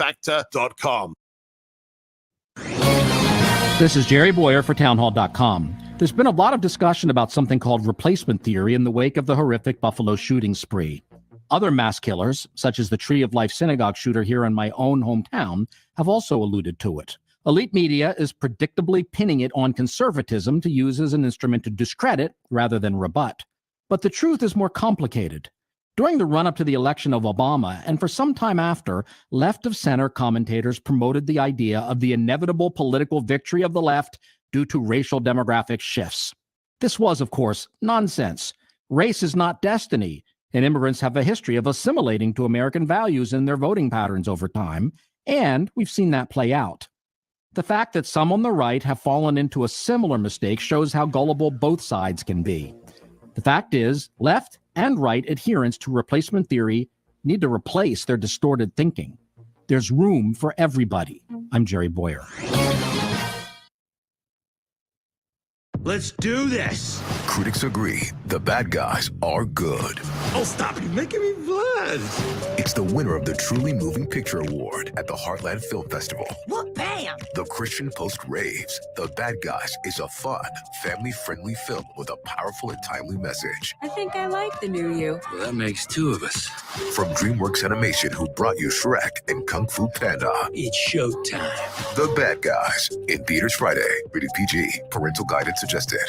This is Jerry Boyer for townhall.com. There's been a lot of discussion about something called replacement theory in the wake of the horrific Buffalo shooting spree. Other mass killers, such as the Tree of Life synagogue shooter here in my own hometown, have also alluded to it. Elite media is predictably pinning it on conservatism to use as an instrument to discredit rather than rebut. But the truth is more complicated. During the run-up to the election of Obama, and for some time after, left-of-center commentators promoted the idea of the inevitable political victory of the left due to racial demographic shifts. This was, of course, nonsense. Race is not destiny, and immigrants have a history of assimilating to American values in their voting patterns over time, and we've seen that play out. The fact that some on the right have fallen into a similar mistake shows how gullible both sides can be. The fact is, left and right adherents to replacement theory need to replace their distorted thinking. There's room for everybody. I'm Jerry Boyer. Let's do this. Critics agree the bad guys are good. Oh, stop it. You're making me blood. It's the winner of the Truly Moving Picture Award at the Heartland Film Festival. What? Bam! The Christian Post raves The Bad Guys is a fun, family-friendly film with a powerful and timely message. I think I like the new you. Well, that makes two of us. From DreamWorks Animation, who brought you Shrek and Kung Fu Panda. It's showtime. The Bad Guys, in theaters Friday. Rated PG. Parental guidance suggested.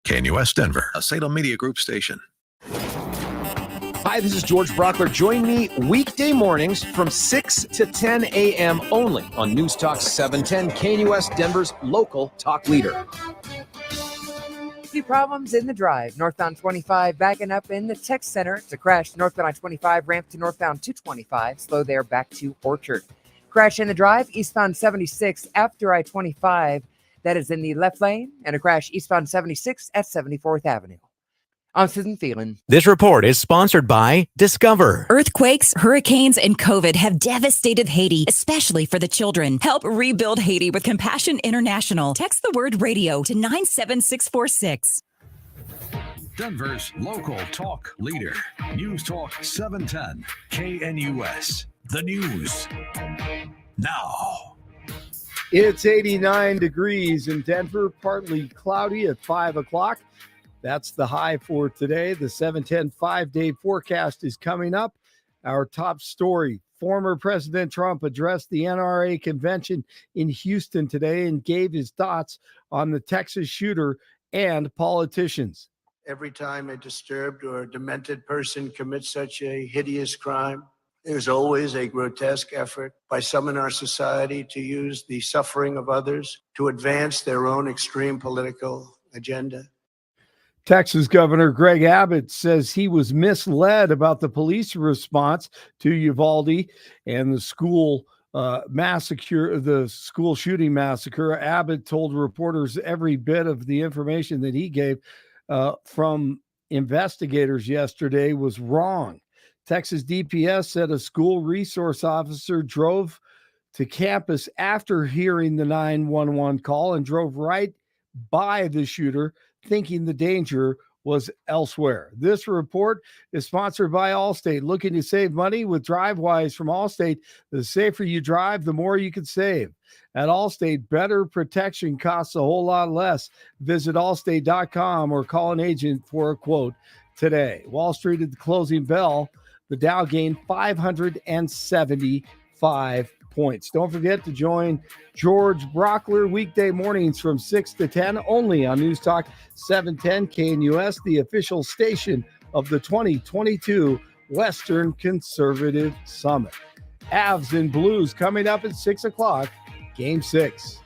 KNUS Denver, a Salem Media Group station. Hi, this is George Brockler. Join me weekday mornings from 6 to 10 a.m. only on News Talk 710, KNUS Denver's local talk leader. Few problems in the drive. Northbound 25 backing up in the tech center. It's a crash northbound I-25, ramp to northbound 225. Slow there back to Orchard. Crash in the drive, eastbound 76 after I-25. That is in the left lane, and a crash eastbound 76 at 74th Avenue. I'm Susan Thielen. This report is sponsored by Discover. Earthquakes, hurricanes, and COVID have devastated Haiti, especially for the children. Help rebuild Haiti with Compassion International. Text the word radio to 97646. Denver's local talk leader. News Talk 710. KNUS. The news. Now. It's 89 degrees in Denver, partly cloudy at 5 o'clock. That's the high for today. The 710 5-day forecast is coming up. Our top story, former President Trump addressed the NRA convention in Houston today and gave his thoughts on the Texas shooter and politicians. Every time a disturbed or demented person commits such a hideous crime, there's always a grotesque effort by some in our society to use the suffering of others to advance their own extreme political agenda. Texas Governor Greg Abbott says he was misled about the police response to Uvalde and the school massacre, the school shooting massacre. Abbott told reporters every bit of the information that he gave from investigators yesterday was wrong. Texas DPS said a school resource officer drove to campus after hearing the 911 call and drove right by the shooter, thinking the danger was elsewhere. This report is sponsored by Allstate. Looking to save money with DriveWise from Allstate? The safer you drive, the more you can save. At Allstate, better protection costs a whole lot less. Visit allstate.com or call an agent for a quote today. Wall Street at the closing bell. The Dow gained 575 points. Don't forget to join George Brockler weekday mornings from 6 to 10 only on News Talk 710 KNUS, the official station of the 2022 Western Conservative Summit. Avs and Blues coming up at 6 o'clock, Game 6.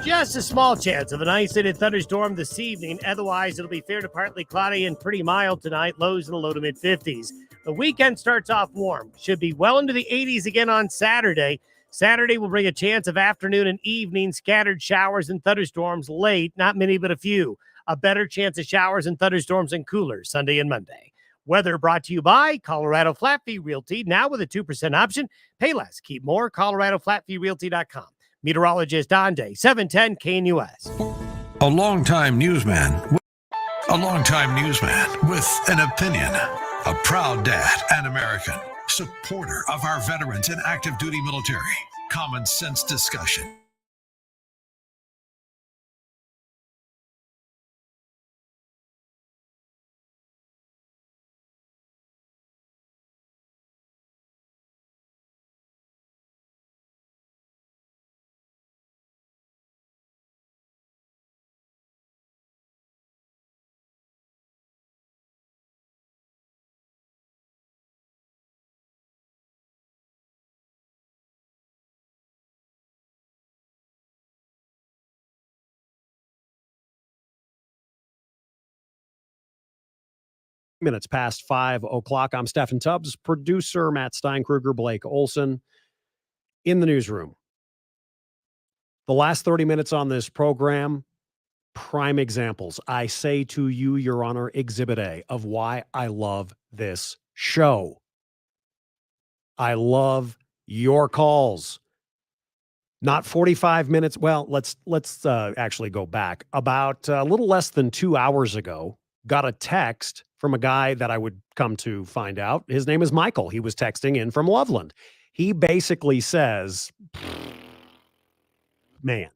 Just a small chance of an isolated thunderstorm this evening. Otherwise, it'll be fair to partly cloudy and pretty mild tonight. Lows in the low to mid 50s. The weekend starts off warm. Should be well into the 80s again on Saturday. Saturday will bring a chance of afternoon and evening scattered showers and thunderstorms late. Not many, but a few. A better chance of showers and thunderstorms and cooler Sunday and Monday. Weather brought to you by Colorado Flat Fee Realty. Now with a 2% option. Pay less, keep more. ColoradoFlatFeeRealty.com. Meteorologist Don Day, 710 KNUS. A longtime newsman with an opinion. A proud dad, an American, supporter of our veterans and active duty military. Common sense discussion. minutes past 5 o'clock. I'm Steffan Tubbs, producer Matt Steinkruger, Blake Olson in the newsroom. The last 30 minutes on this program, prime examples. I say to you, Your Honor, Exhibit A of why I love this show. I love your calls. Not 45 minutes. Well, let's actually go back. About a little less than 2 hours ago, got a text from a guy that I would come to find out. His name is Michael. He was texting in from Loveland. He basically says, man,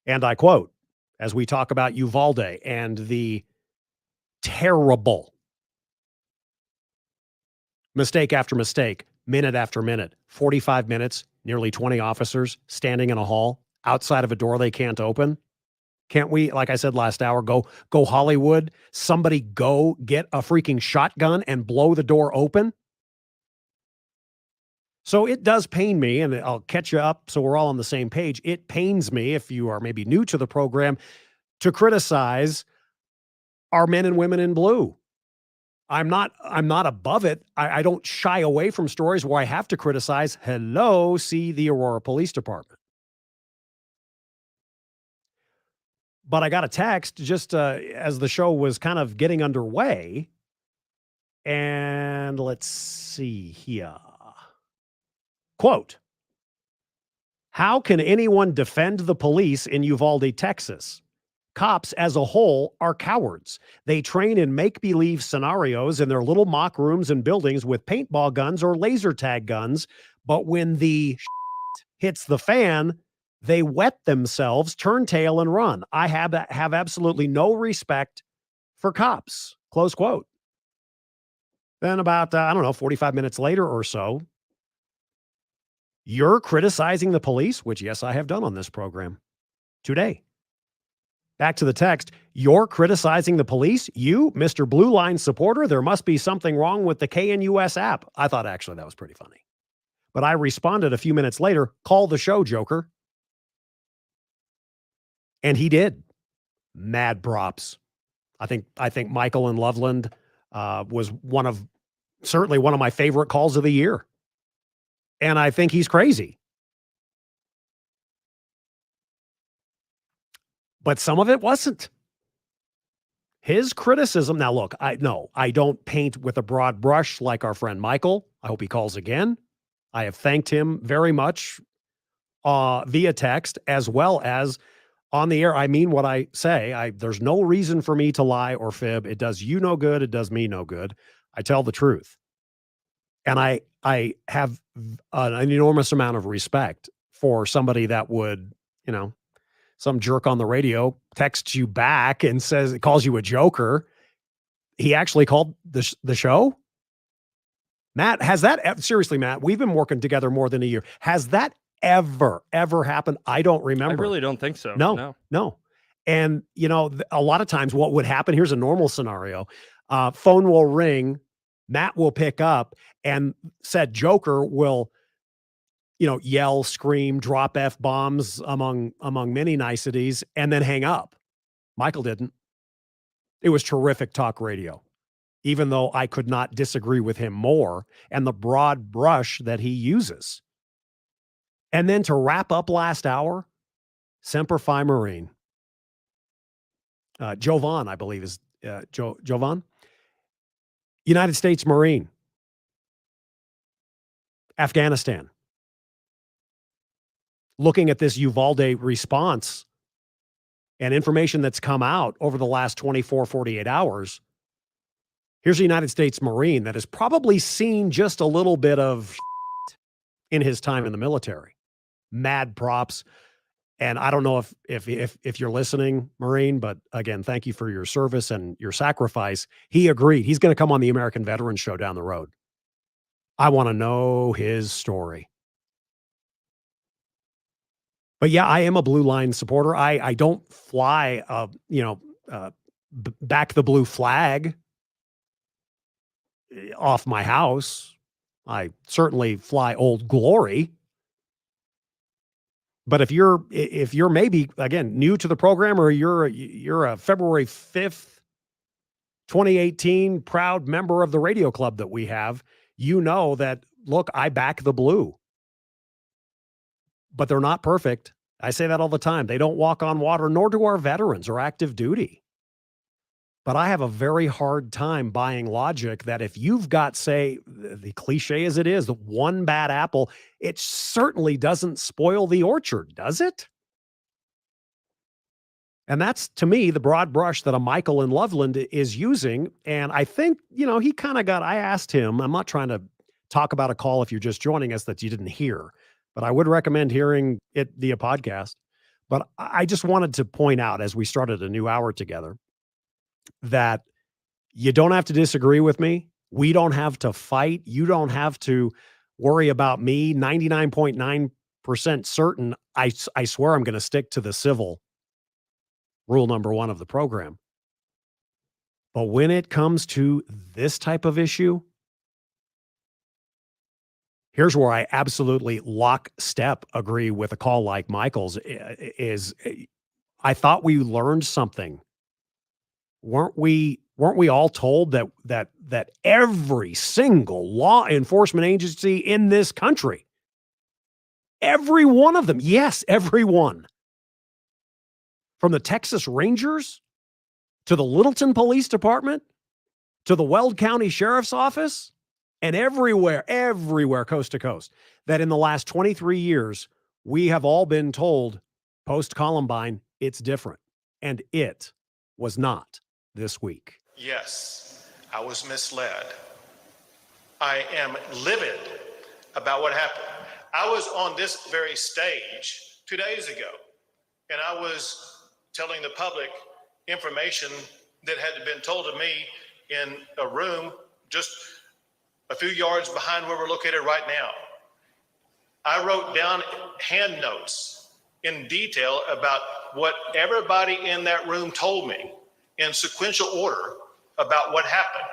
and I quote, as we talk about Uvalde and the terrible mistake after mistake, minute after minute, 45 minutes, nearly 20 officers standing in a hall outside of a door they can't open. Can't we, like I said last hour, go Hollywood, somebody go get a freaking shotgun and blow the door open? So it does pain me, and I'll catch you up so we're all on the same page. It pains me, if you are maybe new to the program, to criticize our men and women in blue. I'm not above it. I don't shy away from stories where I have to criticize. Hello, see the Aurora Police Department. But I got a text just as the show was kind of getting underway. And let's see here. Quote, how can anyone defend the police in Uvalde, Texas? Cops as a whole are cowards. They train in make-believe scenarios in their little mock rooms and buildings with paintball guns or laser tag guns. But when the hits the fan, they wet themselves, turn tail, and run. I have absolutely no respect for cops. Close quote. Then about, 45 minutes later or so, you're criticizing the police, which, yes, I have done on this program today. Back to the text. You're criticizing the police? You, Mr. Blue Line supporter? There must be something wrong with the KNUS app. I thought actually that was pretty funny. But I responded a few minutes later, call the show, Joker. And he did. Mad props. I think Michael in Loveland was certainly one of my favorite calls of the year. And I think he's crazy. But some of it wasn't. His criticism. Now, look, I don't paint with a broad brush like our friend Michael. I hope he calls again. I have thanked him very much via text as well as on the air. I mean what I say. There's no reason for me to lie or fib. It does you no good. It does me no good. I tell the truth. And I have an enormous amount of respect for somebody that would, some jerk on the radio texts you back and calls you a joker. He actually called the show. Matt, seriously, Matt, we've been working together more than a year. Has that ever happened? I don't remember. I really don't think so. No. And, a lot of times what would happen, here's a normal scenario. Phone will ring, Matt will pick up, and said joker will, yell, scream, drop F-bombs among many niceties, and then hang up. Michael didn't. It was terrific talk radio, even though I could not disagree with him more, and the broad brush that he uses. And then to wrap up last hour, Semper Fi Marine. Jovan, I believe is Jovan. United States Marine. Afghanistan. Looking at this Uvalde response and information that's come out over the last 24, 48 hours, here's a United States Marine that has probably seen just a little bit of in his time in the military. Mad props. And I don't know if you're listening, Marine, but again, thank you for your service and your sacrifice. He agreed. He's going to come on the American Veterans Show down the road. I want to know his story. But yeah, I am a Blue Line supporter. I don't fly, back the blue flag off my house. I certainly fly Old Glory. But if you're maybe, again, new to the program, or you're a February 5th 2018 proud member of the radio club that we have, you know that, look, I back the blue. But they're not perfect. I say that all the time. They don't walk on water, nor do our veterans or active duty. But I have a very hard time buying logic that if you've got, say, the cliche as it is, the one bad apple, it certainly doesn't spoil the orchard, does it? And that's, to me, the broad brush that a Michael in Loveland is using. And I think, he kind of I asked him, I'm not trying to talk about a call if you're just joining us that you didn't hear, but I would recommend hearing it via podcast. But I just wanted to point out, as we started a new hour together, that you don't have to disagree with me. We don't have to fight. You don't have to worry about me. 99.9% certain, I swear I'm going to stick to the civil rule number 1 of the program. But when it comes to this type of issue, here's where I absolutely lockstep agree with a call like Michael's is I thought we learned something. Weren't we all told that every single law enforcement agency in this country, every one of them, yes, every one, from the Texas Rangers to the Littleton Police Department to the Weld County Sheriff's Office, and everywhere, coast to coast, that in the last 23 years, we have all been told post-Columbine, it's different. And it was not this week. Yes, I was misled. I am livid about what happened. I was on this very stage 2 days ago, and I was telling the public information that had been told to me in a room just a few yards behind where we're located right now. I wrote down hand notes in detail about what everybody in that room told me in sequential order about what happened.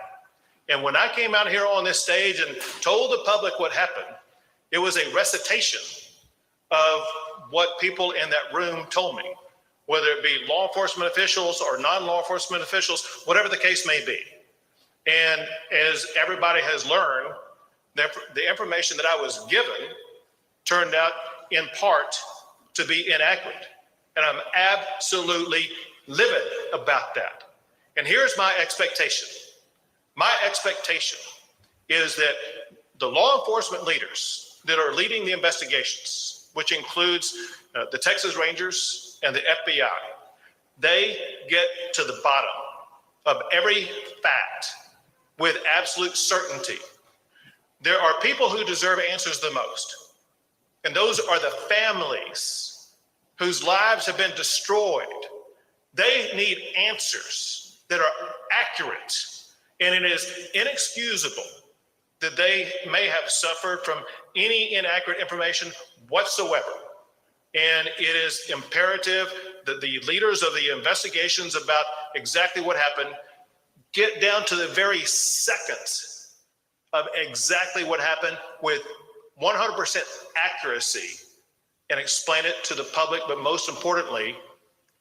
And when I came out here on this stage and told the public what happened, it was a recitation of what people in that room told me, whether it be law enforcement officials or non-law enforcement officials, whatever the case may be. And as everybody has learned, the information that I was given turned out in part to be inaccurate. And I'm absolutely livid about that. And here's my expectation. My expectation is that the law enforcement leaders that are leading the investigations, which includes the Texas Rangers and the FBI, they get to the bottom of every fact with absolute certainty. There are people who deserve answers the most, and those are the families whose lives have been destroyed. They need answers that are accurate, and it is inexcusable that they may have suffered from any inaccurate information whatsoever. And it is imperative that the leaders of the investigations about exactly what happened get down to the very seconds of exactly what happened with 100% accuracy and explain it to the public, but most importantly,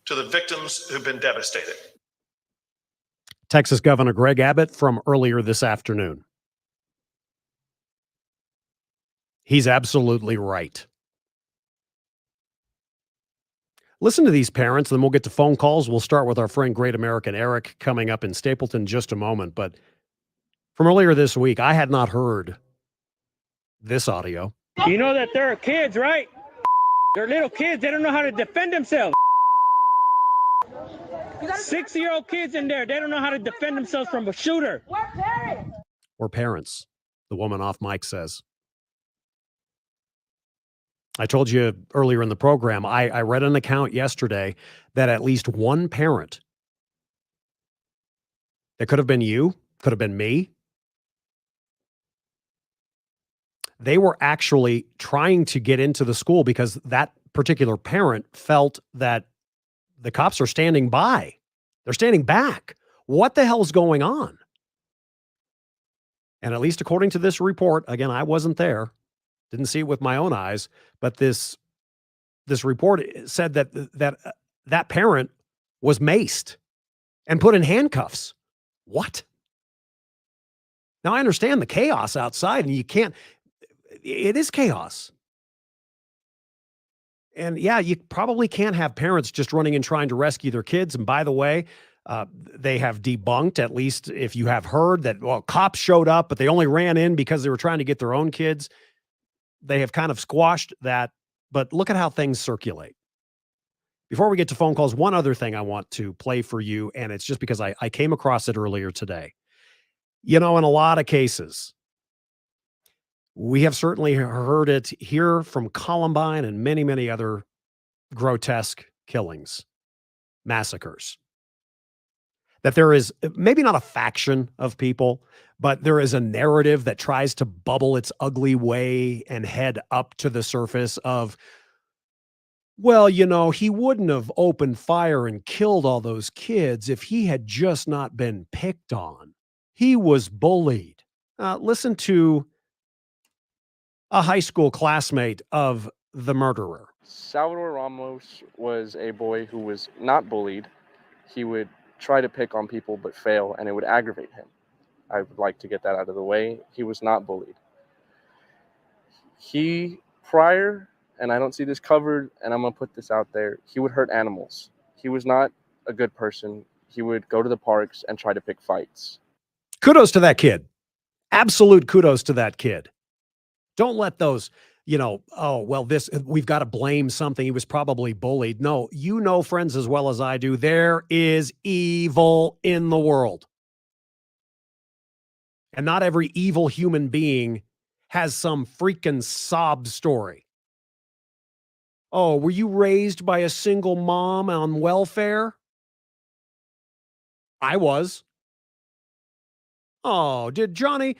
to the victims who've been devastated. Texas Governor Greg Abbott from earlier this afternoon. He's absolutely right. Listen to these parents, then we'll get to phone calls. We'll start with our friend Great American Eric coming up in Stapleton in just a moment. But from earlier this week, I had not heard this audio. You know that there are kids, right? They're little kids. They don't know how to defend themselves. 6-year-old kids in there. They don't know how to defend themselves from a shooter. We're parents, the woman off mic says. I told you earlier in the program, I read an account yesterday that at least one parent, that could have been you, could have been me, they were actually trying to get into the school because that particular parent felt that the cops are standing by. They're standing back. What the hell is going on? And at least according to this report, again, I wasn't there, didn't see it with my own eyes, but this report said that parent was maced and put in handcuffs What? Now, I understand the chaos outside, and it is chaos. And yeah, you probably can't have parents just running and trying to rescue their kids. And by the way, they have debunked, at least if you have heard, that, well, cops showed up, but they only ran in because they were trying to get their own kids. They have kind of squashed that, but look at how things circulate. Before we get to phone calls, one other thing I want to play for you, and it's just because I came across it earlier today. In a lot of cases, we have certainly heard it here from Columbine and many, many other grotesque killings, massacres, that there is maybe not a faction of people, but there is a narrative that tries to bubble its ugly way and head up to the surface of, well, he wouldn't have opened fire and killed all those kids if he had just not been picked on. He was bullied. Listen to a high school classmate of the murderer. Salvador Ramos was a boy who was not bullied. He would try to pick on people but fail, and it would aggravate him. I would like to get that out of the way. He was not bullied. Prior, and I don't see this covered, and I'm going to put this out there, he would hurt animals. He was not a good person. He would go to the parks and try to pick fights. Kudos to that kid. Absolute kudos to that kid. Don't let those, we've got to blame something. He was probably bullied. No, friends, as well as I do, there is evil in the world. And not every evil human being has some freaking sob story. Oh, were you raised by a single mom on welfare? I was. Oh, did Johnny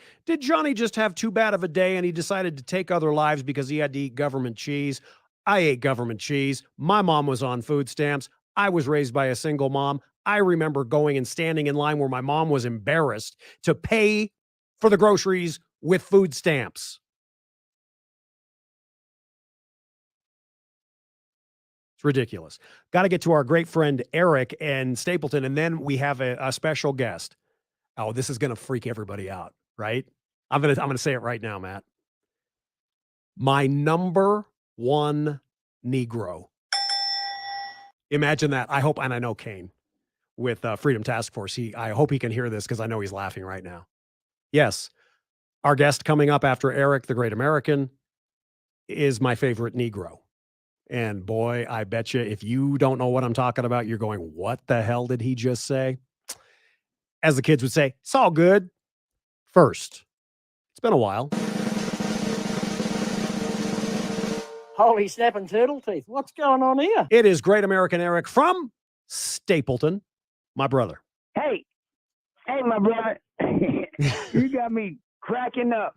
just have too bad of a day and he decided to take other lives because he had to eat government cheese? I ate government cheese. My mom was on food stamps. I was raised by a single mom. I remember going and standing in line where my mom was embarrassed to pay for the groceries with food stamps. It's ridiculous. Got to get to our great friend Eric in Stapleton, and then we have a special guest. Oh, this is going to freak everybody out, right? I'm going to say it right now, Matt. My number one Negro. Imagine that. I hope, and I know Kane with Freedom Task Force. I hope he can hear this because I know he's laughing right now. Yes, our guest coming up after Eric, the Great American, is my favorite Negro. And boy, I bet you if you don't know what I'm talking about, you're going, what the hell did he just say? As the kids would say, it's all good. First, it's been a while. Holy snapping turtle teeth. What's going on here? It is Great American Eric from Stapleton, my brother. Hey, my brother. You got me cracking up.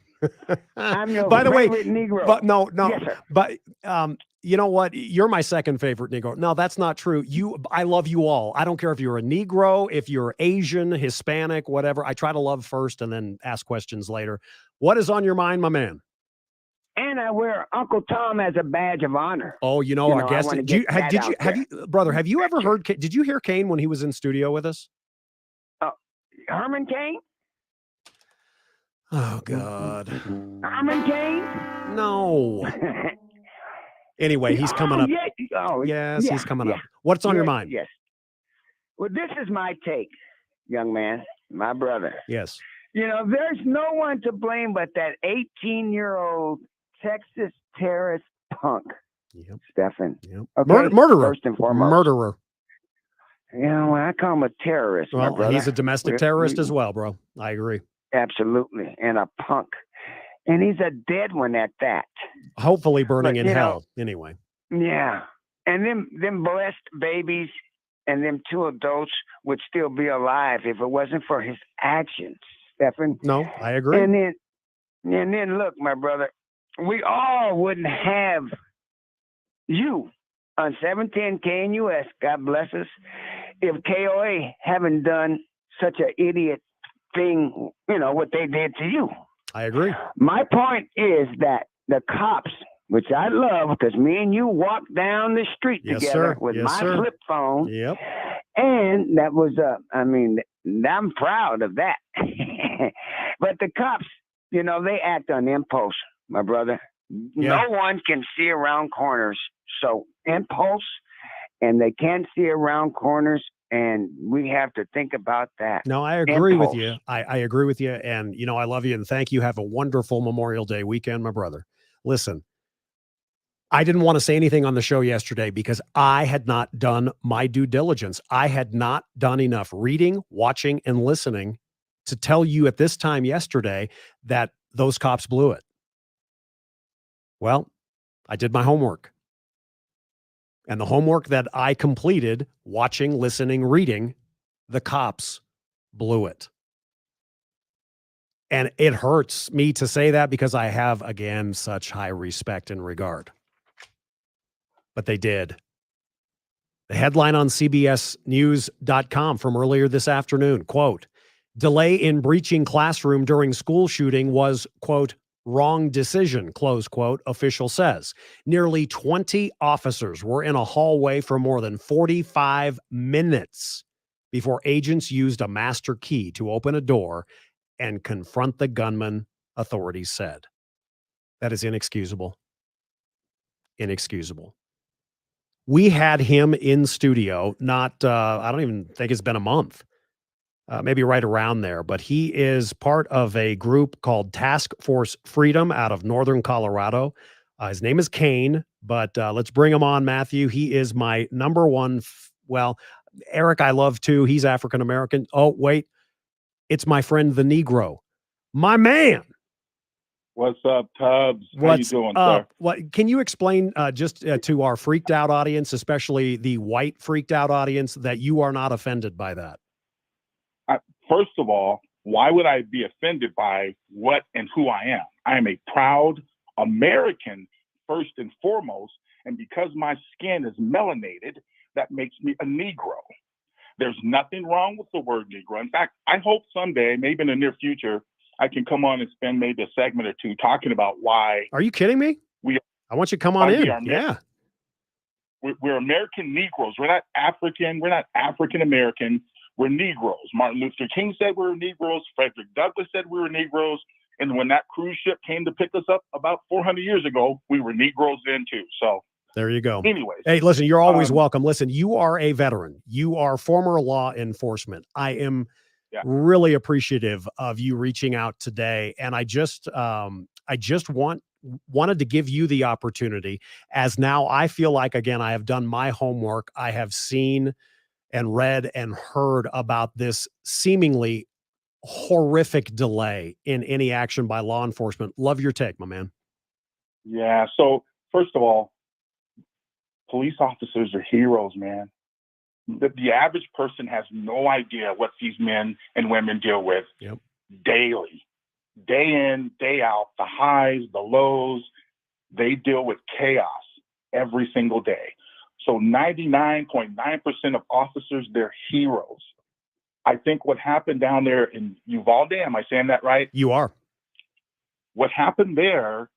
I'm your By the way, favorite Negro. But no, Yes, sir. but you know what? You're my second favorite Negro. No, that's not true. I love you all. I don't care if you're a Negro, if you're Asian, Hispanic, whatever. I try to love first and then ask questions later. What is on your mind, my man? And I wear Uncle Tom as a badge of honor. Oh, our guest. Brother, have you ever heard? Did you hear Kane when he was in studio with us? Herman Cain? Oh God. Herman Cain? No. Anyway, he's coming up. Yes, he's coming up. What's on your mind? Yes. Well, this is my take, young man, my brother. Yes. There's no one to blame but that 18-year-old Texas terrorist punk, Steffan. Yep. Okay? Murderer. First and foremost. Murderer. I call him a terrorist, my Well, brother. he's a domestic terrorist as well, bro. I agree. Absolutely. And a punk. And he's a dead one at that. Hopefully burning in hell, anyway. Yeah. And them blessed babies and them two adults would still be alive if it wasn't for his actions, Steffan. No, I agree. And then look, my brother, we all wouldn't have you on 710 KNUS, God bless us, if KOA haven't done such an idiot thing, what they did to you. I agree. My point is that the cops, which I love because me and you walked down the street together with my flip phone. Yep. And that was, I'm proud of that. But the cops, you know, they act on impulse, my brother. Yeah. No one can see around corners. So impulse, and they can't see around corners, and we have to think about that. No, I agree with Impulse. you. I agree with you. And, you know, I love you and thank you. Have a wonderful Memorial Day weekend, my brother. Listen, I didn't want to say anything on the show yesterday because I had not done my due diligence. I had not done enough reading, watching, and listening to tell you at this time yesterday that those cops blew it. Well, I did my homework. And the homework that I completed, watching, listening, reading, the cops blew it. And it hurts me to say that because I have, again, such high respect and regard. But they did. The headline on CBSNews.com from earlier this afternoon, quote, delay in breaching classroom during school shooting was, quote, wrong decision, close quote, official says. Nearly 20 officers were in a hallway for more than 45 minutes before agents used a master key to open a door and confront the gunman, authorities said. That is inexcusable. Inexcusable. We had him in studio, not, I don't even think it's been a month, maybe right around there, but he is part of a group called Task Force Freedom out of Northern Colorado. His name is Kane, but let's bring him on, Matthew. He is my number one. Well, Eric, I love too. He's African-American. Oh, wait, it's my friend, the Negro, my man. What's up, Tubbs? How you doing, sir? What can you explain just to our freaked out audience, especially the white freaked out audience, that you are not offended by that? First of all, why would I be offended by what and who I am? I am a proud American, first and foremost, and because my skin is melanated, that makes me a Negro. There's nothing wrong with the word Negro. In fact, I hope someday, maybe in the near future, I can come on and spend maybe a segment or two talking about why. Are you kidding me? I want you to come on in. Yeah. We're American Negroes. We're not African. We're not African American. We're Negroes. Martin Luther King said we were Negroes. Frederick Douglass said we were Negroes. And when that cruise ship came to pick us up about 400 years ago, we were Negroes then too. So there you go. Anyways. Hey, listen, you're always welcome. Listen, you are a veteran. You are former law enforcement. I am really appreciative of you reaching out today. And I just wanted to give you the opportunity, as now I feel like, again, I have done my homework. I have seen and read and heard about this seemingly horrific delay in any action by law enforcement. Love your take, my man. Yeah. So first of all, police officers are heroes, man. The average person has no idea what these men and women deal with daily, day in, day out, the highs, the lows. They deal with chaos every single day. So 99.9% of officers, they're heroes. I think what happened down there in Uvalde, am I saying that right? You are. What happened there,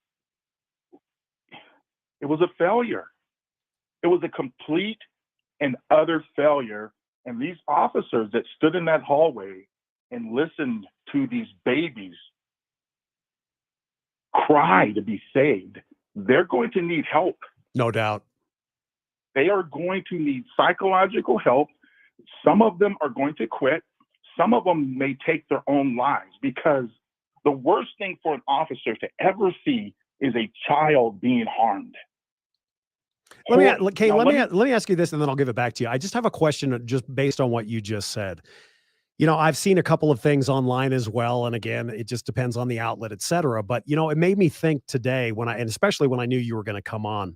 it was a failure. It was a complete and utter failure. And these officers that stood in that hallway and listened to these babies cry to be saved, they're going to need help. No doubt. They are going to need psychological help. Some of them are going to quit. Some of them may take their own lives, because the worst thing for an officer to ever see is a child being harmed. Let me ask you this, and then I'll give it back to you. I just have a question just based on what you just said. You know, I've seen a couple of things online as well. And again, it just depends on the outlet, et cetera. But, you know, it made me think today and especially when I knew you were going to come on,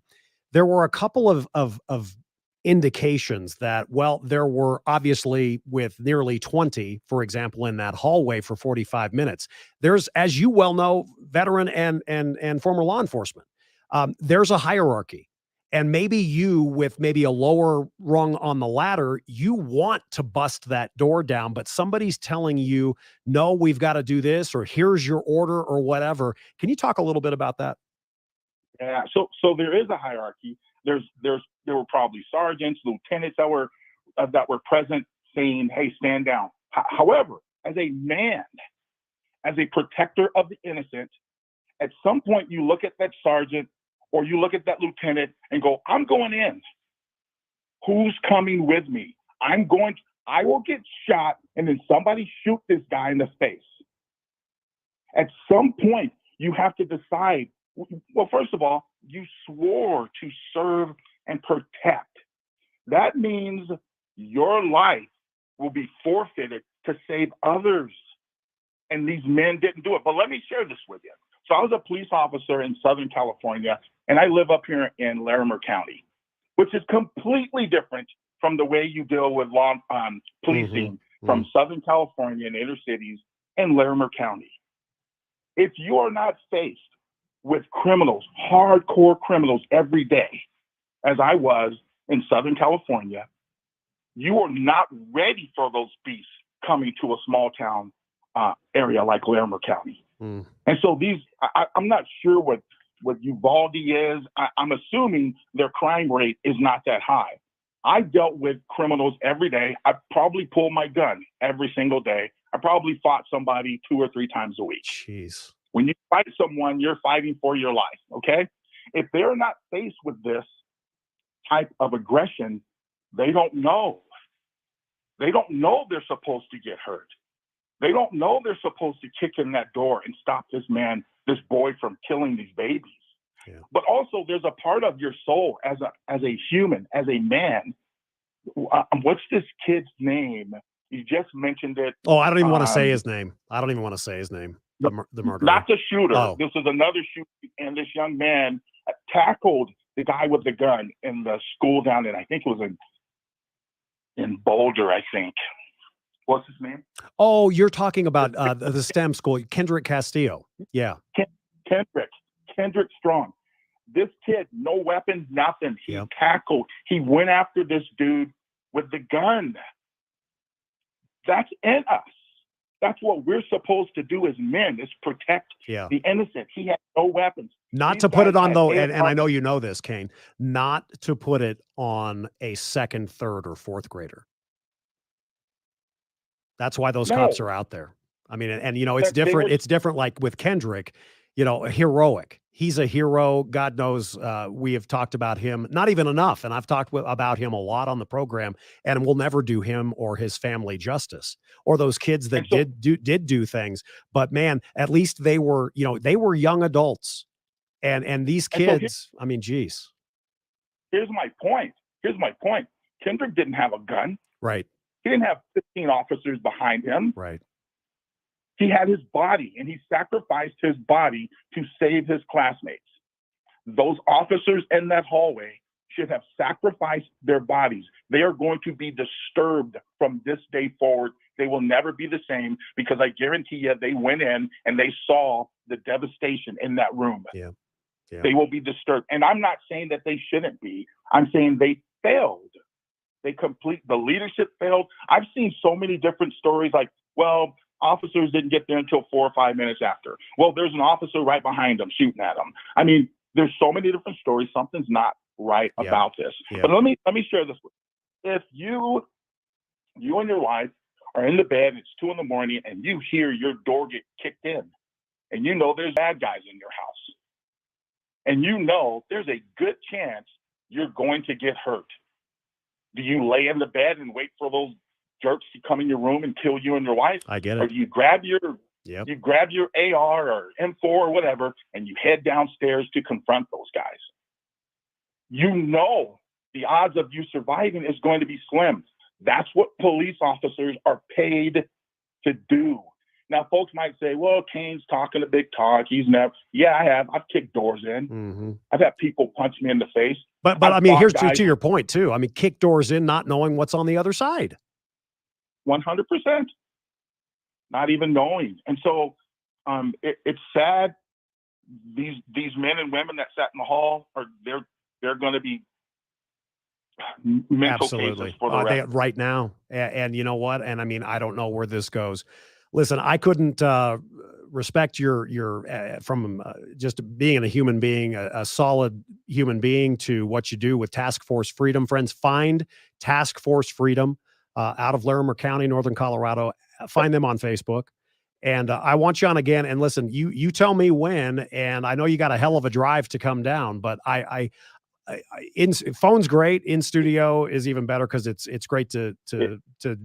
there were a couple of indications that, well, there were obviously with nearly 20, for example, in that hallway for 45 minutes. There's, as you well know, veteran and former law enforcement, there's a hierarchy. And maybe you, with maybe a lower rung on the ladder, you want to bust that door down, but somebody's telling you, no, we've got to do this, or here's your order, or whatever. Can you talk a little bit about that? Yeah. So there is a hierarchy. There were probably sergeants, lieutenants that were present saying, hey, stand down. However, as a man, as a protector of the innocent, at some point you look at that sergeant or you look at that lieutenant and go, I'm going in. Who's coming with me? I will get shot and then somebody shoot this guy in the face. At some point, you have to decide, well, first of all, you swore to serve and protect. That means your life will be forfeited to save others. And these men didn't do it. But let me share this with you. So I was a police officer in Southern California, and I live up here in Larimer County, which is completely different from the way you deal with policing from Southern California and inner cities and Larimer County. If you are not faced with criminals, hardcore criminals every day, as I was in Southern California, you are not ready for those beasts coming to a small town area like Larimer County. And so I'm not sure what Uvalde is. I'm assuming their crime rate is not that high. I dealt with criminals every day. I probably pulled my gun every single day. I probably fought somebody 2 or 3 times a week. Jeez. When you fight someone, you're fighting for your life, okay? If they're not faced with this type of aggression, they don't know. They don't know they're supposed to get hurt. They don't know they're supposed to kick in that door and stop this boy from killing these babies. Yeah. But also there's a part of your soul as a human, as a man. What's this kid's name? You just mentioned it. Oh, I don't even want to say his name. The murderer. Not the shooter. Oh. This is another shooter, and this young man tackled the guy with the gun in the school down in, I think it was in Boulder, I think. What's his name? Oh, you're talking about the STEM school, Kendrick Castillo. Yeah. Kendrick Strong. This kid, no weapons, nothing. He tackled. He went after this dude with the gun. That's in us. That's what we're supposed to do as men, is protect the innocent. He had no weapons. Not to put it on, though, and I know you know this, Kane, not to put it on a 2nd, 3rd, or 4th grader. That's why those cops are out there. I mean, and you know, it's different. It's different like with Kendrick, you know, heroic. He's a hero. God knows we have talked about him, not even enough. And I've talked about him a lot on the program, and we'll never do him or his family justice, or those kids that did do things. But man, at least they were, you know, they were young adults. And these kids, I mean, geez. Here's my point. Kendrick didn't have a gun. Right. He didn't have 15 officers behind him. Right. He had his body, and he sacrificed his body to save his classmates. Those officers in that hallway should have sacrificed their bodies. They are going to be disturbed from this day forward. They will never be the same, because I guarantee you they went in and they saw the devastation in that room. Yeah. They will be disturbed. And I'm not saying that they shouldn't be. I'm saying they failed. The leadership failed. I've seen so many different stories like, well, officers didn't get there until 4 or 5 minutes after. Well, there's an officer right behind them shooting at them. I mean, there's so many different stories. Something's not right about this. But let me share this with you. If you and your wife are in the bed, it's 2 a.m, and you hear your door get kicked in, and you know there's bad guys in your house, and you know there's a good chance you're going to get hurt. Do you lay in the bed and wait for those jerks to come in your room and kill you and your wife? I get it. Or do you grab your AR or M4 or whatever, and you head downstairs to confront those guys? You know the odds of you surviving is going to be slim. That's what police officers are paid to do. Now, folks might say, well, Kane's talking a big talk. He's never. Yeah, I have. I've kicked doors in. I've had people punch me in the face. But I mean, here's to your point, too. I mean, kick doors in, not knowing what's on the other side. 100%. Not even knowing. And so it's sad. These men and women that sat in the hall, they're going to be mental cases for the rest. Right now. And you know what? And I mean, I don't know where this goes. Listen, I couldn't respect your from just being a human being, a solid human being, to what you do with Task Force Freedom. Friends, find Task Force Freedom out of Larimer County, Northern Colorado. Find them on Facebook. And I want you on again. And listen, you tell me when. And I know you got a hell of a drive to come down, but phone's great. In studio is even better because it's great to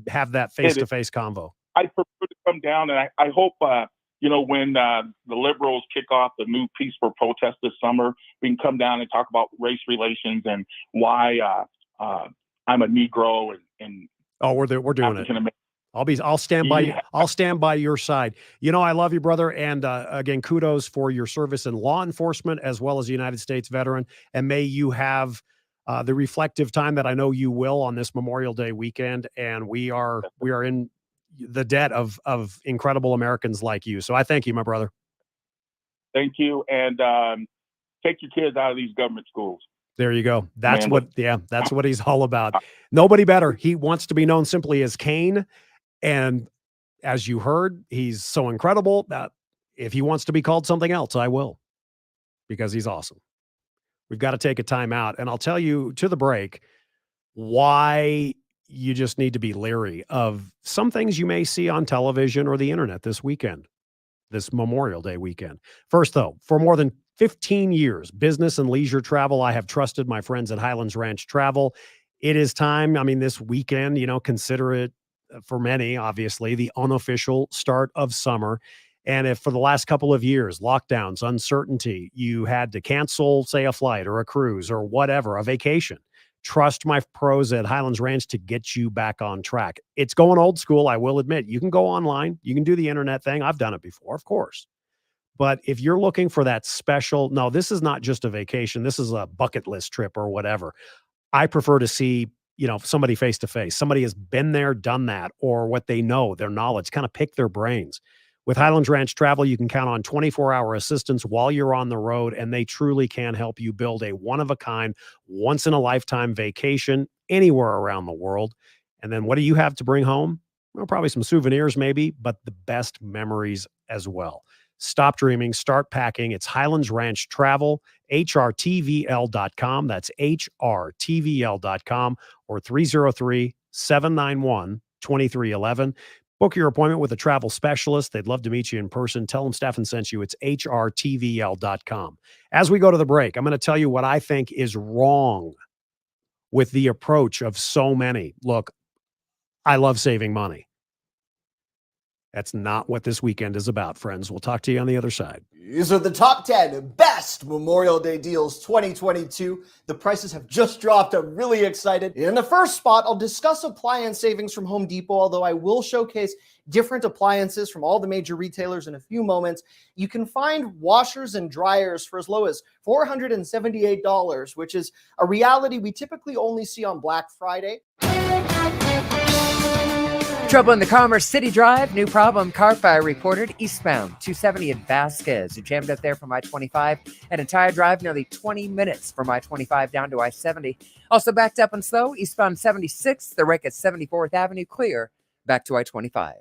have that face-to-face convo. I prefer to come down, and I hope when the liberals kick off the new peaceful protest this summer, we can come down and talk about race relations and why I'm a Negro and we're doing it. I'll stand by you. I'll stand by your side. I love you, brother. And again, kudos for your service in law enforcement as well as a United States veteran. And may you have the reflective time that I know you will on this Memorial Day weekend. And we are in the debt of incredible Americans like you. So I thank you, my brother. Thank you. And take your kids out of these government schools. There you go. That's what he's all about. Nobody better. He wants to be known simply as Kane. And as you heard, he's so incredible that if he wants to be called something else, I will, because he's awesome. We've got to take a time out. And I'll tell you to the break why you just need to be leery of some things you may see on television or the internet this weekend, this Memorial Day weekend. First, though, for more than 15 years, business and leisure travel, I have trusted my friends at Highlands Ranch Travel. It is time. This weekend, consider it, for many, obviously, the unofficial start of summer. And if for the last couple of years, lockdowns, uncertainty, you had to cancel, say, a flight or a cruise or whatever, a vacation, trust my pros at Highlands Ranch to get you back on track. It's going old school, I will admit. You can go online. You can do the internet thing. I've done it before, of course. But if you're looking for that special, no, this is not just a vacation. This is a bucket list trip or whatever. I prefer to see somebody face to face. Somebody has been there, done that, or what they know, their knowledge, kind of pick their brains. With Highlands Ranch Travel, you can count on 24-hour assistance while you're on the road, and they truly can help you build a one-of-a-kind, once-in-a-lifetime vacation anywhere around the world. And then what do you have to bring home? Well, probably some souvenirs maybe, but the best memories as well. Stop dreaming, start packing. It's Highlands Ranch Travel, hrtvl.com. That's hrtvl.com or 303-791-2311. Book your appointment with a travel specialist. They'd love to meet you in person. Tell them Steffan sent you. It's hrtvl.com. As we go to the break, I'm going to tell you what I think is wrong with the approach of so many. Look, I love saving money. That's not what this weekend is about, friends. We'll talk to you on the other side. These are the top 10 best Memorial Day deals 2022. The prices have just dropped. I'm really excited. In the first spot, I'll discuss appliance savings from Home Depot, although I will showcase different appliances from all the major retailers in a few moments. You can find washers and dryers for as low as $478, which is a reality we typically only see on Black Friday. Trouble in the Commerce City Drive. New problem. Car fire reported eastbound 270 in Vasquez. It jammed up there from I-25. And entire drive nearly 20 minutes from I-25 down to I-70. Also backed up and slow. Eastbound 76. The wreck at 74th Avenue clear back to I-25.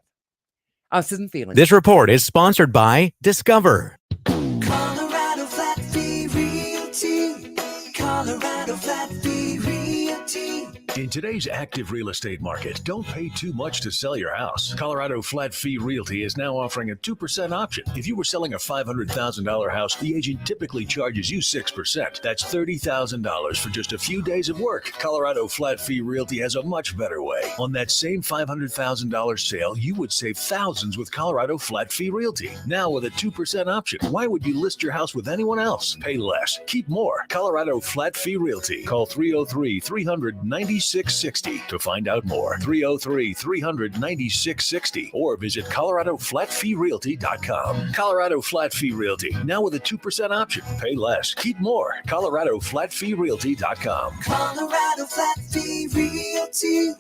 I'm Susan Feeling. This report is sponsored by Discover. Colorado Flat Fee Realty. Colorado Flat Fee Realty. In today's active real estate market, don't pay too much to sell your house. Colorado Flat Fee Realty is now offering a 2% option. If you were selling a $500,000 house, the agent typically charges you 6%. That's $30,000 for just a few days of work. Colorado Flat Fee Realty has a much better way. On that same $500,000 sale, you would save thousands with Colorado Flat Fee Realty. Now with a 2% option, why would you list your house with anyone else? Pay less, keep more. Colorado Flat Fee Realty. Call 303-300-9660 to find out more. 303-300-9660 or visit ColoradoFlatFeeRealty.com. Colorado Flat Fee Realty. Now with a 2% option. Pay less. Keep more. ColoradoFlatFeeRealty.com. Colorado Flat Fee Realty.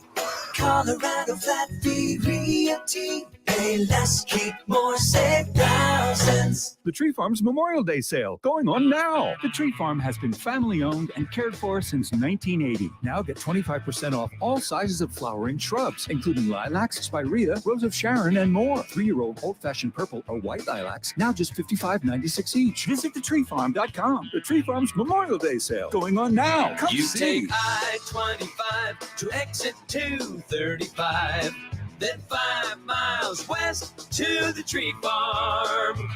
Colorado Flat Fee Realty. Pay less, keep more, save thousands. The Tree Farm's Memorial Day sale going on now. The Tree Farm has been family owned and cared for since 1980. Now get 25% off all sizes of flowering shrubs, including lilacs, spirea, rose of Sharon, and more. 3-year-old old-fashioned purple or white lilacs, now just $55.96 each. Visit thetreefarm.com. The Tree Farm's Memorial Day sale going on now. Come You see. take I-25 to exit 235, then 5 miles west to the Tree Farm.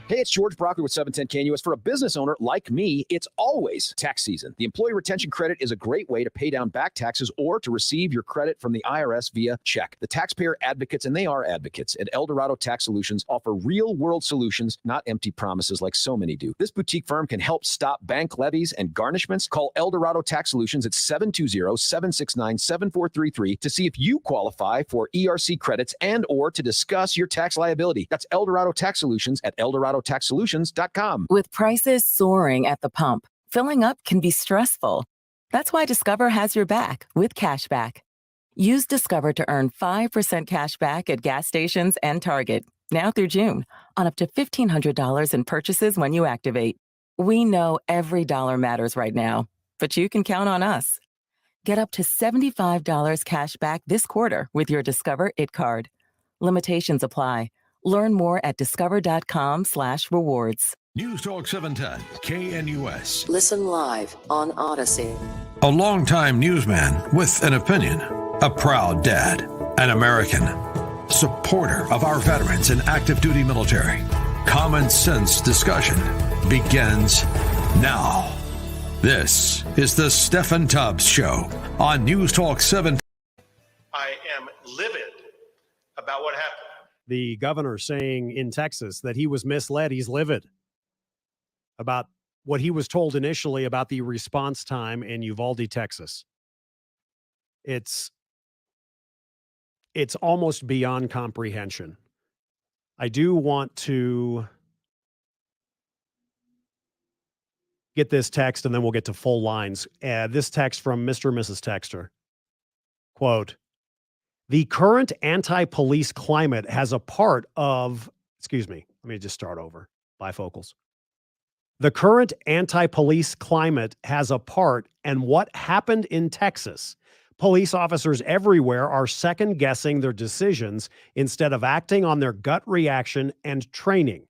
Hey, it's George Brockler with 710 KNUS. For a business owner like me, it's always tax season. The Employee Retention Credit is a great way to pay down back taxes or to receive your credit from the IRS via check. The taxpayer advocates, and they are advocates, at El Dorado Tax Solutions offer real-world solutions, not empty promises like so many do. This boutique firm can help stop bank levies and garnishments. Call El Dorado Tax Solutions at 720-769-7433 to see if you qualify for ERC credits and or to discuss your tax liability. That's El Dorado Tax Solutions at ElDoradoTaxSolutions.com. With prices soaring at the pump, filling up can be stressful. That's why Discover has your back with cash back. Use Discover to earn 5% cash back at gas stations and Target, now through June, on up to $1,500 in purchases when you activate. We know every dollar matters right now, but you can count on us. Get up to $75 cash back this quarter with your Discover It card. Limitations apply. Learn more at discover.com/rewards. News Talk 710, KNUS. Listen live on Odyssey. A longtime newsman with an opinion, a proud dad, an American, supporter of our veterans and active duty military. Common sense discussion begins now. This is the Steffan Tubbs Show on News Talk 710. I am livid about what happened. The governor saying in Texas that he was misled. He's livid about what he was told initially about the response time in Uvalde, Texas. It's almost beyond comprehension. I do want to get this text and then we'll get to full lines. This text from Mr. and Mrs. Texter. Quote, the current anti-police climate has a part of, let me just start over. Bifocals. The current anti-police climate has a part, and what happened in Texas. Police officers everywhere are second-guessing their decisions instead of acting on their gut reaction and training.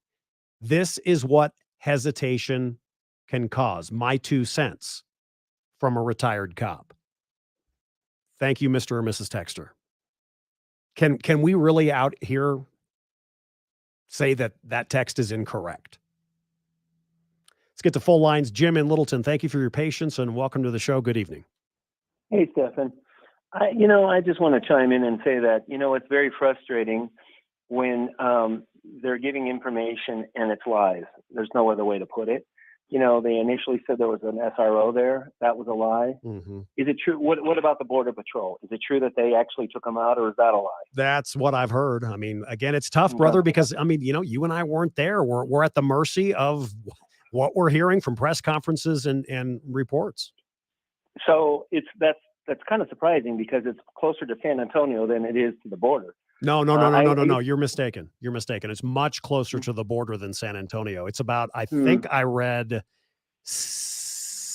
This is what hesitation can cause. My 2 cents from a retired cop. Thank you, Mr. or Mrs. Texter. Can we really out here say that text is incorrect? Let's get to full lines. Jim in Littleton, thank you for your patience and welcome to the show. Good evening. Hey, Steffan. I just want to chime in and say that, it's very frustrating when they're giving information and it's lies. There's no other way to put it. They initially said there was an SRO there. That was a lie. Mm-hmm. Is it true? What about the Border Patrol? Is it true that they actually took them out, or is that a lie? That's what I've heard. I mean, again, it's tough, brother, because, you and I weren't there. We're at the mercy of what we're hearing from press conferences and reports. So that's kind of surprising because it's closer to San Antonio than it is to the border. No. You're mistaken. It's much closer to the border than San Antonio. It's about, I think I read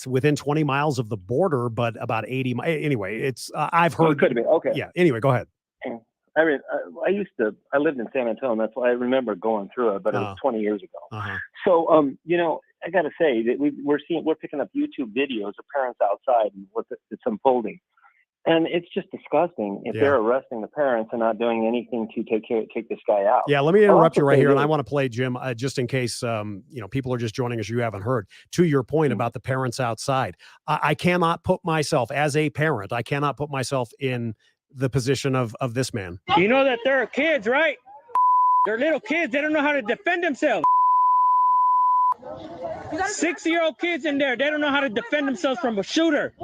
within 20 miles of the border, but about 80. Anyway, I've heard. It could be. Okay. Yeah. Anyway, go ahead. I lived in San Antonio. That's why I remember going through it, but it was 20 years ago. Uh-huh. So, I got to say that we're picking up YouTube videos of parents outside and what's unfolding. And it's just disgusting if they're arresting the parents and not doing anything to take this guy out. Yeah, let me interrupt you right here, and I want to play, Jim, just in case people are just joining us, you haven't heard. To your point about the parents outside, I cannot put myself, as a parent, in the position of this man. You know that there are kids, right? They're little kids. They don't know how to defend themselves. 6-year-old kids in there. They don't know how to defend themselves from a shooter.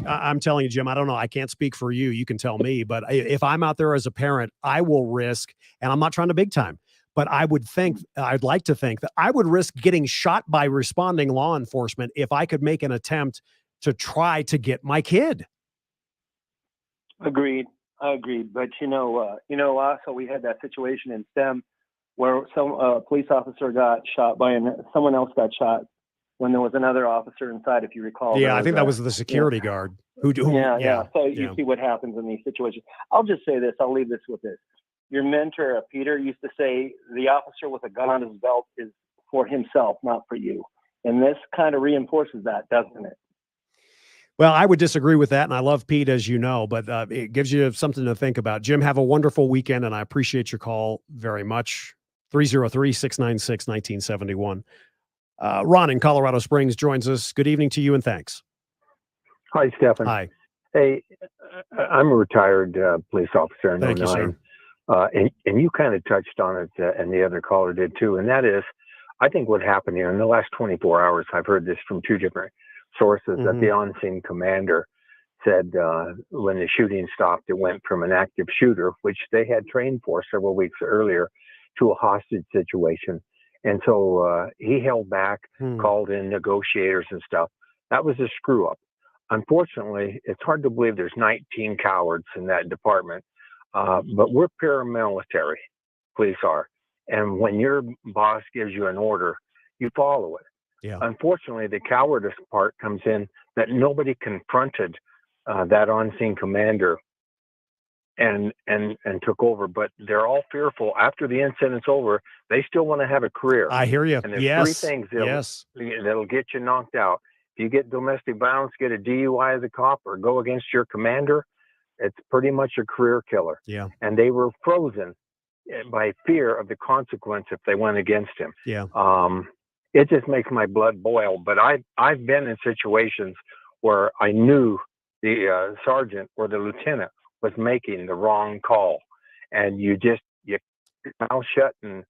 I'm telling you, Jim, I don't know. I can't speak for you. You can tell me. But if I'm out there as a parent, I will risk, and I'm not trying to big time, but I'd like to think that I would risk getting shot by responding law enforcement if I could make an attempt to try to get my kid. Agreed. I agree, but also we had that situation in STEM where some police officer got shot by someone else got shot when there was another officer inside. If you recall, Yeah, I think that was the security guard who yeah. So you see what happens in these situations. I'll just say this. I'll leave this with this. Your mentor, Peter, used to say the officer with a gun on his belt is for himself, not for you. And this kind of reinforces that, doesn't it? Well, I would disagree with that, and I love Pete, as you know, but it gives you something to think about. Jim, have a wonderful weekend, and I appreciate your call very much. 303-696-1971. Ron in Colorado Springs joins us. Good evening to you, and thanks. Hi, Steffan. Hi. Hey, I'm a retired police officer in Thank you, 09. sir. And you kind of touched on it, and the other caller did too, and that is, I think what happened here in the last 24 hours, I've heard this from two different sources, that the on-scene commander said when the shooting stopped, it went from an active shooter, which they had trained for several weeks earlier, to a hostage situation. And so he held back, called in negotiators and stuff. That was a screw up. Unfortunately, it's hard to believe there's 19 cowards in that department, but we're paramilitary, police are. And when your boss gives you an order, you follow it. Yeah. Unfortunately, the cowardice part comes in that nobody confronted that on-scene commander and took over. But they're all fearful. After the incident's over, they still want to have a career. I hear you. And there's Yes. three things that'll get you knocked out. If you get domestic violence, get a DUI as a cop, or go against your commander, it's pretty much a career killer. Yeah. And they were frozen by fear of the consequence if they went against him. Yeah. It just makes my blood boil. But I've been in situations where I knew the sergeant or the lieutenant was making the wrong call, and you keep your mouth shut and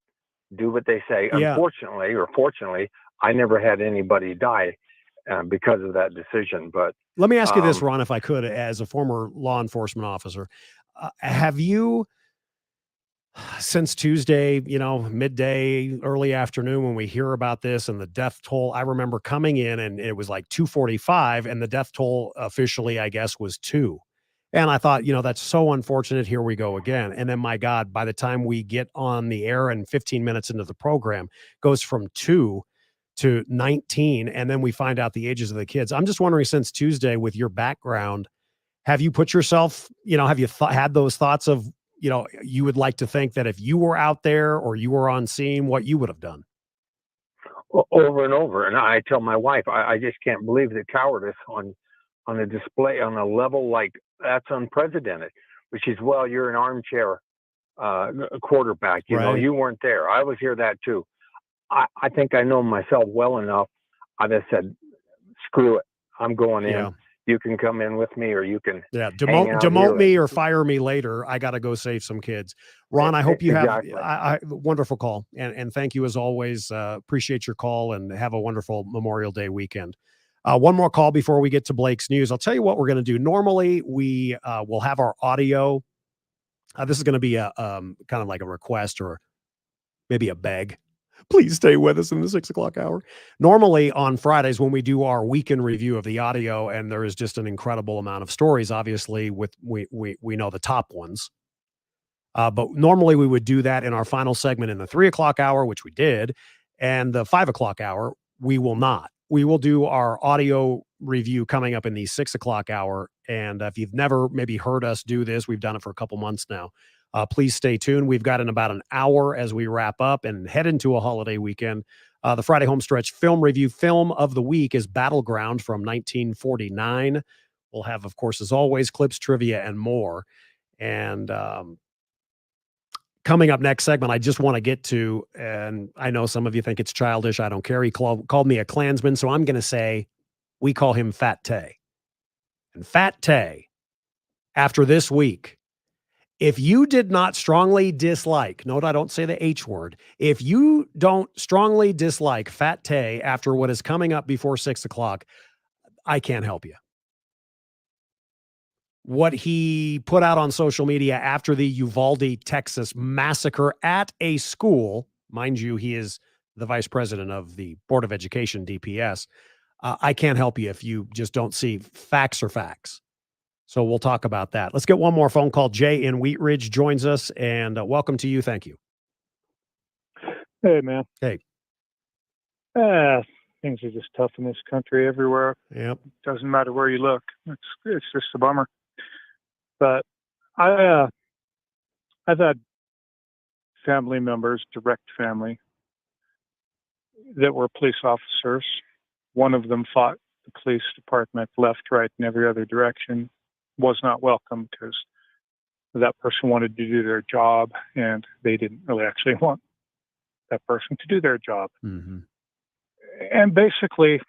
do what they say. Yeah. Unfortunately, or fortunately, I never had anybody die because of that decision. But let me ask you this, Ron, if I could, as a former law enforcement officer, have you, since Tuesday, midday, early afternoon, when we hear about this and the death toll, I remember coming in and it was like 2:45 and the death toll officially, I guess, was 2. And I thought, that's so unfortunate. Here we go again. And then, my God, by the time we get on the air and 15 minutes into the program, goes from 2 to 19. And then we find out the ages of the kids. I'm just wondering, since Tuesday, with your background, have you put yourself, have you had those thoughts of, you would like to think that if you were out there or you were on scene, what you would have done? Over and over. And I tell my wife, I just can't believe the cowardice on a display on a level like that's unprecedented. But she's, well, you're an armchair quarterback. Right. You weren't there. I was here that too. I think I know myself well enough. I just said, screw it. I'm going in. Yeah. You can come in with me, or you can demote me or fire me later. I got to go save some kids. Ron, I hope you Exactly. have a wonderful call. And thank you as always. Appreciate your call and have a wonderful Memorial Day weekend. One more call before we get to Blake's news. I'll tell you what we're going to do. Normally, we will have our audio. This is going to be a kind of like a request or maybe a beg. Please stay with us in the 6 o'clock hour. Normally on Fridays, when we do our weekend review of the audio, and there is just an incredible amount of stories, obviously, we know the top ones. But normally we would do that in our final segment in the 3 o'clock hour, which we did, and the 5 o'clock hour, we will not. We will do our audio review coming up in the 6 o'clock hour. And if you've never maybe heard us do this, we've done it for a couple months now. Please stay tuned. We've got in about an hour as we wrap up and head into a holiday weekend. The Friday home stretch film review. Film of the week is Battleground from 1949. We'll have, of course, as always, clips, trivia, and more. And coming up next segment, I just want to get to, and I know some of you think it's childish. I don't care. He called me a Klansman, so I'm going to say we call him Fat Tay. And Fat Tay, after this week, if you did not strongly dislike, note I don't say the H word, if you don't strongly dislike Fat Tay after what is coming up before 6 o'clock, I can't help you. What he put out on social media after the Uvalde, Texas massacre at a school, mind you, he is the vice president of the Board of Education, DPS. I can't help you if you just don't see facts are facts. So we'll talk about that. Let's get one more phone call. Jay in Wheat Ridge joins us, and welcome to you. Thank you. Hey, man. Hey. Things are just tough in this country everywhere. Yep. Doesn't matter where you look. It's just a bummer. But I've had family members, direct family, that were police officers. One of them fought the police department left, right, and every other direction. Was not welcome because that person wanted to do their job, and they didn't really actually want that person to do their job. Mm-hmm. And basically,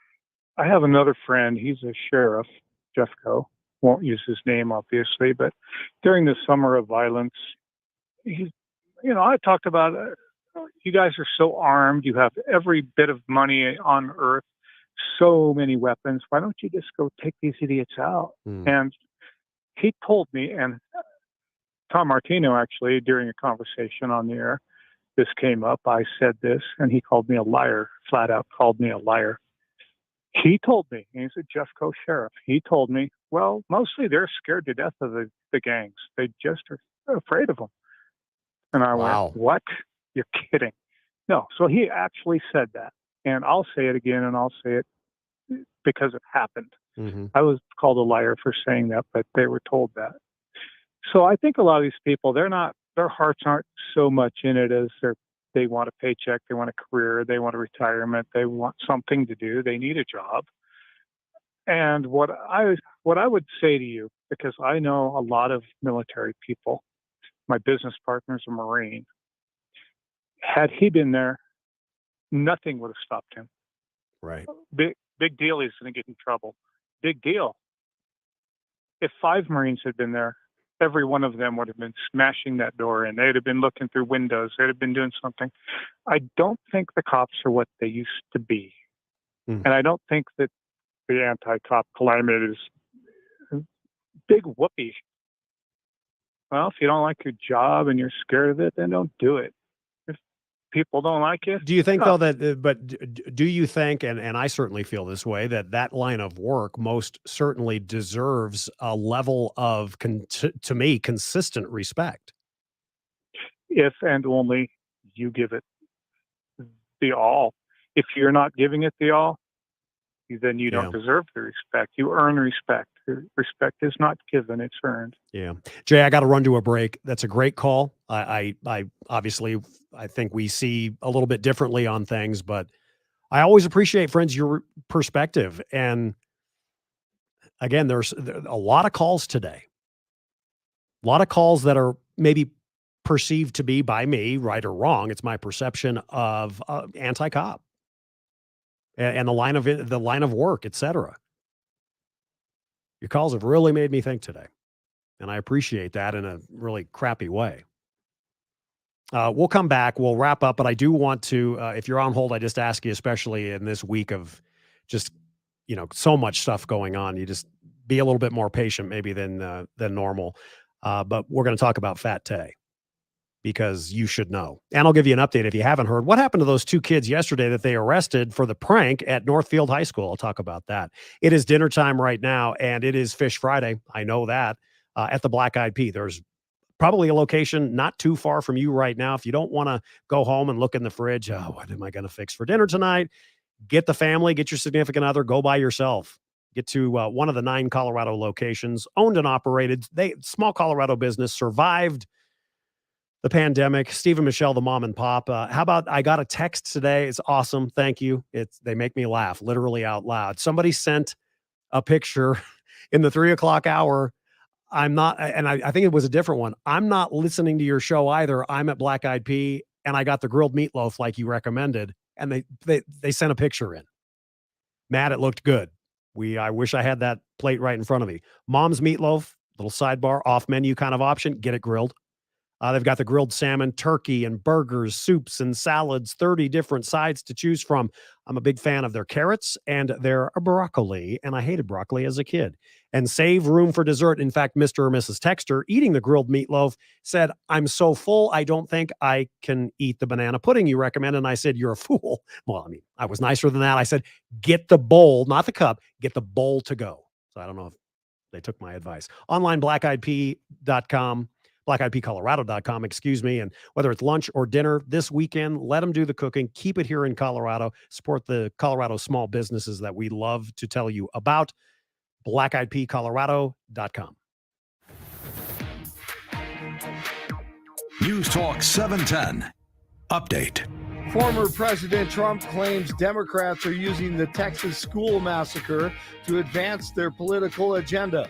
I have another friend. He's a sheriff, Jeffco. Won't use his name, obviously, but during the summer of violence, I talked about you guys are so armed. You have every bit of money on earth, so many weapons. Why don't you just go take these idiots out? And he told me, and Tom Martino actually, during a conversation on the air, this came up. I said this, and he called me a liar, flat out called me a liar. He told me, he's a Jeffco sheriff, he told me, well, mostly they're scared to death of the gangs. They just are afraid of them. And I went, what? You're kidding. No. So he actually said that. And I'll say it again, and I'll say it because it happened. Mm-hmm. I was called a liar for saying that, but they were told that. So I think a lot of these people, their hearts aren't so much in it as they want a paycheck, they want a career, they want a retirement, they want something to do, they need a job. And what I would say to you, because I know a lot of military people, my business partner's a Marine. Had he been there, nothing would have stopped him. Right. Big deal. He's going to get in trouble. Big deal. If 5 Marines had been there, every one of them would have been smashing that door in. They'd have been looking through windows. They'd have been doing something. I don't think the cops are what they used to be. And I don't think that the anti-cop climate is big whoopee. Well, if you don't like your job and you're scared of it, then don't do it. If people don't like it. Do you think, though, but do you think, and I certainly feel this way, that line of work most certainly deserves a level of, to me, consistent respect? If and only you give it the all. If you're not giving it the all, then you don't deserve the respect. You earn respect. Respect is not given, it's earned. Yeah. Jay, I got to run to a break. That's a great call. I obviously, I think we see a little bit differently on things, but I always appreciate, friends, your perspective. And again, there's a lot of calls today. A lot of calls that are maybe perceived to be, by me, right or wrong, it's my perception of anti-cop and the line of work, etc. Your calls have really made me think today, and I appreciate that in a really crappy way. We'll come back. We'll wrap up, but I do want to, if you're on hold, I just ask you, especially in this week of just, so much stuff going on, you just be a little bit more patient maybe than normal. But we're going to talk about Fat Tay, because you should know. And I'll give you an update if you haven't heard. What happened to those 2 kids yesterday that they arrested for the prank at Northfield High School? I'll talk about that. It is dinner time right now, and it is Fish Friday. I know that. At the Black Eyed Pea. There's probably a location not too far from you right now. If you don't want to go home and look in the fridge, what am I going to fix for dinner tonight? Get the family, get your significant other, go by yourself. Get to one of the 9 Colorado locations, owned and operated. Small Colorado business, survived the pandemic. Steve and Michelle, the mom and pop. How about, I got a text today. It's awesome. Thank you. They make me laugh, literally out loud. Somebody sent a picture in the 3:00 hour. I'm not, and I think it was a different one. I'm not listening to your show either. I'm at Black Eyed Pea, and I got the grilled meatloaf like you recommended. And they sent a picture in. Matt, it looked good. I wish I had that plate right in front of me. Mom's meatloaf, little sidebar, off menu kind of option. Get it grilled. They've got the grilled salmon, turkey, and burgers, soups, and salads, 30 different sides to choose from. I'm a big fan of their carrots and their broccoli, and I hated broccoli as a kid. And save room for dessert. In fact, Mr. or Mrs. Texter, eating the grilled meatloaf, said, I'm so full, I don't think I can eat the banana pudding you recommend. And I said, you're a fool. Well, I mean, I was nicer than that. I said, get the bowl, not the cup, get the bowl to go. So I don't know if They took my advice. Online, blackeyedpea.com, blackeyedpeacolorado.com, excuse me. And whether it's lunch or dinner this weekend, let them do the cooking. Keep it here in Colorado. Support the Colorado small businesses that we love to tell you about. blackeyedpeacolorado.com. News Talk 710. Update. Former President Trump claims Democrats are using the Texas school massacre to advance their political agenda.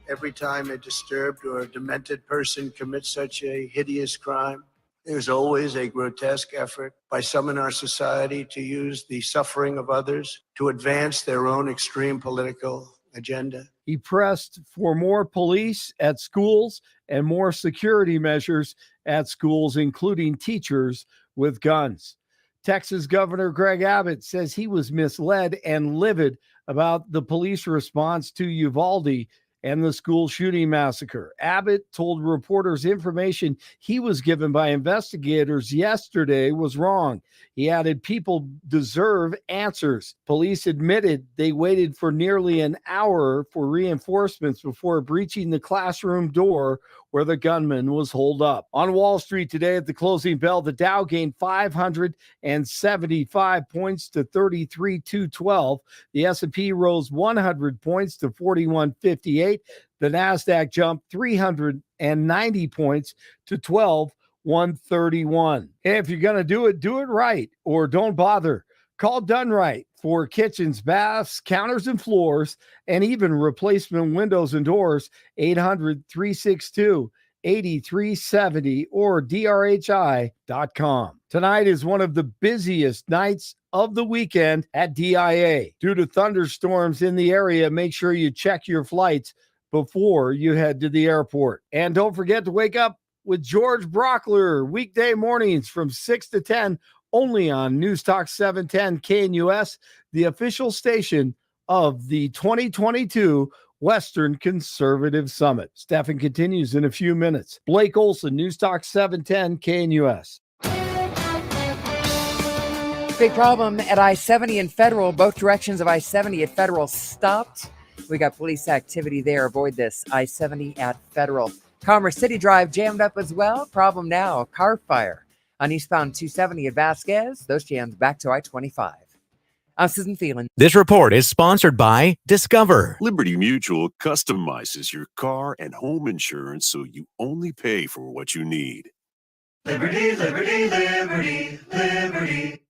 Every time a disturbed or demented person commits such a hideous crime, there's always a grotesque effort by some in our society to use the suffering of others to advance their own extreme political agenda. He pressed for more police at schools and more security measures at schools, including teachers with guns. Texas Governor Greg Abbott says he was misled and livid about the police response to Uvalde and the school shooting massacre. Abbott told reporters information he was given by investigators yesterday was wrong. He added people deserve answers. Police admitted they waited for nearly an hour for reinforcements before breaching the classroom door where the gunman was holed up. On Wall Street today at the closing bell, the Dow gained 575 points to 33,212. The S&P rose 100 points to 4158. The Nasdaq jumped 390 points to 12,131. If you're going to do it right, or don't bother. Call Done Right for kitchens, baths, counters, and floors, and even replacement windows and doors. 800-362-8370 or drhi.com. Tonight is one of the busiest nights of the weekend at DIA. Due to thunderstorms in the area, make sure you check your flights before you head to the airport. And don't forget to wake up with George Brockler weekday mornings from 6 to 10 only on News Talk 710 KNUS, the official station of the 2022 Western Conservative Summit. Steffan continues in a few minutes. Blake Olson, News Talk 710 KNUS. Big problem at I-70 and Federal. Both directions of I-70 at Federal stopped. We got police activity there. Avoid this. I-70 at Federal. Commerce City Drive jammed up as well. Problem now, car fire on eastbound 270 at Vasquez. Those jams back to I-25. I'm Susan Phelan. This report is sponsored by Discover. Liberty Mutual customizes your car and home insurance so you only pay for what you need. Liberty, liberty, liberty, liberty.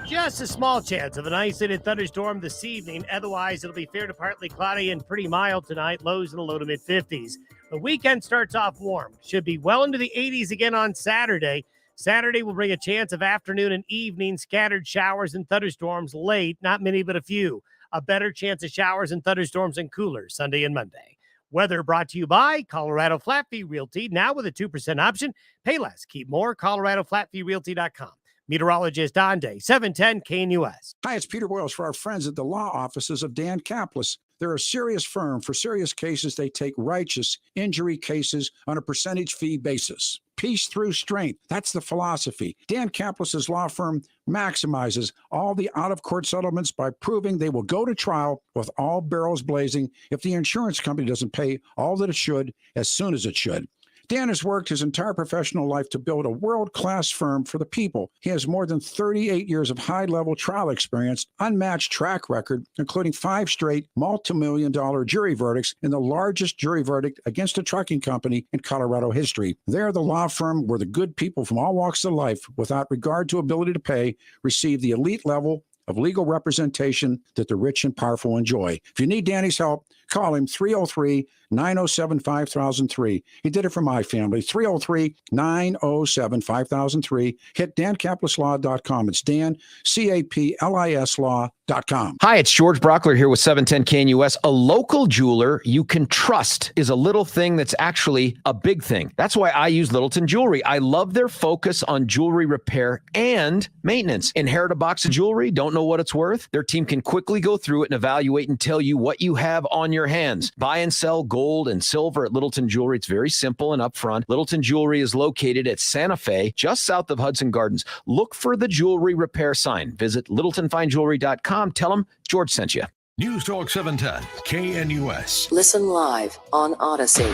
Just a small chance of an isolated thunderstorm this evening. Otherwise, it'll be fair to partly cloudy and pretty mild tonight. Lows in the low to mid 50s. The weekend starts off warm. Should be well into the 80s again on Saturday. Saturday will bring a chance of afternoon and evening scattered showers and thunderstorms late. Not many, but a few. A better chance of showers and thunderstorms and cooler Sunday and Monday. Weather brought to you by Colorado Flat Fee Realty. Now with a 2% option. Pay less, keep more. ColoradoFlatFeeRealty.com. Meteorologist Don Day, 710 KNUS. Hi, it's Peter Boyles for our friends at the law offices of Dan Kaplis. They're a serious firm. For serious cases, they take righteous injury cases on a percentage fee basis. Peace through strength. That's the philosophy. Dan Kaplis' law firm maximizes all the out-of-court settlements by proving they will go to trial with all barrels blazing if the insurance company doesn't pay all that it should as soon as it should. Dan has worked his entire professional life to build a world-class firm for the people. He has more than 38 years of high-level trial experience, unmatched track record, including 5 straight multi-million-dollar jury verdicts in the largest jury verdict against a trucking company in Colorado history. They're the law firm where the good people from all walks of life, without regard to ability to pay, receive the elite level of legal representation that the rich and powerful enjoy. If you need Danny's help, call him 303-907-5003. He did it for my family. 303-907-5003. Hit DanCaplisLaw.com. It's Dan, C-A-P-L-I-S Law.com. Hi, it's George Brockler here with 710 KNUS. A local jeweler you can trust is a little thing that's actually a big thing. That's why I use Littleton Jewelry. I love their focus on jewelry repair and maintenance. Inherit a box of jewelry, don't know what it's worth? Their team can quickly go through it and evaluate and tell you what you have on your hands. Buy and sell gold and silver at Littleton Jewelry. It's very simple and upfront. Littleton Jewelry is located at Santa Fe, just south of Hudson Gardens. Look for the jewelry repair sign. Visit littletonfinejewelry.com. Tell them George sent you. News Talk 710 KNUS. Listen live on Odyssey.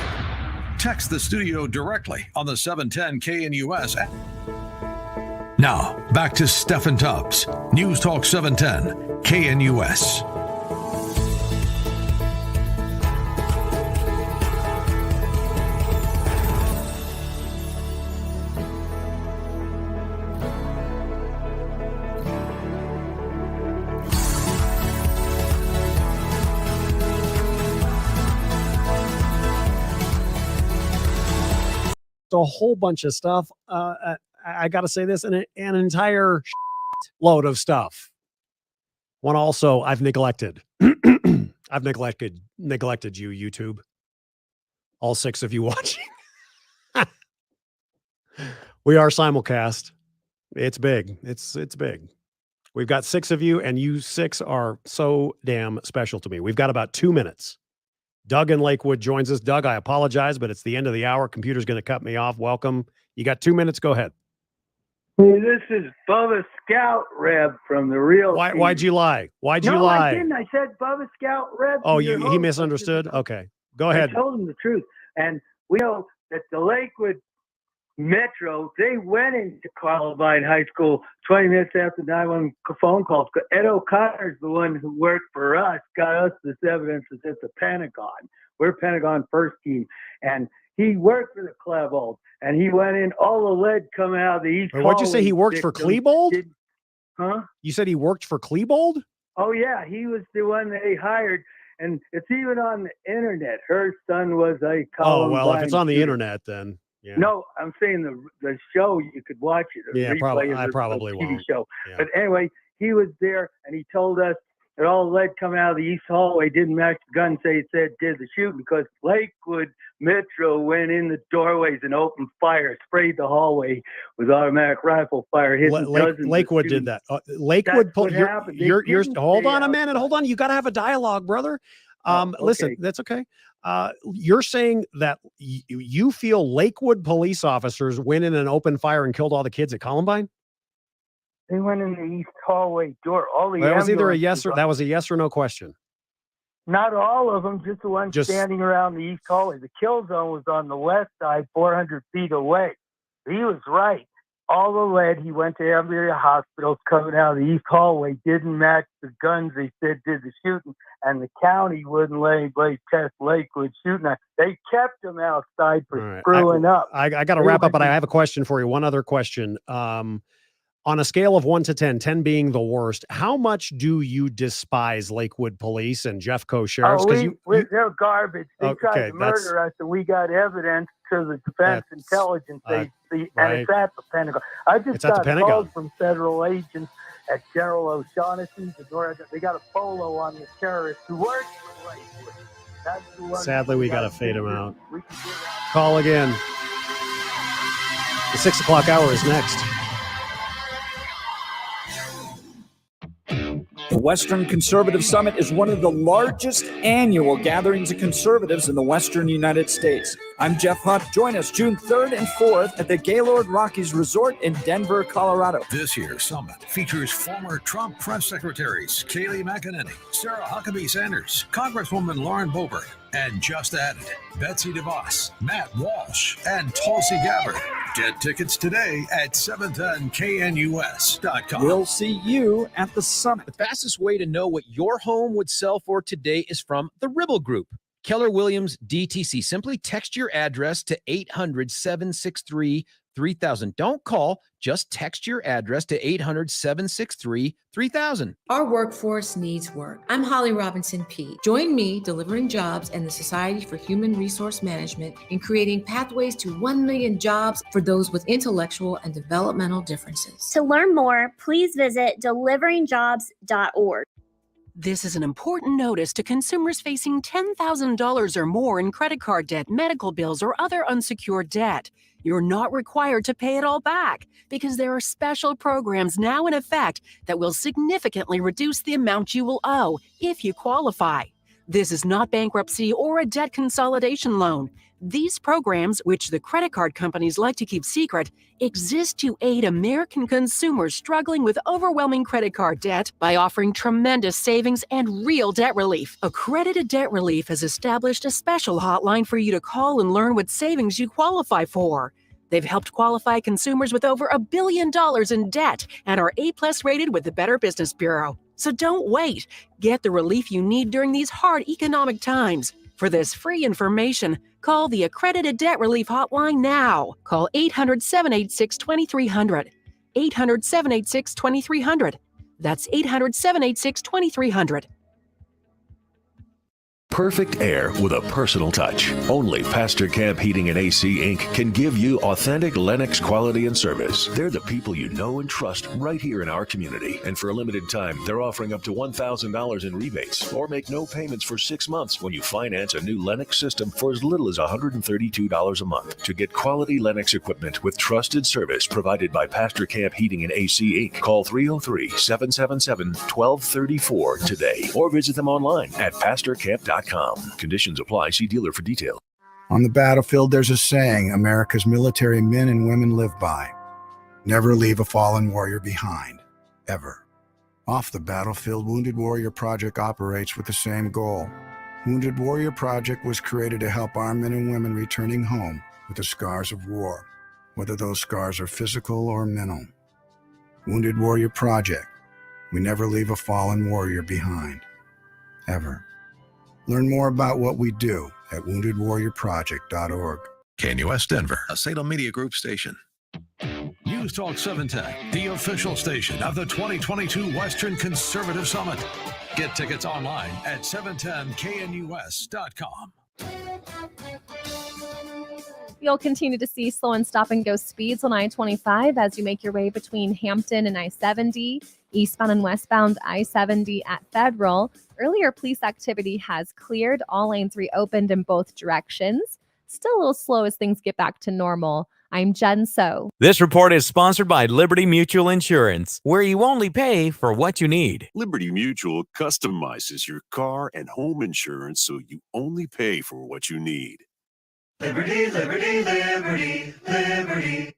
Text the studio directly on the 710 KNUS app. Now, back to Steffan Tubbs. News Talk 710 KNUS. A whole bunch of stuff. I got to say this, an entire load of stuff. One also I've neglected. I've neglected you, YouTube. All 6 of you watching. We are simulcast. It's big. It's big. We've got 6 of you, and you 6 are so damn special to me. We've got about 2 minutes. Doug in Lakewood joins us. Doug, I apologize, but it's the end of the hour. Computer's going to cut me off. Welcome. You got 2 minutes. Go ahead. Hey, this is Bubba Scout Reb from the real. Why'd you lie? Why'd you No, lie? I didn't. I said Bubba Scout Reb. Oh, he misunderstood? Okay. Go ahead. I told him the truth. And we know that the Lakewood Metro, they went into Columbine High School 20 minutes after 911 phone calls. Ed O'Connor's the one who worked for us, got us this evidence that's at the Pentagon. We're Pentagon first team. And he worked for the Klebold. And he went in, all the lead coming out of the East What'd you say? He worked for Klebold? Huh? You said he worked for Klebold? Oh, yeah. He was the one they hired. And it's even on the internet. Her son was a Columbine. Oh, well, if it's on the shooter. internet, then yeah. No, I'm saying the show, you could watch it. Yeah, I probably TV won't. show. Yeah. But anyway, he was there, and he told us that all the lead coming out of the East hallway didn't match the gun it said did the shooting, because Lakewood Metro went in the doorways and opened fire, sprayed the hallway with automatic rifle fire. Lakewood did that. Lakewood. That's what happened. They didn't Hold stay on a out. minute. Hold on. You got to have a dialogue, brother. Listen, okay. that's okay. You're saying that you feel Lakewood police officers went in an open fire and killed all the kids at Columbine? They went in the East hallway door. All the That was either a ambulances that was a yes or no question. Not all of them, just the ones standing around the East hallway. The kill zone was on the west side, 400 feet away. He was right. All the lead, he went to every hospitals coming out of the East hallway, didn't match the guns they said did the shooting, and the county wouldn't let anybody test Lakewood shooting. They kept them outside for screwing up. I got to wrap up, but I have a question for you. One other question. On a scale of 1 to 10, 10 being the worst, how much do you despise Lakewood Police and Jeffco sheriffs? They're garbage. They tried to murder us, and we got evidence to the Defense Intelligence Agency, and it's at the Pentagon. I just got calls from federal agents at General O'Shaughnessy's. They got a polo on the terrorists who worked for Lakewood. That's the one. Sadly, we got to fade him out. Call again. The 6 o'clock hour is next. The Western Conservative Summit is one of the largest annual gatherings of conservatives in the Western United States. I'm Jeff Hunt. Join us June 3rd and 4th at the Gaylord Rockies Resort in Denver, Colorado. This year's summit features former Trump press secretaries Kayleigh McEnany, Sarah Huckabee Sanders, Congresswoman Lauren Boebert, and just added Betsy DeVos, Matt Walsh, and Tulsi Gabbard. Get tickets today at 710knus.com. We'll see you at the summit. The fastest way to know what your home would sell for today is from the Ribble Group. Keller Williams DTC. Simply text your address to 800-763-3000. Don't call, just text your address to 800-763-3000. Our workforce needs work. I'm Holly Robinson Peete. Join me, Delivering Jobs, and the Society for Human Resource Management in creating pathways to 1 million jobs for those with intellectual and developmental differences. To learn more, please visit deliveringjobs.org. This is an important notice to consumers facing $10,000 or more in credit card debt, medical bills, or other unsecured debt. You're not required to pay it all back because there are special programs now in effect that will significantly reduce the amount you will owe if you qualify. This is not bankruptcy or a debt consolidation loan. These programs, which the credit card companies like to keep secret, exist to aid American consumers struggling with overwhelming credit card debt by offering tremendous savings and real debt relief. Accredited Debt Relief has established a special hotline for you to call and learn what savings you qualify for. They've helped qualify consumers with over $1 billion in debt and are A+ rated with the Better Business Bureau. So don't wait. Get the relief you need during these hard economic times. For this free information, call the Accredited Debt Relief Hotline now. Call 800-786-2300. 800-786-2300. That's 800-786-2300. Perfect air with a personal touch. Only Pastor Camp Heating and AC Inc. can give you authentic Lennox quality and service. They're the people you know and trust right here in our community. And for a limited time, they're offering up to $1,000 in rebates or make no payments for 6 months when you finance a new Lennox system for as little as $132 a month. To get quality Lennox equipment with trusted service provided by Pastor Camp Heating and AC Inc., call 303-777-1234 today or visit them online at pastorcamp.com. Conditions apply. See dealer for detail. On the battlefield, there's a saying America's military men and women live by. Never leave a fallen warrior behind, ever. Off the battlefield, Wounded Warrior Project operates with the same goal. Wounded Warrior Project was created to help our men and women returning home with the scars of war, whether those scars are physical or mental. Wounded Warrior Project. We never leave a fallen warrior behind, ever. Learn more about what we do at woundedwarriorproject.org. KNUS Denver, a Salem Media Group station. News Talk 710, the official station of the 2022 Western Conservative Summit. Get tickets online at 710knus.com. You'll continue to see slow and stop and go speeds on I-25 as you make your way between Hampton and I-70, eastbound and westbound I-70 at Federal. Earlier, police activity has cleared. All lanes reopened in both directions. Still a little slow as things get back to normal. I'm Jen So. This report is sponsored by Liberty Mutual Insurance, where you only pay for what you need. Liberty Mutual customizes your car and home insurance so you only pay for what you need. Liberty, liberty, liberty, liberty.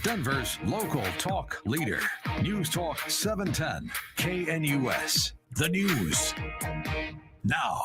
Denver's local talk leader. News Talk 710 KNUS. The news now.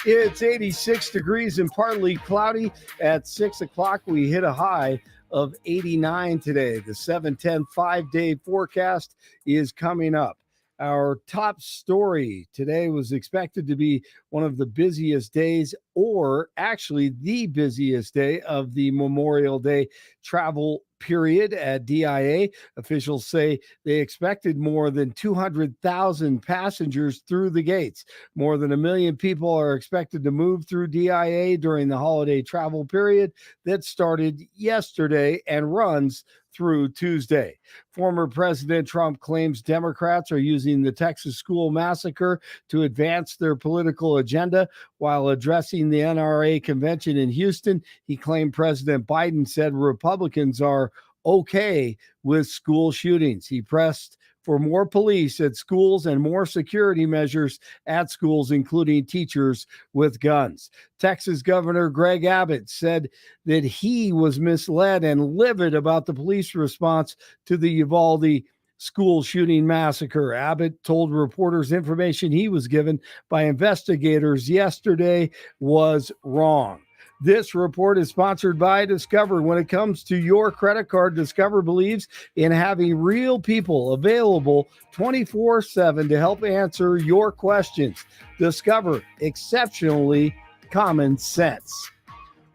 It's 86 degrees and partly cloudy. At 6 o'clock, we hit a high of 89 today. The 710 5-day forecast is coming up. Our top story today was expected to be one of the busiest days, or actually the busiest day of the Memorial Day travel period at DIA. Officials say they expected more than 200,000 passengers through the gates. More than 1 million people are expected to move through DIA during the holiday travel period that started yesterday and runs through Tuesday. Former President Trump claims Democrats are using the Texas school massacre to advance their political agenda. While addressing the NRA convention in Houston, he claimed President Biden said Republicans are okay with school shootings. He pressed for more police at schools and more security measures at schools, including teachers with guns. Texas Governor Greg Abbott said that he was misled and livid about the police response to the Uvalde school shooting massacre. Abbott told reporters information he was given by investigators yesterday was wrong. This report is sponsored by Discover. When it comes to your credit card, Discover believes in having real people available 24/7 to help answer your questions. Discover, exceptionally common sense.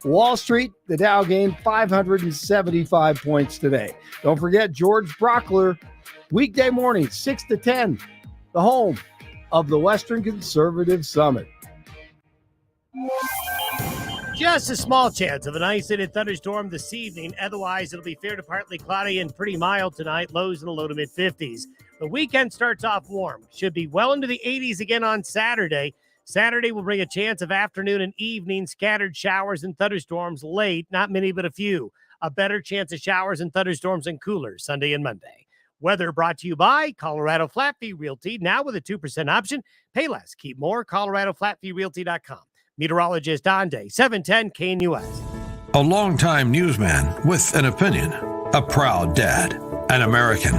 Wall Street, the Dow gained 575 points today. Don't forget George Brockler, weekday morning, 6 to 10, the home of the Western Conservative Summit. Just a small chance of an isolated thunderstorm this evening. Otherwise, it'll be fair to partly cloudy and pretty mild tonight. Lows in the low to mid 50s. The weekend starts off warm. Should be well into the 80s again on Saturday. Saturday will bring a chance of afternoon and evening scattered showers and thunderstorms late. Not many, but a few. A better chance of showers and thunderstorms and cooler Sunday and Monday. Weather brought to you by Colorado Flat Fee Realty, now with a 2% option. Pay less, keep more. ColoradoFlatFeeRealty.com. Meteorologist Ande, 710 KNUS. A longtime newsman with an opinion, a proud dad, an American,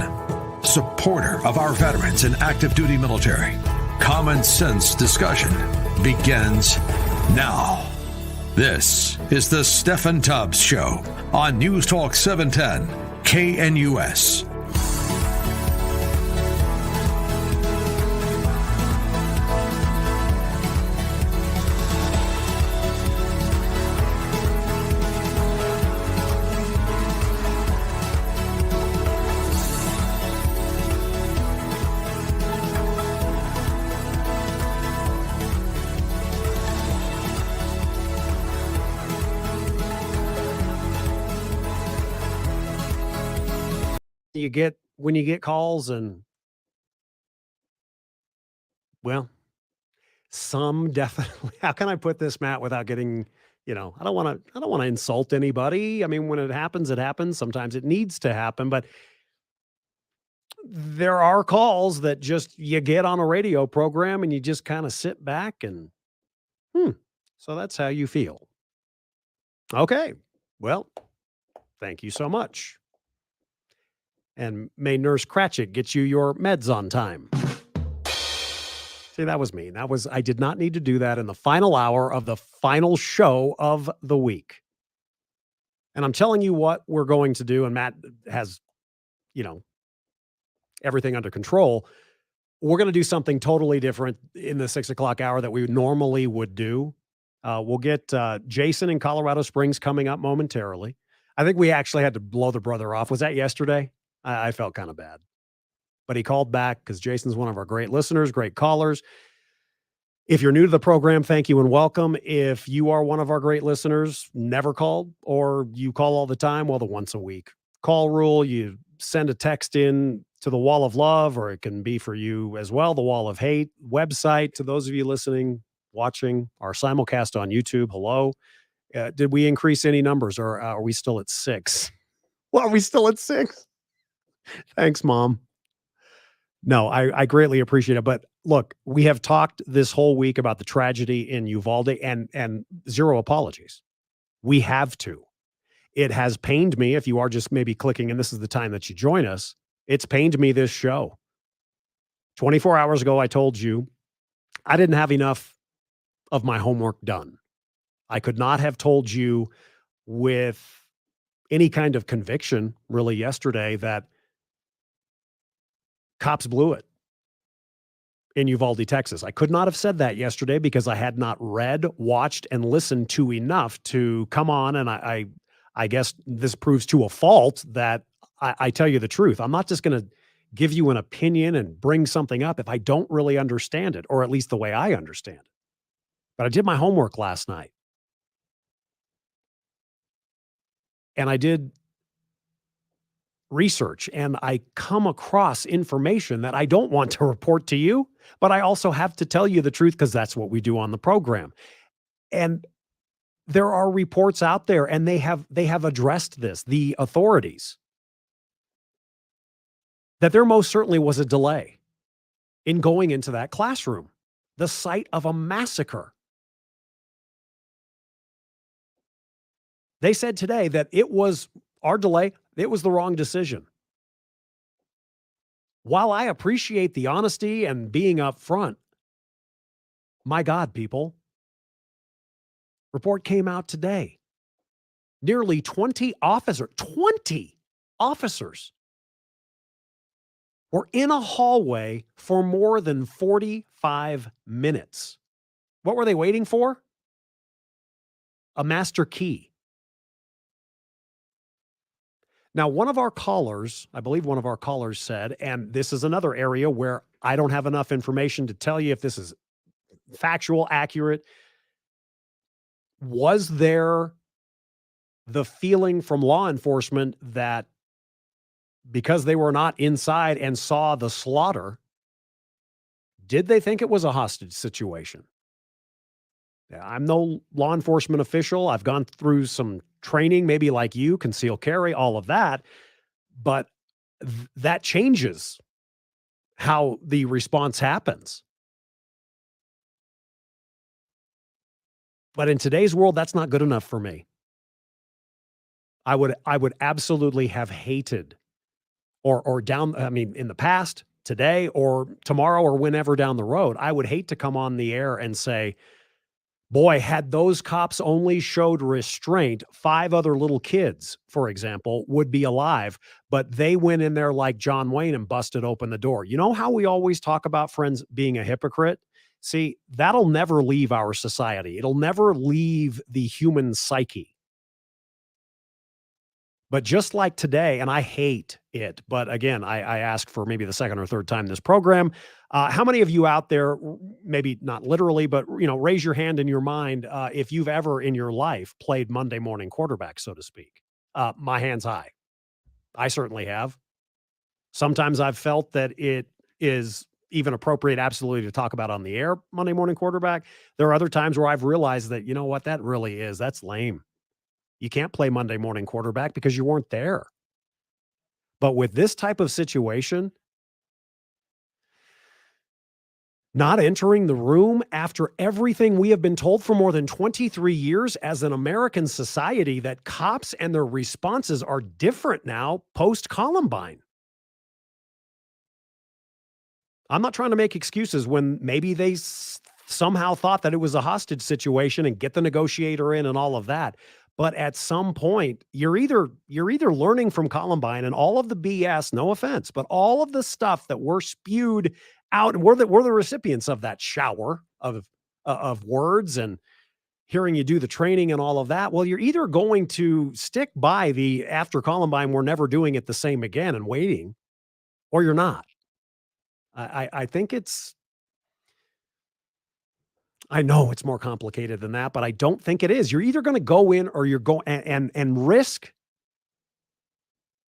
supporter of our veterans and active duty military. Common sense discussion begins now. This is the Steffan Tubbs Show on News Talk 710 KNUS. When you get calls and, well, some definitely, how can I put this, Matt, without getting, I don't want to insult anybody. I mean, when it happens, it happens. Sometimes it needs to happen, but there are calls that just, you get on a radio program and you just kind of sit back and, so that's how you feel. Okay. Well, thank you so much. And may Nurse Cratchit get you your meds on time. See, that was me. I did not need to do that in the final hour of the final show of the week. And I'm telling you what we're going to do, and Matt has, everything under control. We're going to do something totally different in the 6 o'clock hour that we normally would do. We'll get Jason in Colorado Springs coming up momentarily. I think we actually had to blow the brother off. Was that yesterday? I felt kind of bad, but he called back because Jason's one of our great listeners, great callers. If you're new to the program, thank you and welcome. If you are one of our great listeners, never called, or you call all the time, well, the once a week call rule, you send a text in to the Wall of Love, or it can be for you as well, the Wall of Hate website. To those of you listening, watching our simulcast on YouTube, hello. Did we increase any numbers, or are we still at 6? Well, are we still at 6? Thanks, Mom. No, I greatly appreciate it. But look, we have talked this whole week about the tragedy in Uvalde, and zero apologies. We have to. It has pained me, if you are just maybe clicking, and this is the time that you join us, it's pained me, this show. 24 hours ago, I told you I didn't have enough of my homework done. I could not have told you with any kind of conviction, really, yesterday that cops blew it in Uvalde, Texas. I could not have said that yesterday because I had not read, watched, and listened to enough to come on. And I guess this proves to a fault that I tell you the truth. I'm not just going to give you an opinion and bring something up if I don't really understand it, or at least the way I understand it. But I did my homework last night. And I did research, and I come across information that I don't want to report to you, but I also have to tell you the truth because that's what we do on the program. And there are reports out there, and they have addressed this, the authorities, that there most certainly was a delay in going into that classroom, the site of a massacre. They said today that it was our delay. It was the wrong decision. While I appreciate the honesty and being upfront, my God, people, report came out today. Nearly 20 officers were in a hallway for more than 45 minutes. What were they waiting for? A master key. Now, one of our callers, I believe one of our callers said, and this is another area where I don't have enough information to tell you if this is factual, accurate. Was there the feeling from law enforcement that because they were not inside and saw the slaughter, did they think it was a hostage situation? I'm no law enforcement official. I've gone through some training, maybe like you, conceal carry, all of that. But that changes how the response happens. But in today's world, that's not good enough for me. I would absolutely have hated or down, I mean, in the past, today, or tomorrow, or whenever down the road, I would hate to come on the air and say, boy, had those cops only showed restraint, 5 other little kids, for example, would be alive, but they went in there like John Wayne and busted open the door. You know how we always talk about, friends, being a hypocrite? See, that'll never leave our society. It'll never leave the human psyche. But just like today, and I hate it, but again, I ask for maybe the second or third time this program, how many of you out there, maybe not literally, but raise your hand in your mind if you've ever in your life played Monday morning quarterback, so to speak? My hand's high. I certainly have. Sometimes I've felt that it is even appropriate absolutely to talk about on the air Monday morning quarterback. There are other times where I've realized that, you know what, that's lame. You can't play Monday morning quarterback because you weren't there. But with this type of situation, not entering the room after everything we have been told for more than 23 years as an American society, that cops and their responses are different now post-Columbine. I'm not trying to make excuses when maybe they somehow thought that it was a hostage situation and get the negotiator in and all of that. But at some point, you're either learning from Columbine and all of the BS, no offense, but all of the stuff that were spewed out, and we're the recipients of that shower of words and hearing you do the training and all of that. Well, you're either going to stick by the after Columbine, we're never doing it the same again and waiting, or you're not. I think I know it's more complicated than that, but I don't think it is. You're either going to go in or you're going and risk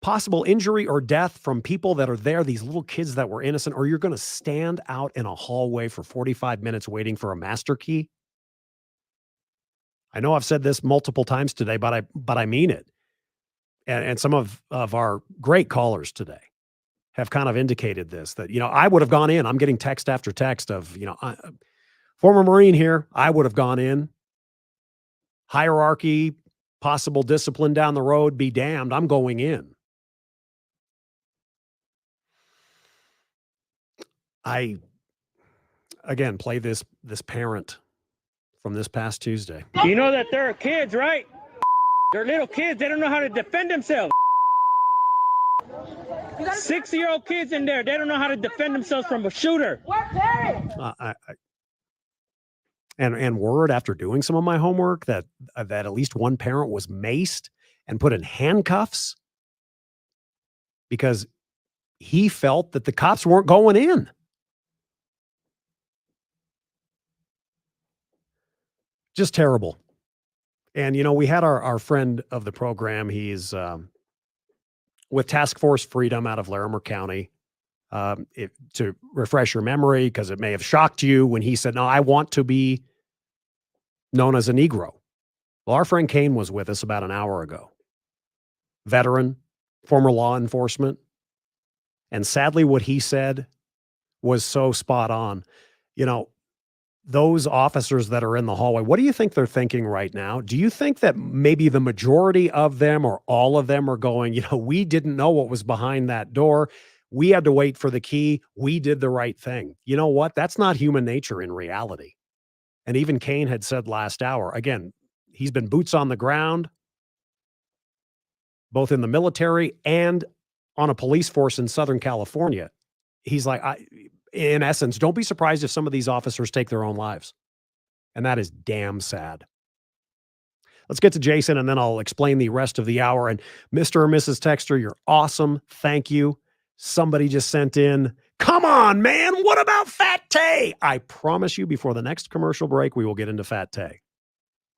possible injury or death from people that are there, these little kids that were innocent, or you're going to stand out in a hallway for 45 minutes waiting for a master key. I know I've said this multiple times today, but I mean it. And some of our great callers today have kind of indicated this, that, I would have gone in. I'm getting text after text of, former Marine here. I would have gone in. Hierarchy, possible discipline down the road, be damned. I'm going in. I, again, play this parent from this past Tuesday. You know that there are kids, right? They're little kids. They don't know how to defend themselves. 6-year-old kids in there. They don't know how to defend themselves from a shooter. And word after doing some of my homework that at least one parent was maced and put in handcuffs because he felt that the cops weren't going in. Just terrible. And, we had our friend of the program. He's with Task Force Freedom out of Larimer County. To refresh your memory, because it may have shocked you when he said, no, I want to be known as a Negro. Well, our friend Kane was with us about an hour ago. Veteran, former law enforcement. And sadly, what he said was so spot on. Those officers that are in the hallway, what do you think they're thinking right now? Do you think that maybe the majority of them or all of them are going, we didn't know what was behind that door. We had to wait for the key. We did the right thing. You know what? That's not human nature in reality. And even Kane had said last hour, again, he's been boots on the ground, both in the military and on a police force in Southern California. He's like, in essence, don't be surprised if some of these officers take their own lives. And that is damn sad. Let's get to Jason, and then I'll explain the rest of the hour. And Mr. or Mrs. Texter, you're awesome. Thank you. Somebody just sent in, come on, man, what about Fat Tay? I promise you before the next commercial break, we will get into Fat Tay.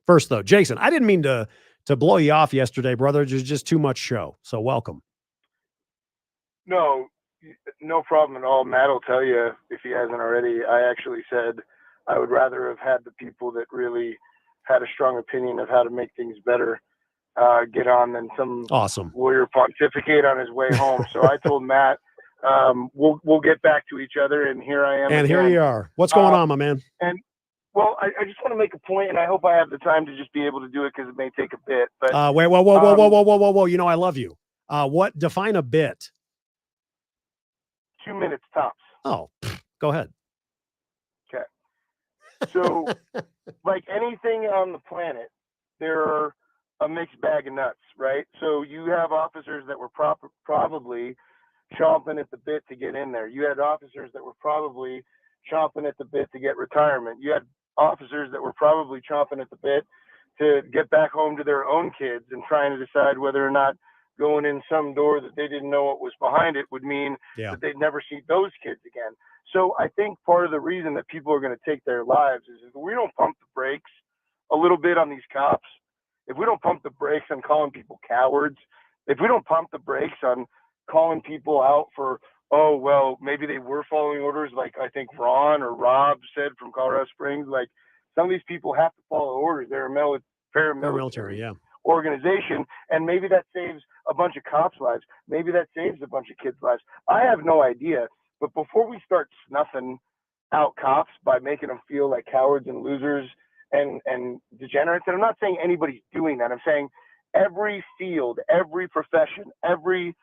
First, though, Jason, I didn't mean to blow you off yesterday, brother. There's just too much show. So welcome. No problem at all. Matt will tell you, if he hasn't already, I actually said I would rather have had the people that really had a strong opinion of how to make things better get on than some Awesome lawyer pontificate on his way home. So I told Matt, we'll get back to each other, and here I am. And again. here you are. What's going on, my man? And well, I just want to make a point, and I hope I have the time to just be able to do it because it may take a bit. But Wait, whoa. You know I love you. What define a bit? 2 minutes tops. Oh, go ahead. Okay. So, like anything on the planet, there are a mixed bag of nuts, right? So you have officers that were probably chomping at the bit to get in there. You had officers that were probably chomping at the bit to get retirement. You had officers that were probably chomping at the bit to get back home to their own kids and trying to decide whether or not going in some door that they didn't know what was behind it would mean that they'd never see those kids again. So I think part of the reason that people are going to take their lives is if we don't pump the brakes a little bit on these cops, if we don't pump the brakes on calling people cowards, if we don't pump the brakes on calling people out for, oh, well, maybe they were following orders, like I think Ron or Rob said from Colorado Springs, like some of these people have to follow orders. They're a paramilitary organization, and maybe that saves a bunch of cops' lives. Maybe that saves a bunch of kids' lives. I have no idea. But before we start snuffing out cops by making them feel like cowards and losers and degenerates, and I'm not saying anybody's doing that. I'm saying every field, every profession, every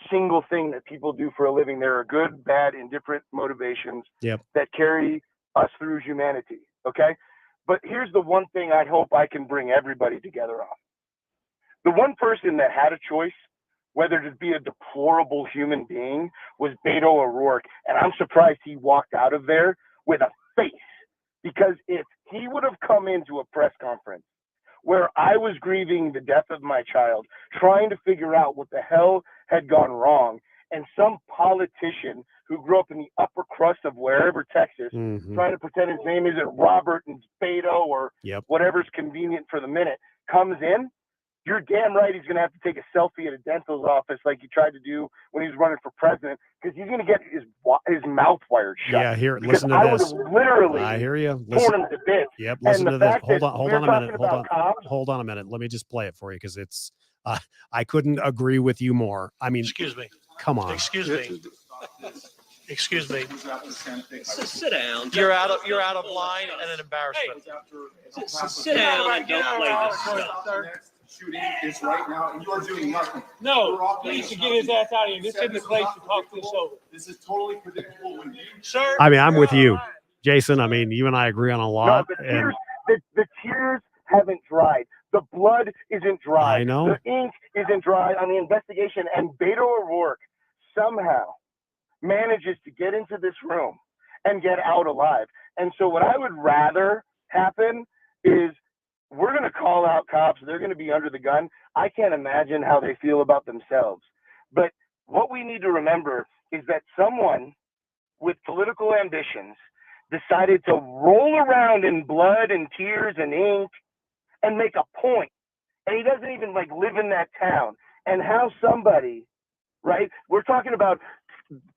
single thing that people do for a living, there are good, bad, indifferent motivations that carry us through humanity. Okay? But here's the one thing I hope I can bring everybody together on. The one person that had a choice whether to be a deplorable human being was Beto O'Rourke. And I'm surprised he walked out of there with a face, because if he would have come into a press conference where I was grieving the death of my child, trying to figure out what the hell had gone wrong, and some politician who grew up in the upper crust of wherever, Texas, trying to pretend his name isn't Robert and Beto or whatever's convenient for the minute, comes in, you're damn right he's going to have to take a selfie at a dental's office like he tried to do when he was running for president, because he's going to get his mouth wired shut. Yeah, here, because listen to I this. would have literally I hear you. torn him to bits. Yep, listen to this. Hold on a minute. Hold on a minute. Let me just play it for you, because it's I couldn't agree with you more. I mean, excuse me. Come on. Excuse me. Excuse me. Sit down. You're out of line and an embarrassment. Sit down and don't play this stuff. Shooting is right now, and you are doing nothing. No, he needs to get his ass out of here. This isn't the place to talk this over. This is totally predictable when you, sir. I mean, I'm with you, Jason. I mean, you and I agree on a lot. No, the tears haven't dried. The blood isn't dry. I know. The ink isn't dry on the investigation. And Beto O'Rourke somehow manages to get into this room and get out alive. And so what I would rather happen is we're going to call out cops. They're going to be under the gun. I can't imagine how they feel about themselves. But what we need to remember is that someone with political ambitions decided to roll around in blood and tears and ink and make a point. And he doesn't even live in that town. And how somebody, right? We're talking about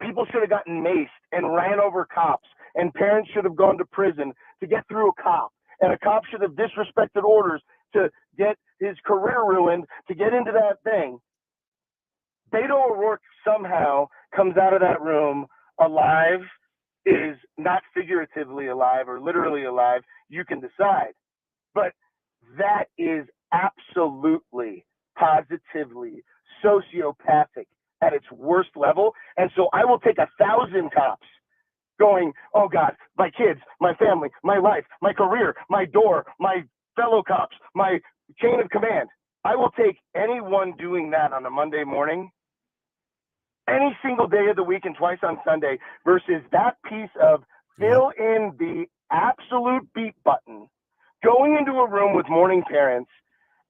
people should have gotten maced and ran over cops, and parents should have gone to prison to get through a cop. And a cop should have disrespected orders to get his career ruined to get into that thing. Beto O'Rourke somehow comes out of that room alive, is not figuratively alive or literally alive. You can decide. But that is absolutely, positively sociopathic at its worst level. And so I will take 1,000 cops going, oh God, my kids, my family, my life, my career, my door, my fellow cops, my chain of command. I will take anyone doing that on a Monday morning, any single day of the week and twice on Sunday, versus that piece of fill in the absolute beat button, going into a room with mourning parents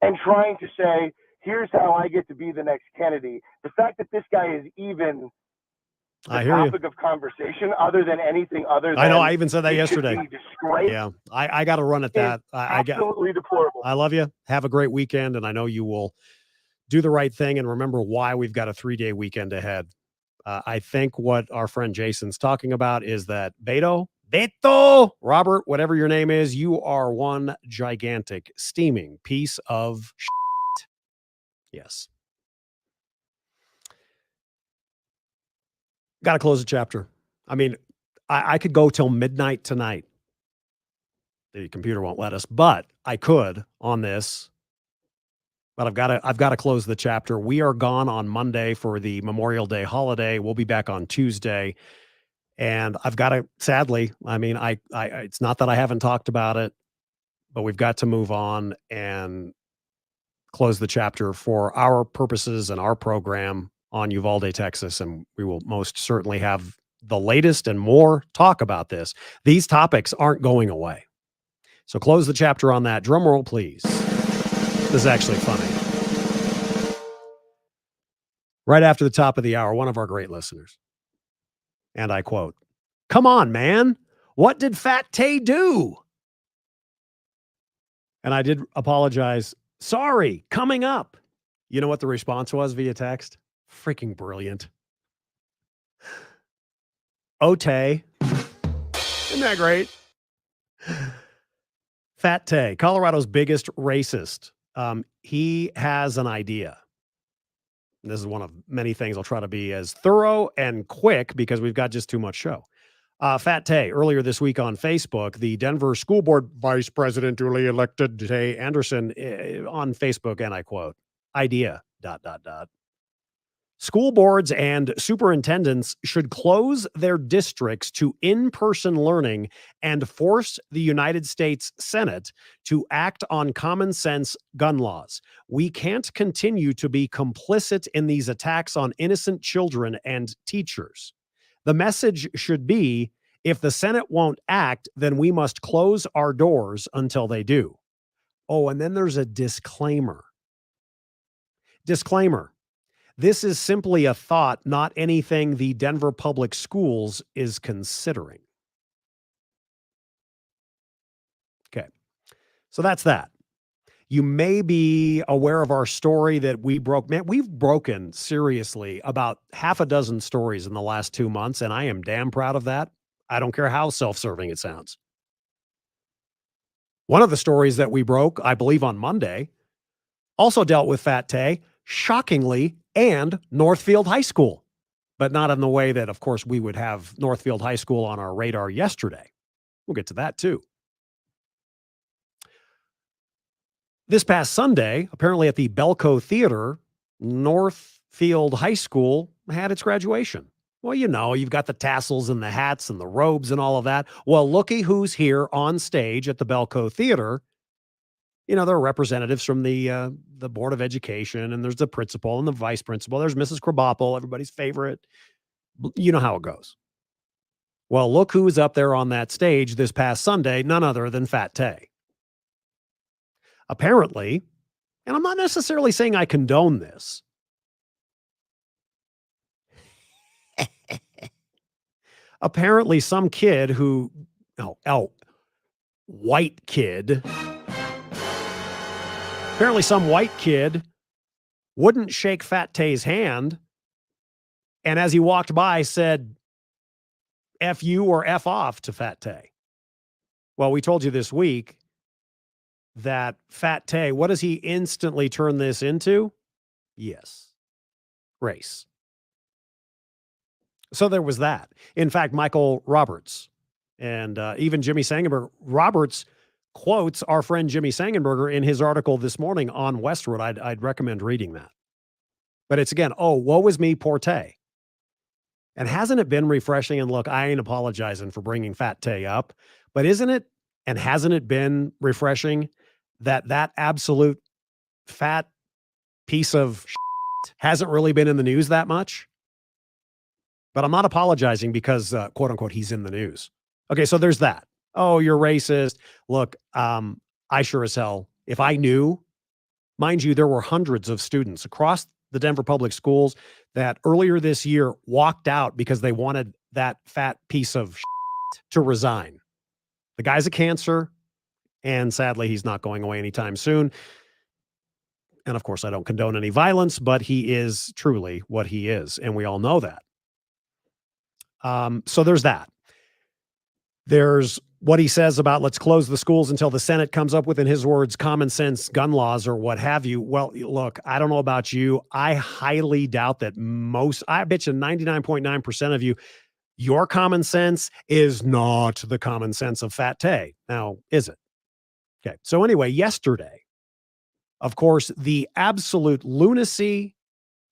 and trying to say, here's how I get to be the next Kennedy. The fact that this guy is even the topic of conversation other than anything other than, I know, I even said that he should yesterday. be disgraced. Yeah, I got to run at that. Absolutely deplorable. I love you. Have a great weekend, and I know you will do the right thing and remember why we've got a 3-day weekend ahead. I think what our friend Jason's talking about is that Beto, Robert, whatever your name is, you are one gigantic, steaming piece of shit. Yes. Got to close the chapter. I mean, I could go till midnight tonight. The computer won't let us, but I could on this. But I've got to close the chapter. We are gone on Monday for the Memorial Day holiday. We'll be back on Tuesday. And I've got to, sadly, I mean, I it's not that I haven't talked about it, but we've got to move on and close the chapter for our purposes and our program on Uvalde, Texas. And we will most certainly have the latest and more talk about this. These topics aren't going away. So close the chapter on that. Drum roll, please. This is actually funny. Right after the top of the hour, one of our great listeners, and I quote, "Come on, man. What did Fat Tay do?" And I did apologize. "Sorry, coming up." You know what the response was via text? Freaking brilliant. "Oh, Tay." Isn't that great? Fat Tay, Colorado's biggest racist. He has an idea. This is one of many things. I'll try to be as thorough and quick because we've got just too much show. Fat Tay, earlier this week on Facebook, the Denver School Board Vice President, duly elected Tay Anderson, on Facebook, and I quote, idea, ... School boards and superintendents should close their districts to in-person learning and force the United States Senate to act on common sense gun laws. We can't continue to be complicit in these attacks on innocent children and teachers. The message should be, if the Senate won't act, then we must close our doors until they do. Oh, and then there's a disclaimer. Disclaimer. This is simply a thought, not anything the Denver Public Schools is considering. Okay, so that's that. You may be aware of our story that we broke. Man, we've broken, seriously, about half a dozen stories in the last 2 months, and I am damn proud of that. I don't care how self-serving it sounds. One of the stories that we broke, I believe on Monday, also dealt with Fat Tay, shockingly, and Northfield High School, but not in the way that, of course, we would have Northfield High School on our radar yesterday. We'll get to that too. This past Sunday, apparently at the Belco Theater, Northfield High School had its graduation. Well, you know, you've got the tassels and the hats and the robes and all of that. Well, looky who's here on stage at the Belco Theater. You know, there are representatives from the Board of Education, and there's the principal and the vice principal. There's Mrs. Krabappel, everybody's favorite. You know how it goes. Well, look who was up there on that stage this past Sunday, none other than Fat Tay. Apparently, and I'm not necessarily saying I condone this. Apparently, some kid who, white kid. Apparently, some white kid wouldn't shake Fat Tay's hand, and as he walked by, said, "F you" or "F off" to Fat Tay. Well, we told you this week that Fat Tay, what does he instantly turn this into? Yes, race. So there was that. In fact, Michael Roberts and even Jimmy Sangenberger, Roberts quotes our friend Jimmy Sangenberger in his article this morning on Westwood. I'd recommend reading that. But it's again, oh, woe is me, poor Tay. And hasn't it been refreshing? And look, I ain't apologizing for bringing Fat Tay up, but isn't it, and hasn't it been refreshing that absolute fat piece of shit hasn't really been in the news that much? But I'm not apologizing because, quote unquote, he's in the news. Okay, so there's that. Oh, you're racist. Look, I sure as hell, if I knew, mind you, there were hundreds of students across the Denver Public Schools that earlier this year walked out because they wanted that fat piece of shit to resign. The guy's a cancer, and sadly, he's not going away anytime soon. And of course, I don't condone any violence, but he is truly what he is, and we all know that. So there's that. There's what he says about let's close the schools until the Senate comes up with, in his words, common sense gun laws or what have you. Well, look, I don't know about you. I highly doubt that I bet you 99.9% of you, your common sense is not the common sense of Fat Tay. Now, is it? Okay. So anyway, yesterday, of course, the absolute lunacy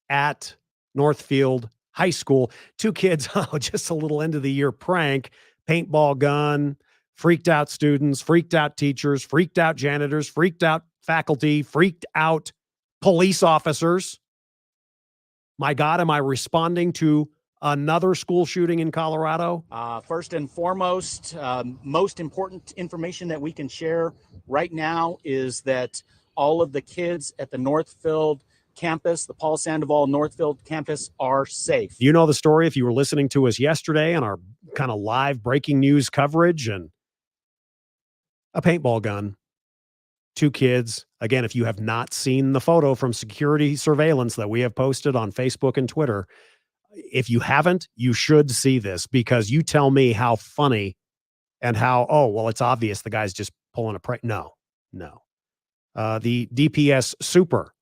at Northfield High School. 2 kids, just a little end of the year prank, paintball gun, freaked out students, freaked out teachers, freaked out janitors, freaked out faculty, freaked out police officers. My God, am I responding to another school shooting in Colorado? First and foremost, most important information that we can share right now is that all of the kids at the Northfield campus, the Paul Sandoval Northfield campus, are safe. You know the story if you were listening to us yesterday on our kind of live breaking news coverage, and a paintball gun, 2 kids. Again, if you have not seen the photo from security surveillance that we have posted on Facebook and Twitter, if you haven't, you should see this, because you tell me how funny and how, oh, well, it's obvious the guy's just pulling a prank. No. The DPS super,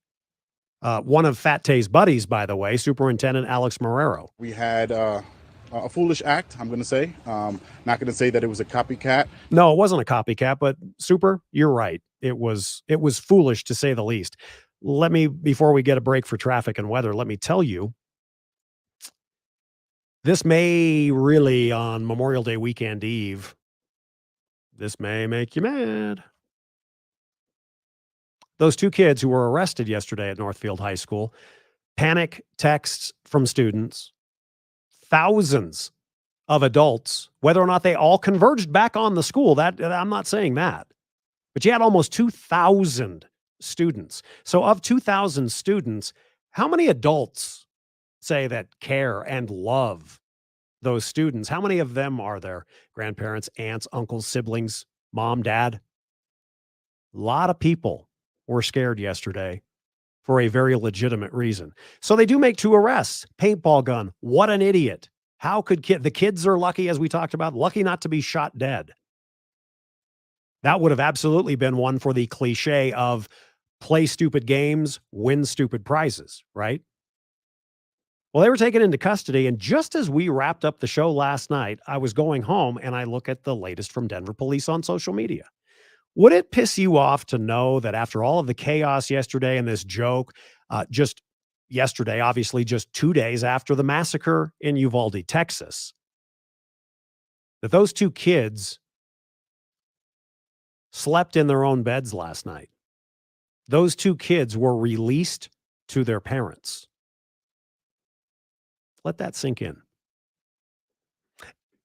one of Fat Tay's buddies, by the way, Superintendent Alex Marrero. We had a foolish act, I'm going to say. Not going to say that it was a copycat. No, it wasn't a copycat, but Super, you're right. It was foolish, to say the least. Before we get a break for traffic and weather, let me tell you, this may really, on Memorial Day weekend eve, this may make you mad. Those 2 kids who were arrested yesterday at Northfield High School, panic texts from students, thousands of adults, whether or not they all converged back on the school, that I'm not saying that. But you had almost 2,000 students. So of 2,000 students, how many adults say that care and love those students? How many of them are there? Grandparents, aunts, uncles, siblings, mom, dad? A lot of people were scared yesterday for a very legitimate reason. So they do make 2 arrests. Paintball gun. What an idiot. How could the kids are lucky, as we talked about, lucky not to be shot dead. That would have absolutely been one for the cliche of play stupid games, win stupid prizes, right? Well, they were taken into custody, and just as we wrapped up the show last night, I was going home and I look at the latest from Denver police on social media. Would it piss you off to know that after all of the chaos yesterday and this joke, just yesterday, obviously just 2 days after the massacre in Uvalde, Texas, that those 2 kids slept in their own beds last night? Those 2 kids were released to their parents. Let that sink in.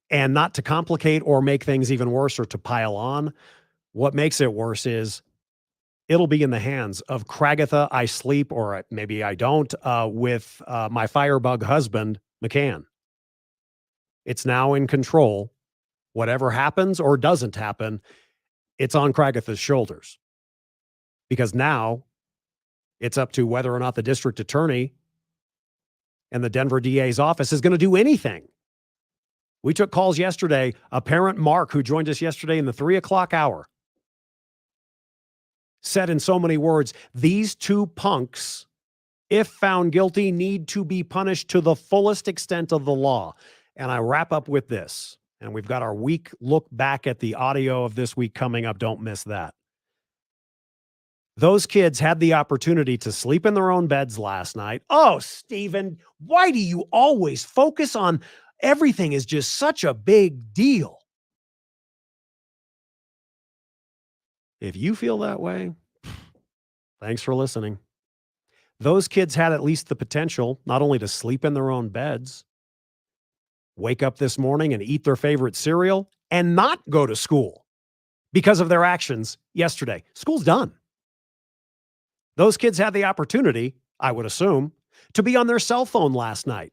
And not to complicate or make things even worse or to pile on, what makes it worse is it'll be in the hands of Kragatha I sleep, or maybe I don't, with my firebug husband, McCann. It's now in control. Whatever happens or doesn't happen, it's on Kragatha's shoulders. Because now it's up to whether or not the district attorney and the Denver DA's office is going to do anything. We took calls yesterday. A parent, Mark, who joined us yesterday in the 3:00 hour, said in so many words, these 2 punks, if found guilty, need to be punished to the fullest extent of the law. And I wrap up with this, and we've got our week look back at the audio of this week coming up. Don't miss that. Those kids had the opportunity to sleep in their own beds last night. Oh, Stephen, why do you always focus on everything is just such a big deal? If you feel that way, thanks for listening. Those kids had at least the potential not only to sleep in their own beds, wake up this morning and eat their favorite cereal, and not go to school because of their actions yesterday. School's done. Those kids had the opportunity, I would assume, to be on their cell phone last night.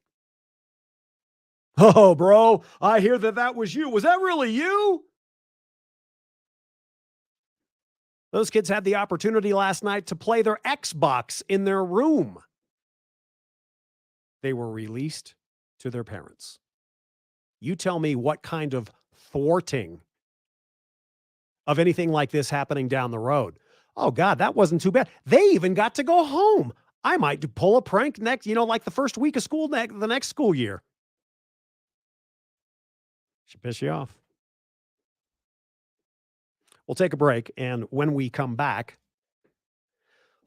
Oh, bro, I hear that was you. Was that really you? Those kids had the opportunity last night to play their Xbox in their room. They were released to their parents. You tell me what kind of thwarting of anything like this happening down the road. Oh, God, that wasn't too bad. They even got to go home. I might pull a prank next, like the first week of school, the next school year. Should piss you off. We'll take a break, and when we come back,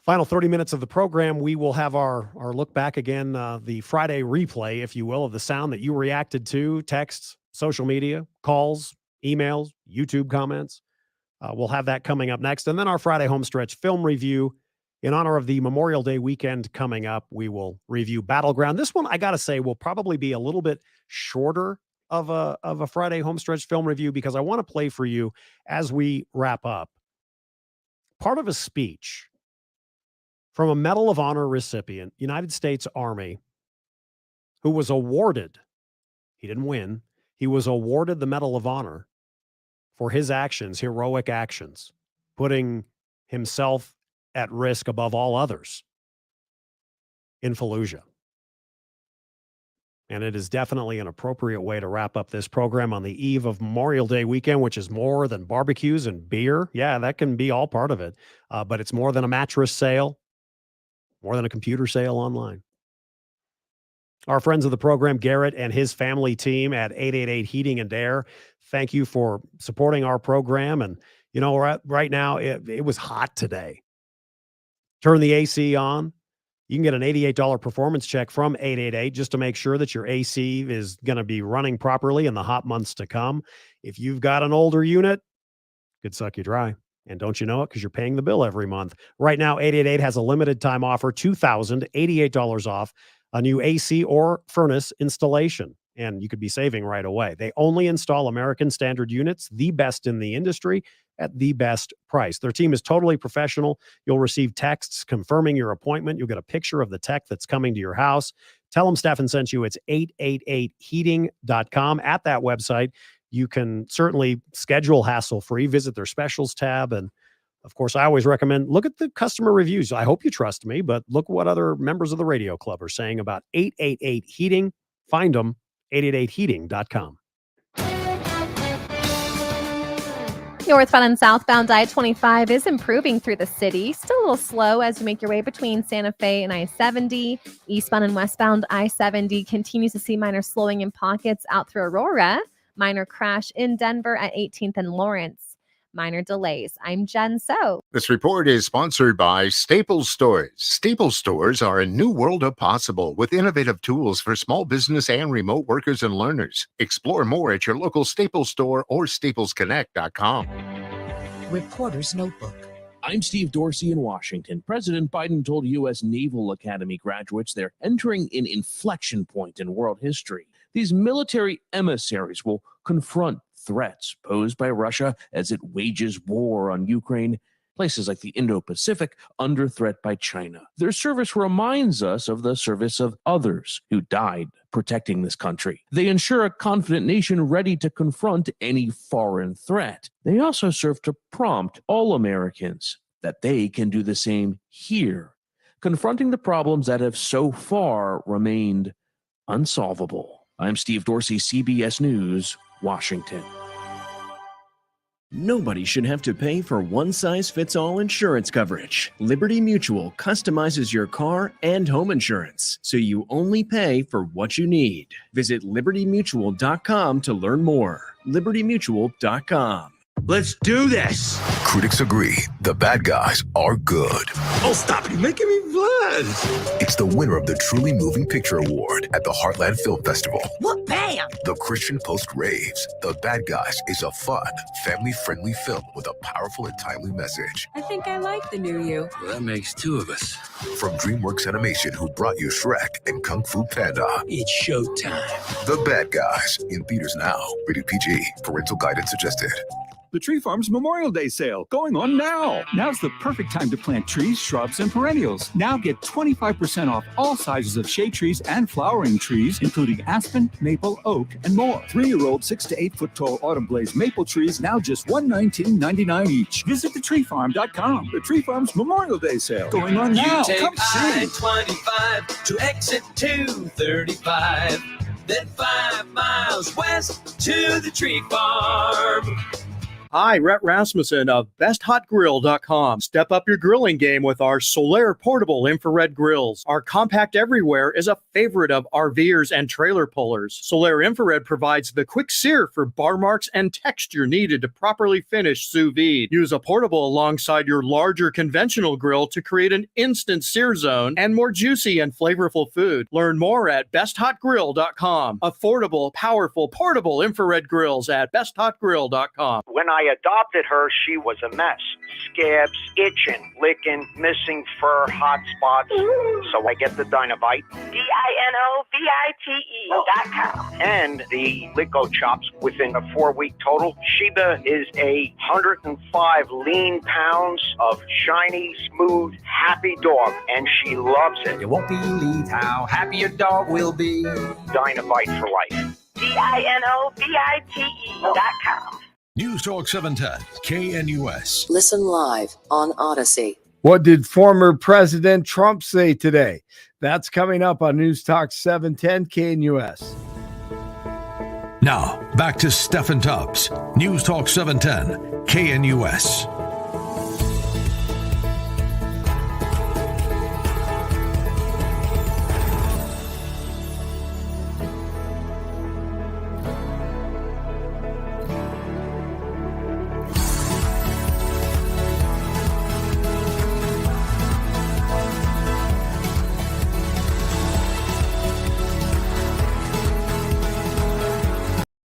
final 30 minutes of the program, we will have our look back again, the Friday replay, if you will, of the sound that you reacted to, texts, social media, calls, emails, YouTube comments. We'll have that coming up next. And then our Friday homestretch film review. In honor of the Memorial Day weekend coming up, we will review Battleground. This one, I got to say, will probably be a little bit shorter of a Friday homestretch film review because I want to play for you as we wrap up part of a speech from a Medal of Honor recipient, United States Army, who was awarded, he didn't win, he was awarded the Medal of Honor for his actions, heroic actions, putting himself at risk above all others in Fallujah. And it is definitely an appropriate way to wrap up this program on the eve of Memorial Day weekend, which is more than barbecues and beer. Yeah, that can be all part of it. But it's more than a mattress sale, more than a computer sale online. Our friends of the program, Garrett and his family team at 888 Heating and Air, thank you for supporting our program. And, right now, it was hot today. Turn the AC on. You can get an $88 performance check from 888 just to make sure that your AC is going to be running properly in the hot months to come. If you've got an older unit, it could suck you dry. And don't you know it? Because you're paying the bill every month. Right now, 888 has a limited time offer, $2,088 off a new AC or furnace installation. And you could be saving right away. They only install American standard units, the best in the industry, at the best price. Their team is totally professional. You'll receive texts confirming your appointment. You'll get a picture of the tech that's coming to your house. Tell them Steffan sent you. It's 888heating.com. At that website, you can certainly schedule hassle-free, visit their specials tab. And of course, I always recommend look at the customer reviews. I hope you trust me, but look what other members of the radio club are saying about 888 Heating. Find them, 888heating.com. Northbound and southbound I-25 is improving through the city. Still a little slow as you make your way between Santa Fe and I-70. Eastbound and westbound I-70 continues to see minor slowing in pockets out through Aurora. Minor crash in Denver at 18th and Lawrence. Minor delays. I'm Jen So. This report is sponsored by Staples Stores. Staples Stores are a new world of possible with innovative tools for small business and remote workers and learners. Explore more at your local Staples store or staplesconnect.com. Reporter's Notebook. I'm Steve Dorsey in Washington. President Biden told U.S. Naval Academy graduates they're entering an inflection point in world history. These military emissaries will confront threats posed by Russia as it wages war on Ukraine, places like the Indo-Pacific under threat by China. Their service reminds us of the service of others who died protecting this country. They ensure a confident nation ready to confront any foreign threat. They also serve to prompt all Americans that they can do the same here, confronting the problems that have so far remained unsolvable. I'm Steve Dorsey, CBS News, Washington. Nobody should have to pay for one-size-fits-all insurance coverage. Liberty Mutual customizes your car and home insurance, so you only pay for what you need. Visit libertymutual.com to learn more. libertymutual.com. Let's do this. Critics agree the bad guys are good. Oh, stop. You're making me blush. It's the winner of the Truly Moving Picture Award at the Heartland Film Festival. What? Bam! The Christian Post raves The Bad Guys is a fun, family-friendly film with a powerful and timely message. I think I like the new you. Well, that makes two of us. From DreamWorks Animation, who brought you Shrek and Kung Fu Panda. It's showtime. The Bad Guys, in theaters now. Rated PG. Parental guidance suggested. The Tree Farm's Memorial Day sale going on now. Now's the perfect time to plant trees, shrubs, and perennials. Now get 25% off all sizes of shade trees and flowering trees, including aspen, maple, oak, and more. 3-year-old 6 to 8 foot tall autumn blaze maple trees now just $119.99 each. Visit thetreefarm.com. The Tree Farm's Memorial Day sale going on now. You take Come see. I-25 to exit 235, then 5 miles west to the Tree Farm. Hi, Rhett Rasmussen of BestHotGrill.com. Step up your grilling game with our Solaire portable infrared grills. Our compact everywhere is a favorite of RVers and trailer pullers. Solaire infrared provides the quick sear for bar marks and texture needed to properly finish sous vide. Use a portable alongside your larger conventional grill to create an instant sear zone and more juicy and flavorful food. Learn more at BestHotGrill.com. Affordable, powerful, portable infrared grills at BestHotGrill.com. When I adopted her, she was a mess. Scabs, itching, licking, missing fur, hot spots. So I get the Dynovite. DINOVITE.com. And the Lico Chops within a 4-week total. Sheba is 105 lean pounds of shiny, smooth, happy dog, and she loves it. You won't believe how happy your dog will be. Dynovite for life. DINOVITE.com. News Talk 710, KNUS. Listen live on Odyssey. What did former President Trump say today? That's coming up on News Talk 710 KNUS. Now, back to Steffan Tubbs. News Talk 710, KNUS.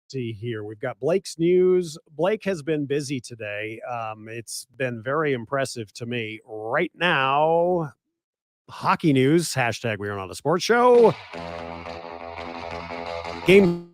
See here, we've got Blake's news. Blake has been busy today. It's been very impressive to me. Right now, hockey news, hashtag we are not a sports show. Game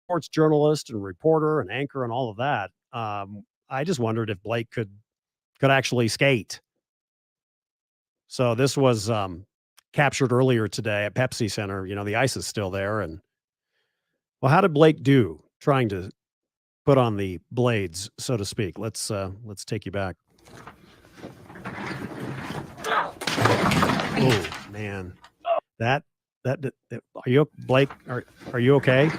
sports journalist and reporter and anchor and all of that. I just wondered if Blake could actually skate. So this was captured earlier today at Pepsi Center. You know, the ice is still there. And well, how did Blake do trying to put on the blades, so to speak? Let's take you back. Oh man, that are you, Blake? Are you okay?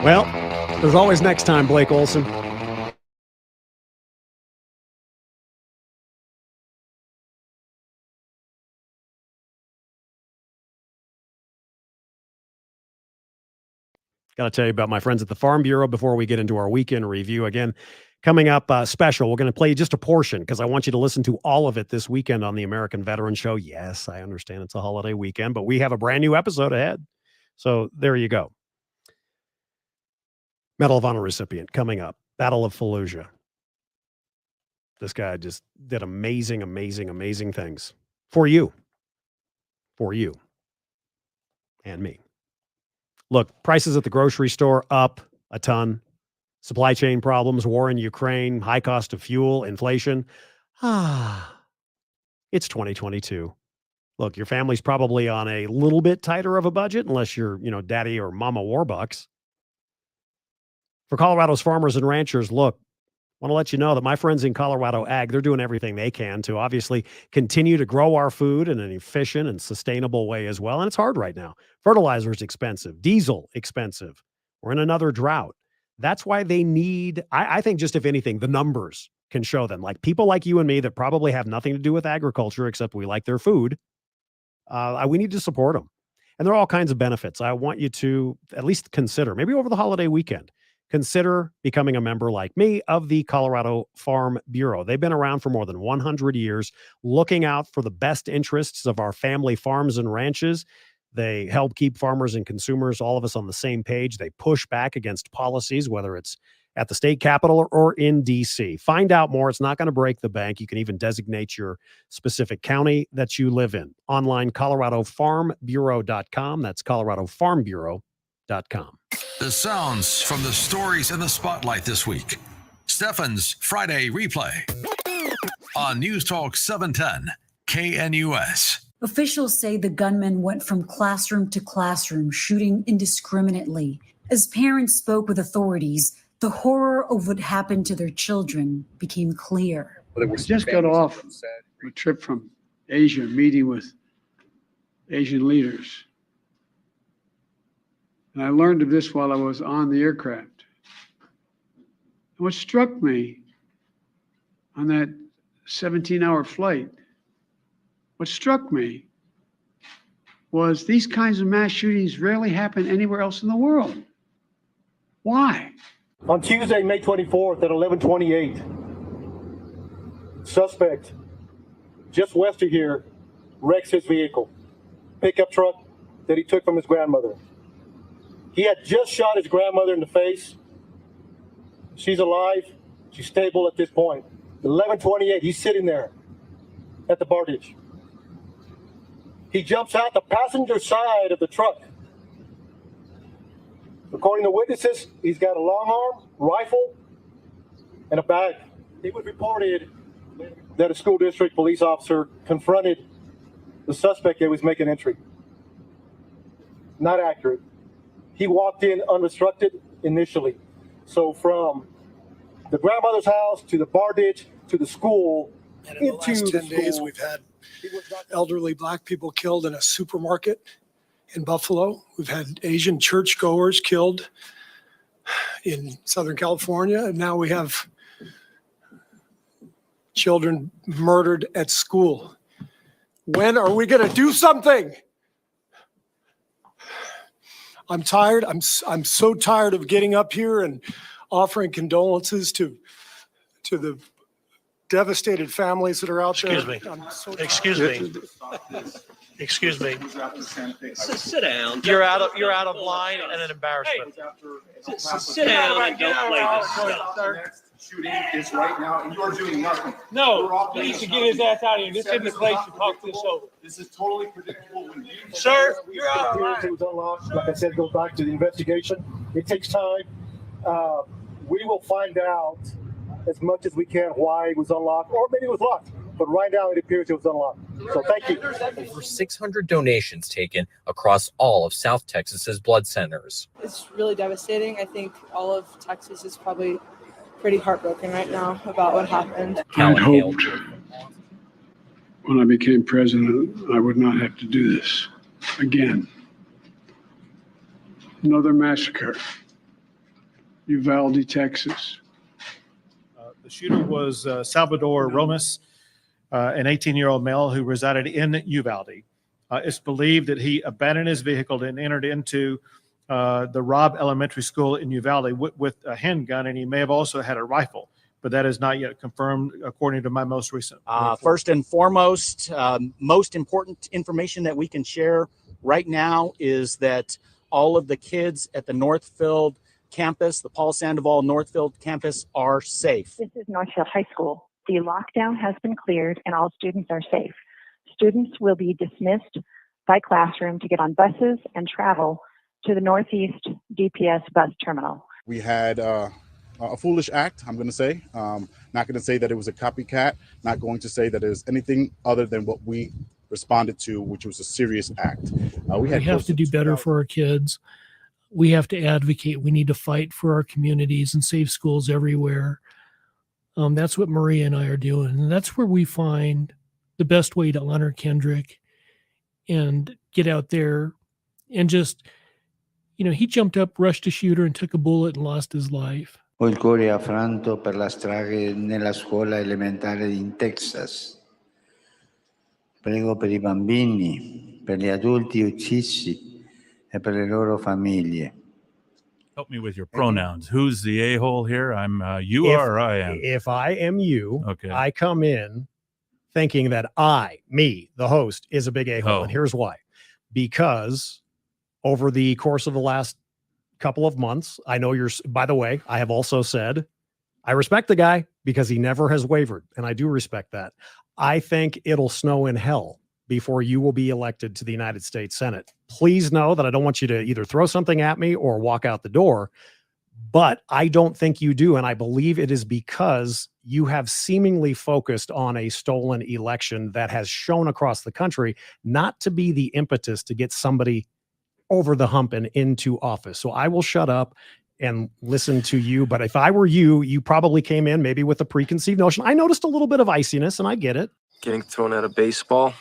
Well, there's always next time, Blake Olson. Got to tell you about my friends at the Farm Bureau before we get into our weekend review. Again, coming up special, we're going to play you just a portion because I want you to listen to all of it this weekend on the American Veteran Show. Yes, I understand it's a holiday weekend, but we have a brand new episode ahead. So there you go. Medal of Honor recipient coming up. Battle of Fallujah. This guy just did amazing, amazing, amazing things for you. For you. And me. Look, prices at the grocery store up a ton. Supply chain problems, war in Ukraine, high cost of fuel, inflation. It's 2022. Look, your family's probably on a little bit tighter of a budget unless you're, daddy or mama Warbucks. For Colorado's farmers and ranchers, look, I want to let you know that my friends in Colorado Ag, they're doing everything they can to obviously continue to grow our food in an efficient and sustainable way as well. And it's hard right now. Fertilizer is expensive, diesel expensive. We're in another drought. That's why they need, I think just if anything, the numbers can show them. Like people like you and me that probably have nothing to do with agriculture except we like their food. We need to support them. And there are all kinds of benefits. I want you to at least consider, maybe over the holiday weekend, consider becoming a member like me of the Colorado Farm Bureau. They've been around for more than 100 years, looking out for the best interests of our family farms and ranches. They help keep farmers and consumers, all of us, on the same page. They push back against policies, whether it's at the state capitol or in D.C. Find out more. It's not going to break the bank. You can even designate your specific county that you live in. Online, coloradofarmbureau.com. That's coloradofarmbureau.com. The sounds from the stories in the spotlight this week. Steffan's Friday replay on News Talk 710 KNUS. Officials say the gunman went from classroom to classroom, shooting indiscriminately. As parents spoke with authorities, the horror of what happened to their children became clear. I just got off a trip from Asia, meeting with Asian leaders. And I learned of this while I was on the aircraft. And what struck me on that 17-hour flight, what struck me was these kinds of mass shootings rarely happen anywhere else in the world. Why? On Tuesday, May 24th at 11:28, suspect just west of here wrecks his vehicle, pickup truck that he took from his grandmother. He had just shot his grandmother in the face. She's alive. She's stable at this point. 11:28, he's sitting there at the bar ditch. He jumps out the passenger side of the truck. According to witnesses, he's got a long arm, rifle, and a bag. It was reported that a school district police officer confronted the suspect that was making entry. Not accurate. He walked in unrestricted initially. So from the grandmother's house to the bar ditch to the school, and in the last 10 days, we've had elderly black people killed in a supermarket in Buffalo. We've had Asian churchgoers killed in Southern California. And now we have children murdered at school. When are we going to do something? I'm tired. I'm so tired of getting up here and offering condolences to the devastated families that are out there. Excuse me. Excuse me. Sit down. You're out of line and an embarrassment. Sit down and don't play this stuff. Next shooting is right now, and you are doing nothing. No, he needs to get his ass out of here. This isn't the place to talk this over. This is totally predictable. When you Sir, you're out of line. It was unlocked. Like I said, it goes back to the investigation. It takes time. We will find out as much as we can why it was unlocked, or maybe it was locked. But right now, it appears it was unlocked. So thank you. Over 600 donations taken across all of South Texas's blood centers. It's really devastating. I think all of Texas is probably pretty heartbroken right now about what happened. I hoped when I became president, I would not have to do this again. Another massacre. Uvalde, Texas. The shooter was Salvador Romas, an 18-year-old male who resided in Uvalde. It's believed that he abandoned his vehicle and entered into the Robb Elementary School in Uvalde with a handgun, and he may have also had a rifle, but that is not yet confirmed according to my most recent report. First and foremost, most important information that we can share right now is that all of the kids at the Northfield campus, the Paul Sandoval Northfield campus, are safe. This is Northfield High School. The lockdown has been cleared and all students are safe. Students will be dismissed by classroom to get on buses and travel to the Northeast DPS bus terminal. We had a foolish act, I'm going to say. Not going to say that it was a copycat, not going to say that it is anything other than what we responded to, which was a serious act. We have to do better for our kids. We have to advocate. We need to fight for our communities and save schools everywhere. That's what Maria and I are doing. And that's where we find the best way to honor Kendrick and get out there and just, he jumped up, rushed a shooter and took a bullet and lost his life. Ho il cuore affranto per la strage nella scuola elementare in Texas. Prego per I bambini, per gli adulti uccisi e per le loro famiglie. Help me with your pronouns. Who's the a-hole here? I'm you are or I am? If I am you, okay. I come in thinking that me, the host, is a big a-hole. Oh. And here's why. Because over the course of the last couple of months, I know by the way, I have also said, I respect the guy because he never has wavered. And I do respect that. I think it'll snow in hell before you will be elected to the United States Senate. Please know that I don't want you to either throw something at me or walk out the door, But I don't think you do. And I believe it is because you have seemingly focused on a stolen election that has shown across the country not to be the impetus to get somebody over the hump and into office. So I will shut up and listen to you. But if I were you, you probably came in maybe with a preconceived notion. I noticed a little bit of iciness, and I get it. Getting thrown out of baseball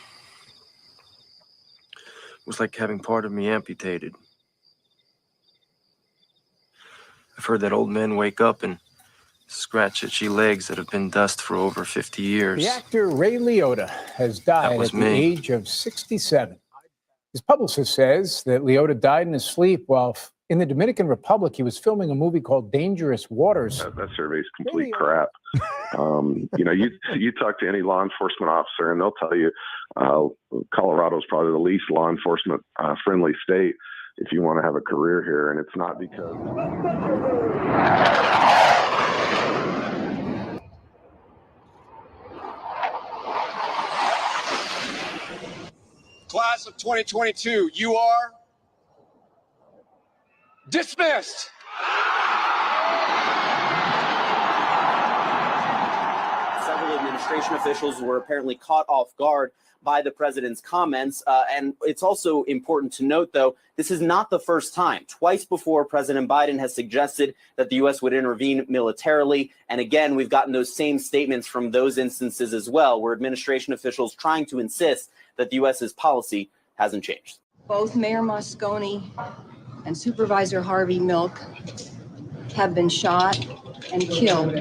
was like having part of me amputated. I've heard that old men wake up and scratch itchy legs that have been dust for over 50 years. The actor Ray Liotta has died at the age of 67. His publicist says that Liotta died in his sleep while in the Dominican Republic. He was filming a movie called Dangerous Waters. That survey's complete crap. You talk to any law enforcement officer and they'll tell you Colorado's probably the least law enforcement friendly state if you want to have a career here. And it's not because... Class of 2022, you are dismissed. Several administration officials were apparently caught off guard by the president's comments. And it's also important to note, though, this is not the first time. Twice before, President Biden has suggested that the U.S. would intervene militarily. And again, we've gotten those same statements from those instances as well, where administration officials trying to insist that the U.S.'s policy hasn't changed. Both Mayor Moscone and Supervisor Harvey Milk have been shot and killed.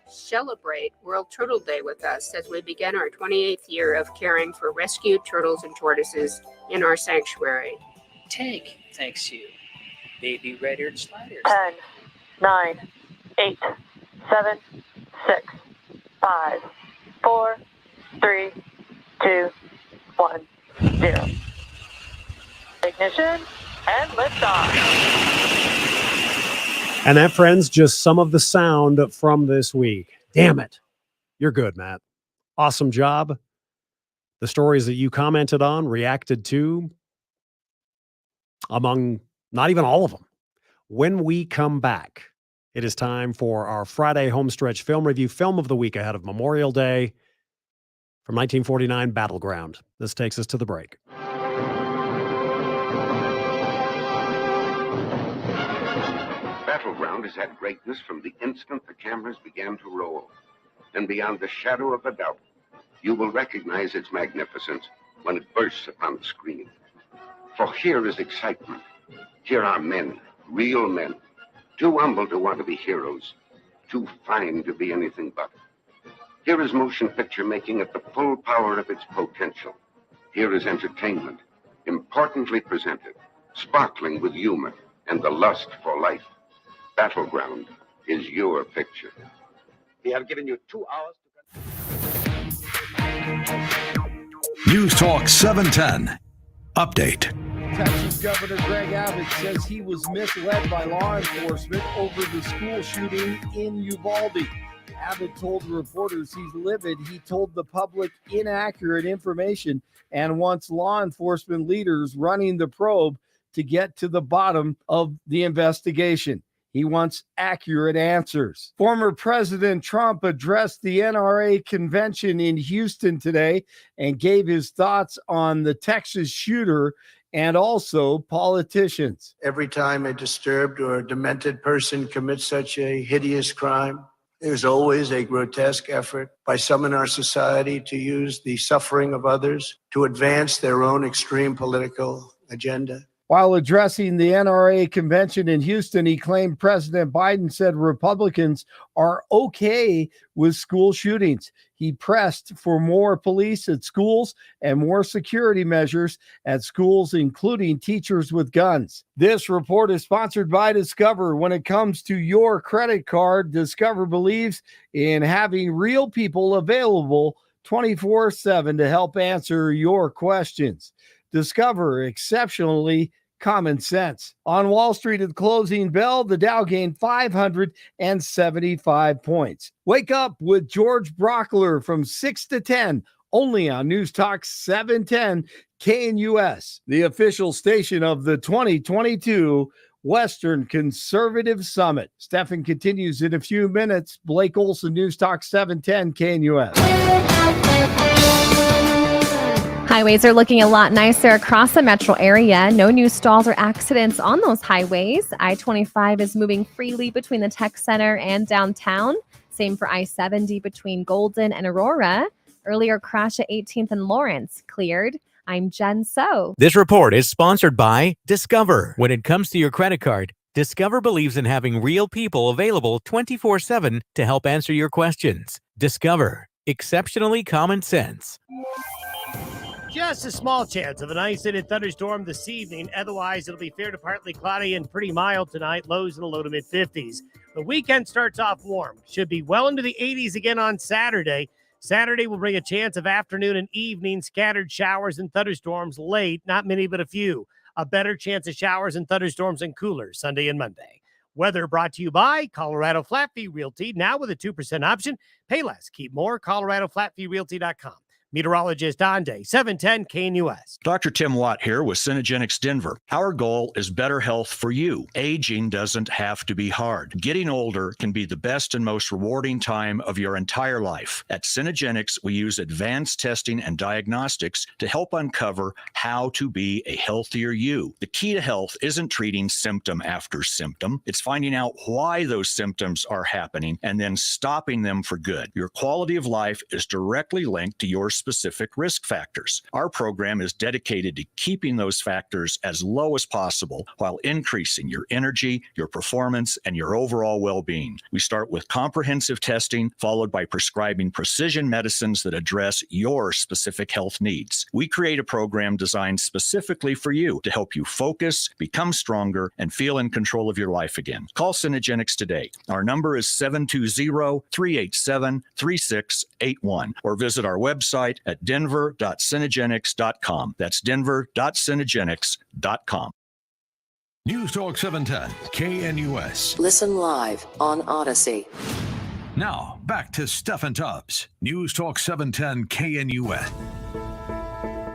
Celebrate World Turtle Day with us as we begin our 28th year of caring for rescued turtles and tortoises in our sanctuary. Take, thanks you. Baby red-eared sliders. 10, 9, 8, 7, 6, 5, 4, 3, 2, 1, 0. Ignition and liftoff. And that, friends, just some of the sound from this week. Damn it. You're good, Matt. Awesome job. The stories that you commented on, reacted to, among not even all of them. When we come back, it is time for our Friday homestretch film review, film of the week ahead of Memorial Day from 1949, Battleground. This takes us to the break. Battleground has had greatness from the instant the cameras began to roll. And beyond the shadow of a doubt, you will recognize its magnificence when it bursts upon the screen. For here is excitement. Here are men, real men, too humble to want to be heroes, too fine to be anything but. Here is motion picture making at the full power of its potential. Here is entertainment, importantly presented, sparkling with humor and the lust for life. Battleground is your picture. We have given you 2 hours to... News Talk 710. Update. Texas Governor Greg Abbott says he was misled by law enforcement over the school shooting in Uvalde. Abbott told reporters he's livid. He told the public inaccurate information and wants law enforcement leaders running the probe to get to the bottom of the investigation. He wants accurate answers. Former President Trump addressed the NRA convention in Houston today and gave his thoughts on the Texas shooter and also politicians. Every time a disturbed or demented person commits such a hideous crime, there's always a grotesque effort by some in our society to use the suffering of others to advance their own extreme political agenda. While addressing the NRA convention in Houston, he claimed President Biden said Republicans are okay with school shootings. He pressed for more police at schools and more security measures at schools, including teachers with guns. This report is sponsored by Discover. When it comes to your credit card, Discover believes in having real people available 24/7 to help answer your questions. Discover exceptionally common sense. On Wall Street at the closing bell, the Dow gained 575 points. Wake up with George Brockler from 6 to 10, only on News Talk 710 KNUS, the official station of the 2022 Western Conservative Summit. Steffan continues in a few minutes. Blake Olson, News Talk 710 KNUS. Highways are looking a lot nicer across the metro area. No new stalls or accidents on those highways. I-25 is moving freely between the tech center and downtown. Same for I-70 between Golden and Aurora. Earlier crash at 18th and Lawrence. Cleared. I'm Jen So. This report is sponsored by Discover. When it comes to your credit card, Discover believes in having real people available 24/7 to help answer your questions. Discover. Exceptionally common sense. Just a small chance of an isolated thunderstorm this evening. Otherwise, it'll be fair to partly cloudy and pretty mild tonight. Lows in the low to mid-50s. The weekend starts off warm. Should be well into the 80s again on Saturday. Saturday will bring a chance of afternoon and evening scattered showers and thunderstorms late. Not many, but a few. A better chance of showers and thunderstorms and cooler Sunday and Monday. Weather brought to you by Colorado Flat Fee Realty. Now with a 2% option. Pay less, keep more. ColoradoFlatFeeRealty.com. Meteorologist Don Day, 710 KNUS. Dr. Tim Watt here with Synergenics Denver. Our goal is better health for you. Aging doesn't have to be hard. Getting older can be the best and most rewarding time of your entire life. At Synergenics, we use advanced testing and diagnostics to help uncover how to be a healthier you. The key to health isn't treating symptom after symptom. It's finding out why those symptoms are happening and then stopping them for good. Your quality of life is directly linked to your specific risk factors. Our program is dedicated to keeping those factors as low as possible while increasing your energy, your performance, and your overall well-being. We start with comprehensive testing, followed by prescribing precision medicines that address your specific health needs. We create a program designed specifically for you to help you focus, become stronger, and feel in control of your life again. Call Synergenics today. Our number is 720-387-3681, or visit our website at denver.synergenics.com. That's denver.synergenics.com. News Talk 710 KNUS. Listen live on Odyssey. Now, back to Steffan Tubbs. News Talk 710 KNUS.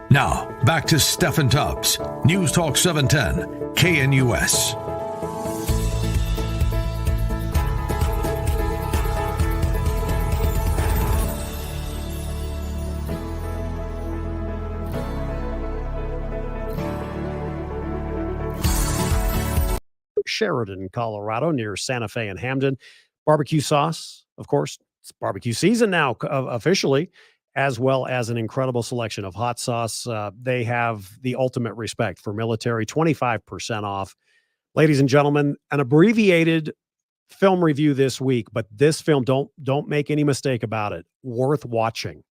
Now, back to Steffan Tubbs. News Talk 710 KNUS. Sheridan, Colorado, near Santa Fe and Hamden. Barbecue sauce, of course. It's barbecue season now, officially, as well as an incredible selection of hot sauce. They have the ultimate respect for military, 25% off. Ladies and gentlemen, an abbreviated film review this week, but this film, don't make any mistake about it, worth watching.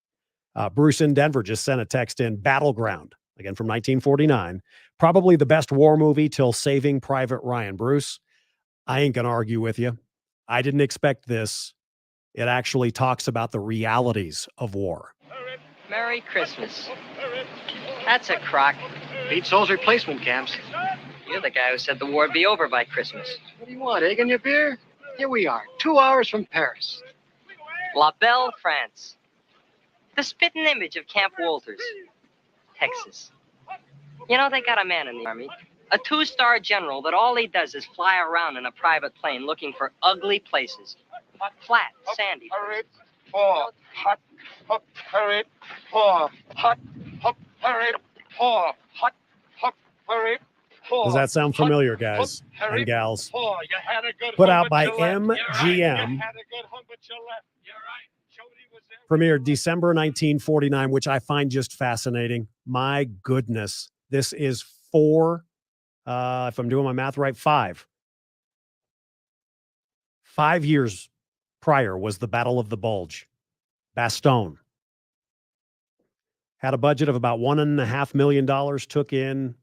Bruce in Denver just sent a text in, Battleground, again from 1949. Probably the best war movie till Saving Private Ryan. Bruce, I ain't going to argue with you. I didn't expect this. It actually talks about the realities of war. Merry Christmas. That's a crock. Beats those replacement camps. You're the guy who said the war would be over by Christmas. What do you want, egg in your beer? Here we are, 2 hours from Paris. La Belle, France. The spitting image of Camp Walters, Texas. You know, they got a man in the Army, a 2-star general that all he does is fly around in a private plane looking for ugly places. Flat, sandy. Does that sound familiar, guys and gals? Put out by MGM. Premiered December 1949, which I find just fascinating. My goodness. This is if I'm doing my math right, 5 years prior was the Battle of the Bulge. Bastogne. Had a budget of about $1.5 million, took in,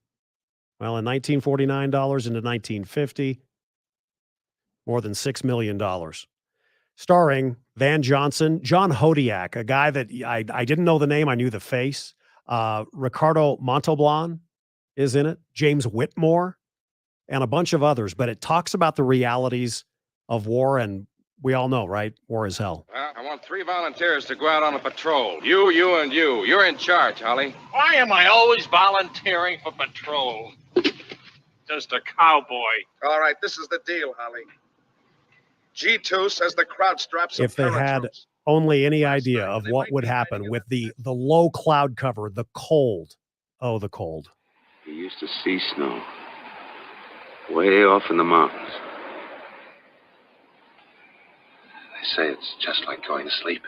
well, in 1949 dollars into 1950, more than $6 million. Starring Van Johnson, John Hodiak, a guy that I didn't know the name, I knew the face. Ricardo Montalban is in it, James Whitmore, and a bunch of others. But it talks about the realities of war, and we all know, right? War is hell. I want 3 volunteers to go out on a patrol. You, and you. You're in charge, Holly. Why am I always volunteering for patrol? Just a cowboy. All right, this is the deal, Holly. G2 says the crowd straps If they had only any idea of what would happen with the low cloud cover, the cold. Oh, the cold. You used to see snow way off in the mountains. They say it's just like going to sleep.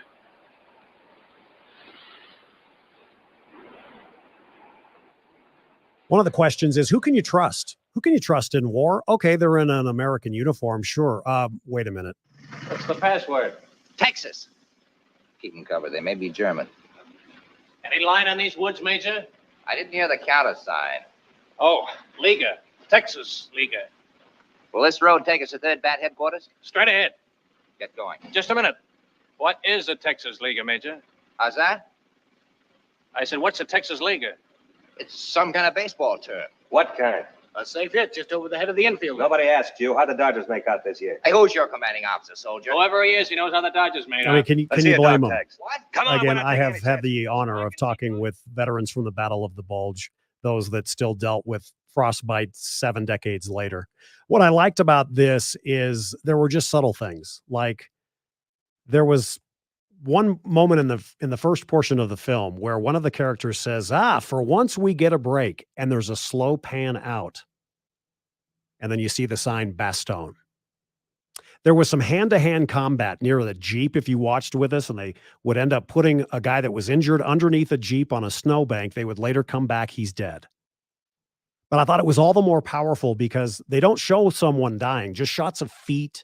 One of the questions is, who can you trust? Who can you trust in war? Okay, they're in an American uniform, sure. Wait a minute. What's the password? Texas. Keep them covered. They may be German. Any line on these woods, Major? I didn't hear the countersign. Oh, Liga. Texas Liga. Will this road take us to 3rd Bat headquarters? Straight ahead. Get going. Just a minute. What is a Texas Liga, Major? How's that? I said, what's a Texas Liga? It's some kind of baseball term. What kind? A safe hit just over the head of the infield. Nobody asked you. How'd the Dodgers make out this year? Hey, who's your commanding officer, soldier? Whoever he is, he knows how the Dodgers made out. I mean, can you blame them? What? Come on, Again, we're not I taking have any had the honor of talking with veterans from the Battle of the Bulge, those that still dealt with frostbite 7 decades later. What I liked about this is there were just subtle things. Like there was one moment in the first portion of the film where one of the characters says, for once we get a break, and there's a slow pan out. And then you see the sign Bastogne. There was some hand-to-hand combat near the Jeep, if you watched with us, and they would end up putting a guy that was injured underneath a Jeep on a snowbank. They would later come back, he's dead. But I thought it was all the more powerful because they don't show someone dying, just shots of feet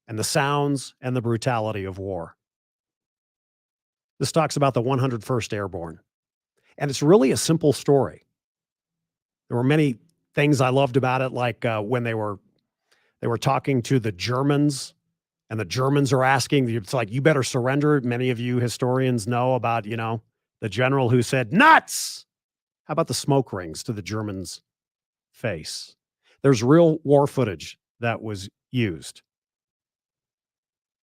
and the sounds and the brutality of war. This talks about the 101st Airborne. And it's really a simple story. There were many things I loved about it, like when they were talking to the Germans, and the Germans are asking, it's like, you better surrender. Many of you historians know about, the general who said, nuts! How about the smoke rings to the Germans' face? There's real war footage that was used.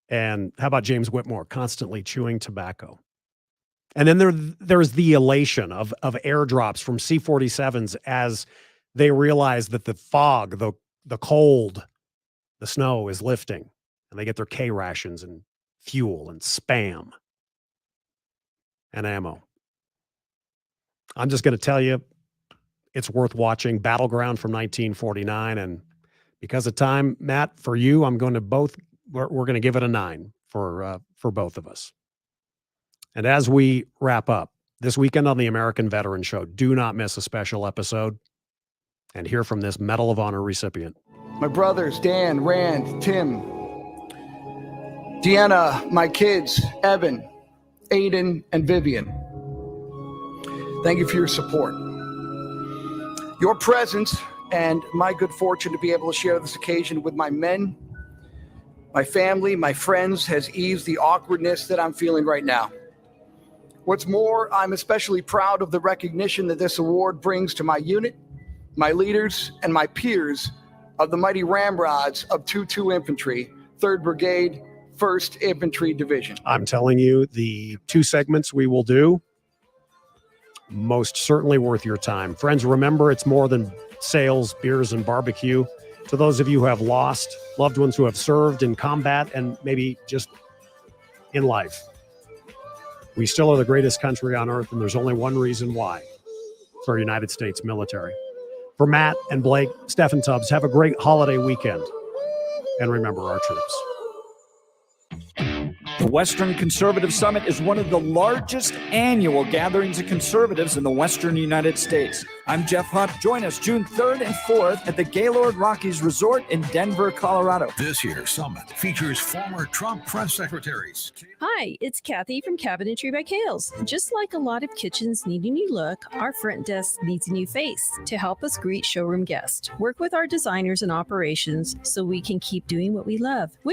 And how about James Whitmore constantly chewing tobacco? And then there's the elation of airdrops from C-47s as they realize that the fog, the cold, the snow is lifting, and they get their K rations and fuel and Spam and ammo. I'm just going to tell you, it's worth watching. Battleground from 1949. And because of time, Matt, for you, we're going to give it a 9 for both of us. And as we wrap up this weekend on the American Veteran Show, do not miss a special episode and hear from this Medal of Honor recipient. My brothers, Dan, Rand, Tim, Deanna, my kids, Evan, Aiden, and Vivian. Thank you for your support. Your presence and my good fortune to be able to share this occasion with my men, my family, my friends has eased the awkwardness that I'm feeling right now. What's more, I'm especially proud of the recognition that this award brings to my unit, my leaders, and my peers of the mighty Ramrods of 2-2 Infantry, 3rd Brigade, 1st Infantry Division. I'm telling you, the 2 segments we will do, most certainly worth your time. Friends, remember, it's more than sales, beers, and barbecue. To those of you who have lost loved ones who have served in combat and maybe just in life, we still are the greatest country on earth, and there's only one reason why. It's our United States military. For Matt and Blake, Steffan Tubbs, have a great holiday weekend. And remember our troops. The Western Conservative Summit is one of the largest annual gatherings of conservatives in the Western United States. I'm Jeff Hunt. Join us June 3rd and 4th at the Gaylord Rockies Resort in Denver, Colorado. This year's summit features former Trump press secretaries. Hi, it's Kathy from Cabinetry by Kales. Just like a lot of kitchens need a new look, our front desk needs a new face to help us greet showroom guests. Work with our designers and operations so we can keep doing what we love, which